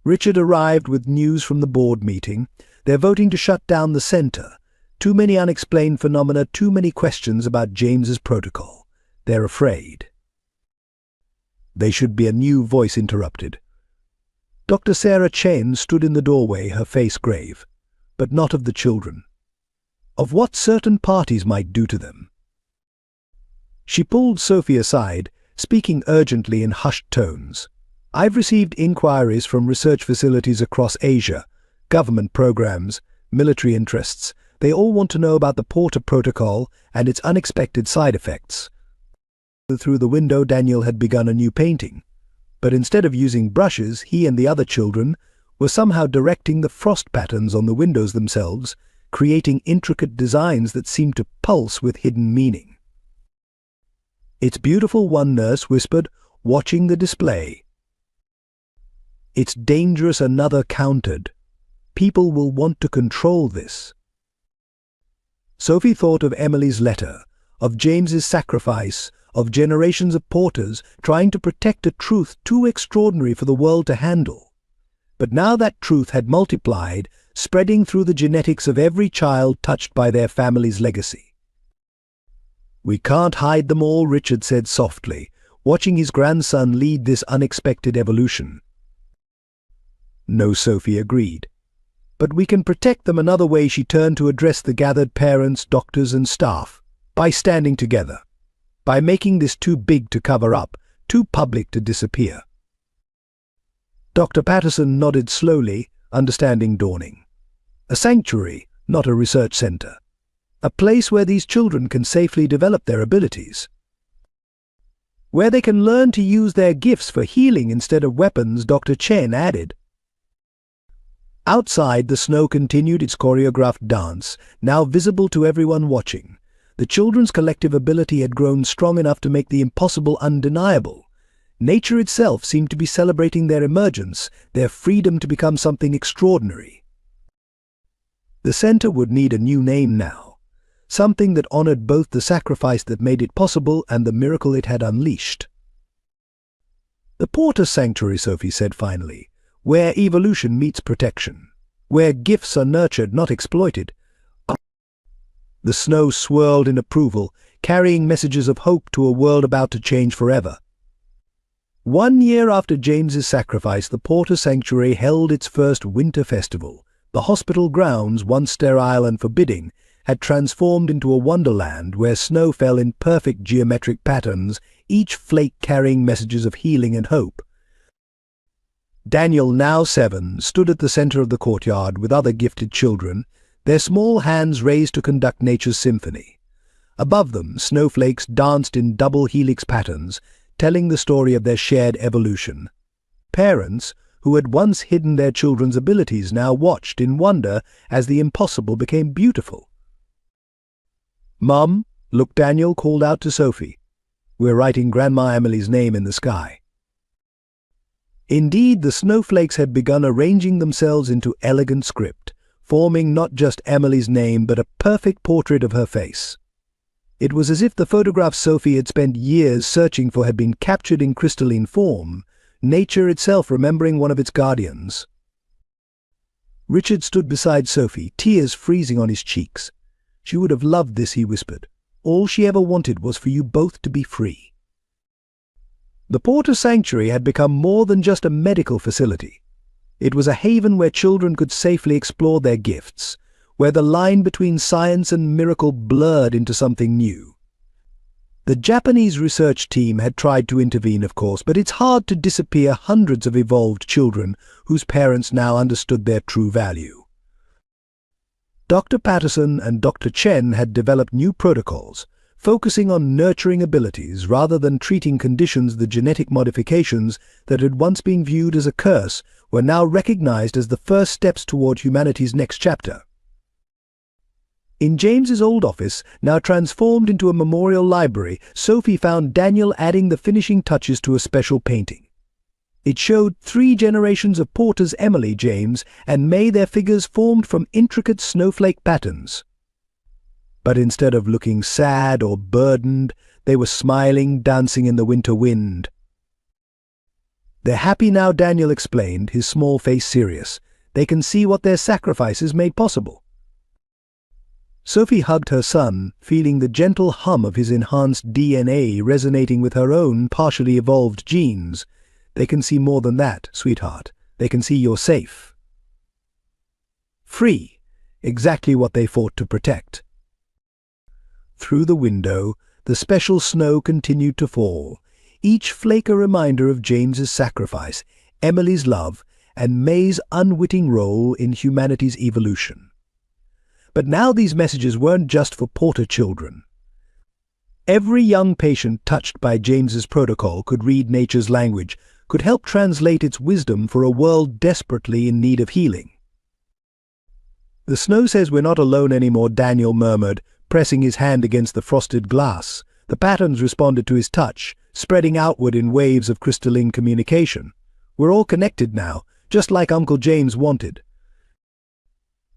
Richard arrived with news from the board meeting. They're voting to shut down the center. Too many unexplained phenomena, too many questions about James's protocol. They're afraid. "They should be," a new voice interrupted. Dr. Sarah Chen stood in the doorway, her face grave, but not of the children. Of what certain parties might do to them. She pulled Sophie aside, speaking urgently in hushed tones. "I've received inquiries from research facilities across Asia, government programs, military interests. They all want to know about the Porter Protocol and its unexpected side effects." Through the window, Daniel had begun a new painting. But instead of using brushes, he and the other children were somehow directing the frost patterns on the windows themselves, creating intricate designs that seemed to pulse with hidden meaning. "It's beautiful," one nurse whispered, watching the display. "It's dangerous," another countered. "People will want to control this." Sophie thought of Emily's letter, of James's sacrifice, of generations of porters trying to protect a truth too extraordinary for the world to handle. But now that truth had multiplied, spreading through the genetics of every child touched by their family's legacy. "We can't hide them all," Richard said softly, watching his grandson lead this unexpected evolution. "No," Sophie agreed. "But we can protect them another way." She turned to address the gathered parents, doctors and staff. "By standing together. By making this too big to cover up, too public to disappear." Dr. Patterson nodded slowly, understanding dawning. "A sanctuary, not a research center. A place where these children can safely develop their abilities. Where they can learn to use their gifts for healing instead of weapons," Dr. Chen added. Outside, the snow continued its choreographed dance, now visible to everyone watching. The children's collective ability had grown strong enough to make the impossible undeniable. Nature itself seemed to be celebrating their emergence, their freedom to become something extraordinary. The center would need a new name now, something that honored both the sacrifice that made it possible and the miracle it had unleashed. "The Porter Sanctuary," Sophie said finally, "where evolution meets protection." where gifts are nurtured, not exploited. The snow swirled in approval, carrying messages of hope to a world about to change forever. 1 year after James's sacrifice, the Porter Sanctuary held its first winter festival. The hospital grounds, once sterile and forbidding, had transformed into a wonderland where snow fell in perfect geometric patterns, each flake carrying messages of healing and hope. Daniel, now 7, stood at the center of the courtyard with other gifted children, their small hands raised to conduct nature's symphony. Above them, snowflakes danced in double helix patterns, telling the story of their shared evolution. Parents, who had once hidden their children's abilities, now watched in wonder as the impossible became beautiful. "Mum," look, Daniel called out to Sophie. "We're writing Grandma Emily's name in the sky." Indeed, the snowflakes had begun arranging themselves into elegant script, forming not just Emily's name but a perfect portrait of her face. It was as if the photograph Sophie had spent years searching for had been captured in crystalline form, nature itself remembering one of its guardians. Richard stood beside Sophie, tears freezing on his cheeks. "She would have loved this," he whispered. "All she ever wanted was for you both to be free." The Porter Sanctuary had become more than just a medical facility. It was a haven where children could safely explore their gifts, where the line between science and miracle blurred into something new. The Japanese research team had tried to intervene, of course, but it's hard to disappear hundreds of evolved children whose parents now understood their true value. Dr. Patterson and Dr. Chen had developed new protocols, focusing on nurturing abilities rather than treating conditions. The genetic modifications that had once been viewed as a curse were now recognized as the first steps toward humanity's next chapter. In James's old office, now transformed into a memorial library, Sophie found Daniel adding the finishing touches to a special painting. It showed 3 generations of Porter's Emily, James, and May, their figures formed from intricate snowflake patterns. But instead of looking sad or burdened, they were smiling, dancing in the winter wind. "They're happy now," Daniel explained, his small face serious. "They can see what their sacrifices made possible." Sophie hugged her son, feeling the gentle hum of his enhanced DNA resonating with her own partially evolved genes. "They can see more than that, sweetheart. They can see you're safe. Free, exactly what they fought to protect." Through the window, the special snow continued to fall, each flake a reminder of James's sacrifice, Emily's love, and May's unwitting role in humanity's evolution. But now these messages weren't just for Porter children. Every young patient touched by James's protocol could read nature's language, could help translate its wisdom for a world desperately in need of healing. "The snow says we're not alone anymore," Daniel murmured, pressing his hand against the frosted glass. The patterns responded to his touch, spreading outward in waves of crystalline communication. "We're all connected now, just like Uncle James wanted."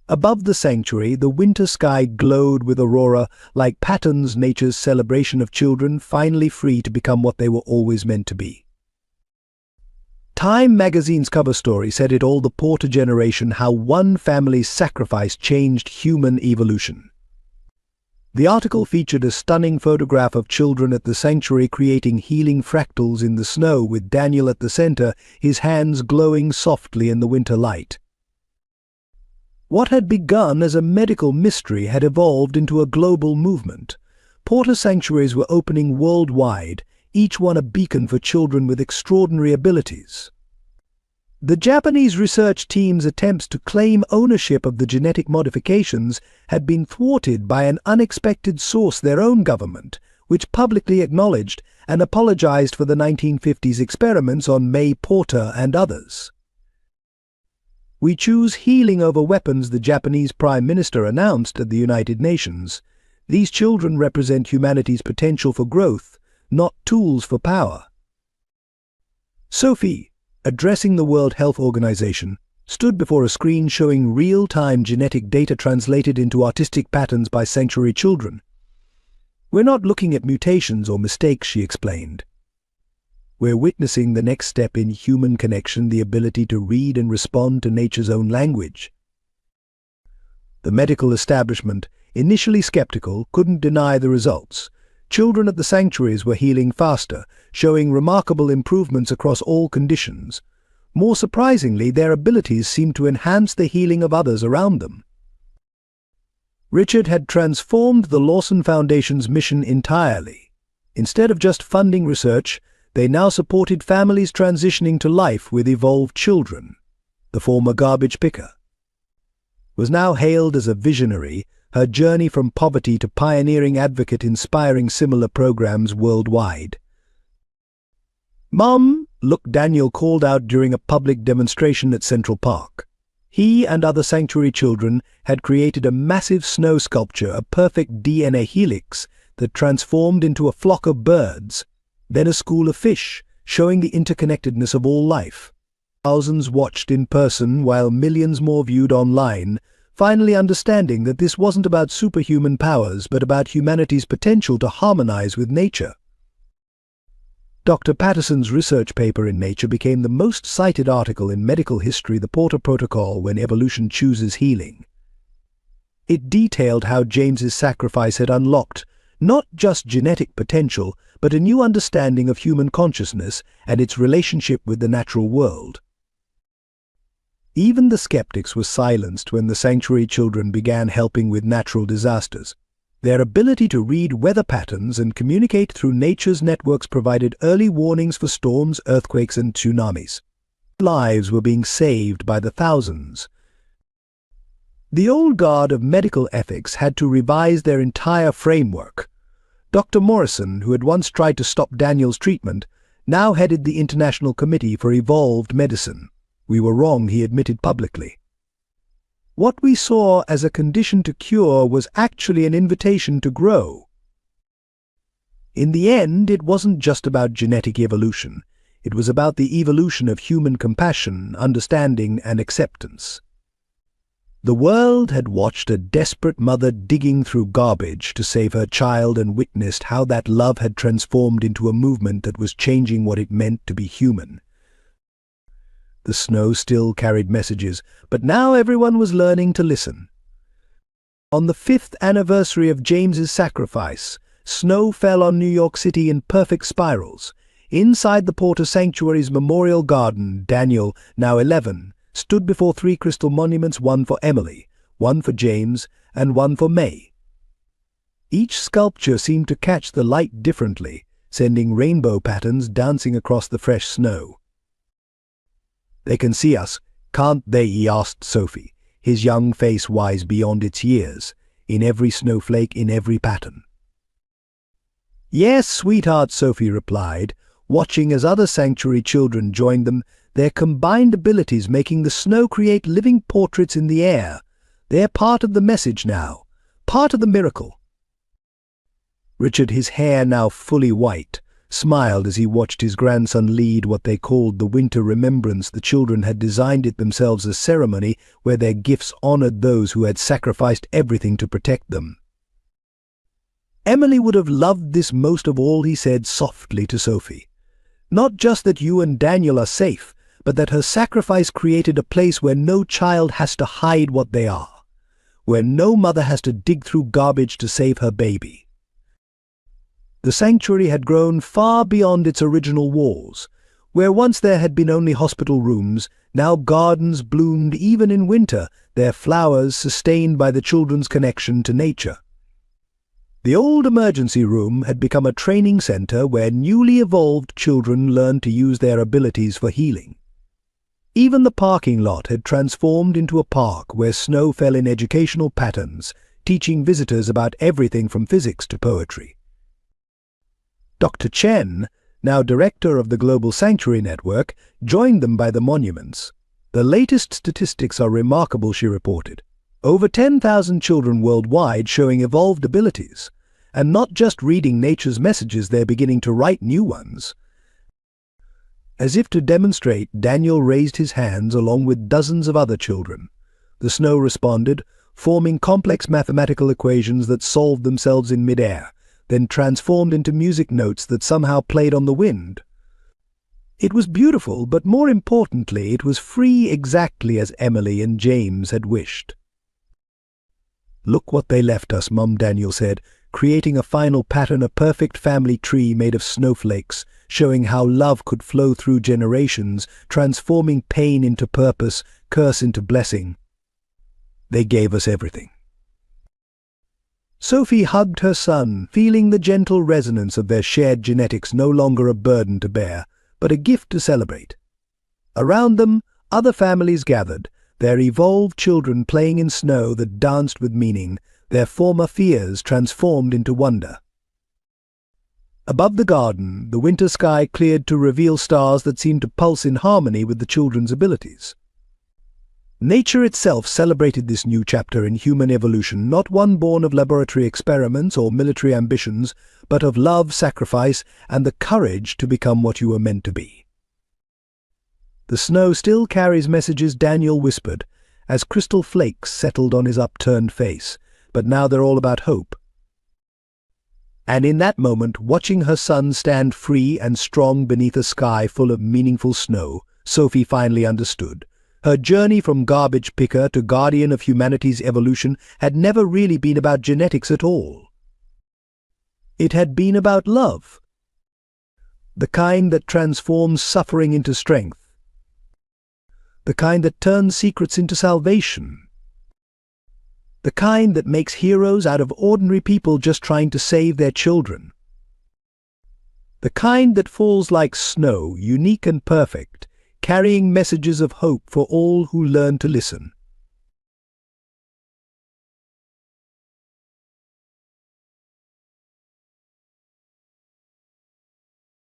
Above the sanctuary, the winter sky glowed with aurora, like patterns, nature's celebration of children finally free to become what they were always meant to be. Time magazine's cover story said it all: the Porter generation, how one family's sacrifice changed human evolution. The article featured a stunning photograph of children at the sanctuary creating healing fractals in the snow, with Daniel at the center, his hands glowing softly in the winter light. What had begun as a medical mystery had evolved into a global movement. Porter sanctuaries were opening worldwide, each one a beacon for children with extraordinary abilities. The Japanese research team's attempts to claim ownership of the genetic modifications had been thwarted by an unexpected source, their own government, which publicly acknowledged and apologized for the 1950s experiments on May Porter and others. "We choose healing over weapons," the Japanese Prime Minister announced at the United Nations. "These children represent humanity's potential for growth, not tools for power." Sophie, addressing the World Health Organization, stood before a screen showing real-time genetic data translated into artistic patterns by sanctuary children. "We're not looking at mutations or mistakes," she explained. "We're witnessing the next step in human connection, the ability to read and respond to nature's own language." The medical establishment, initially skeptical, couldn't deny the results. Children at the sanctuaries were healing faster, showing remarkable improvements across all conditions. More surprisingly, their abilities seemed to enhance the healing of others around them. Richard had transformed the Lawson Foundation's mission entirely. Instead of just funding research, they now supported families transitioning to life with evolved children. The former garbage picker was now hailed as a visionary, her journey from poverty to pioneering advocate inspiring similar programs worldwide. "Mom," Daniel called out during a public demonstration at Central Park. He and other sanctuary children had created a massive snow sculpture, a perfect DNA helix that transformed into a flock of birds, then a school of fish, showing the interconnectedness of all life. Thousands watched in person while millions more viewed online, finally understanding that this wasn't about superhuman powers but about humanity's potential to harmonize with nature. Dr. Patterson's research paper in Nature became the most cited article in medical history, The Porter Protocol When Evolution Chooses Healing. It detailed how James's sacrifice had unlocked not just genetic potential, but a new understanding of human consciousness and its relationship with the natural world. Even the skeptics were silenced when the sanctuary children began helping with natural disasters. Their ability to read weather patterns and communicate through nature's networks provided early warnings for storms, earthquakes, and tsunamis. Lives were being saved by the thousands. The old guard of medical ethics had to revise their entire framework. Dr. Morrison, who had once tried to stop Daniel's treatment, now headed the International Committee for Evolved Medicine. "We were wrong," he admitted publicly. What we saw as a condition to cure was actually an invitation to grow. In the end, it wasn't just about genetic evolution. It was about the evolution of human compassion, understanding, and acceptance. The world had watched a desperate mother digging through garbage to save her child and witnessed how that love had transformed into a movement that was changing what it meant to be human. The snow still carried messages, but now everyone was learning to listen. On the 5th anniversary of James's sacrifice, snow fell on New York City in perfect spirals. Inside the Porter Sanctuary's memorial garden, Daniel, now 11, stood before 3 crystal monuments, one for Emily, one for James, and one for May. Each sculpture seemed to catch the light differently, sending rainbow patterns dancing across the fresh snow. "They can see us, can't they?" he asked Sophie, his young face wise beyond its years, in every snowflake, in every pattern. "Yes, sweetheart," Sophie replied, watching as other sanctuary children joined them, their combined abilities making the snow create living portraits in the air. "They're part of the message now, part of the miracle." Richard, his hair now fully white, smiled as he watched his grandson lead what they called the Winter Remembrance. The children had designed it themselves, a ceremony where their gifts honored those who had sacrificed everything to protect them. "Emily would have loved this most of all," he said softly to Sophie. "Not just that you and Daniel are safe, but that her sacrifice created a place where no child has to hide what they are, where no mother has to dig through garbage to save her baby." The sanctuary had grown far beyond its original walls. Where once there had been only hospital rooms, now gardens bloomed even in winter, their flowers sustained by the children's connection to nature. The old emergency room had become a training center where newly evolved children learned to use their abilities for healing. Even the parking lot had transformed into a park where snow fell in educational patterns, teaching visitors about everything from physics to poetry. Dr. Chen, now director of the Global Sanctuary Network, joined them by the monuments. "The latest statistics are remarkable," she reported. "Over 10,000 children worldwide showing evolved abilities. And not just reading nature's messages, they're beginning to write new ones." As if to demonstrate, Daniel raised his hands along with dozens of other children. The snow responded, forming complex mathematical equations that solved themselves in midair, then transformed into music notes that somehow played on the wind. It was beautiful, but more importantly, it was free, exactly as Emily and James had wished. "Look what they left us," Mom Daniel said, creating a final pattern, a perfect family tree made of snowflakes, showing how love could flow through generations, transforming pain into purpose, curse into blessing. They gave us everything. Sophie hugged her son, feeling the gentle resonance of their shared genetics, no longer a burden to bear, but a gift to celebrate. Around them, other families gathered, their evolved children playing in snow that danced with meaning, their former fears transformed into wonder. Above the garden, the winter sky cleared to reveal stars that seemed to pulse in harmony with the children's abilities. Nature itself celebrated this new chapter in human evolution, not one born of laboratory experiments or military ambitions, but of love, sacrifice, and the courage to become what you were meant to be. "The snow still carries messages," Daniel whispered, as crystal flakes settled on his upturned face, "but now they're all about hope." And in that moment, watching her son stand free and strong beneath a sky full of meaningful snow, Sophie finally understood. Her journey from garbage picker to guardian of humanity's evolution had never really been about genetics at all. It had been about love, the kind that transforms suffering into strength, the kind that turns secrets into salvation, the kind that makes heroes out of ordinary people just trying to save their children, the kind that falls like snow, unique and perfect, carrying messages of hope for all who learn to listen.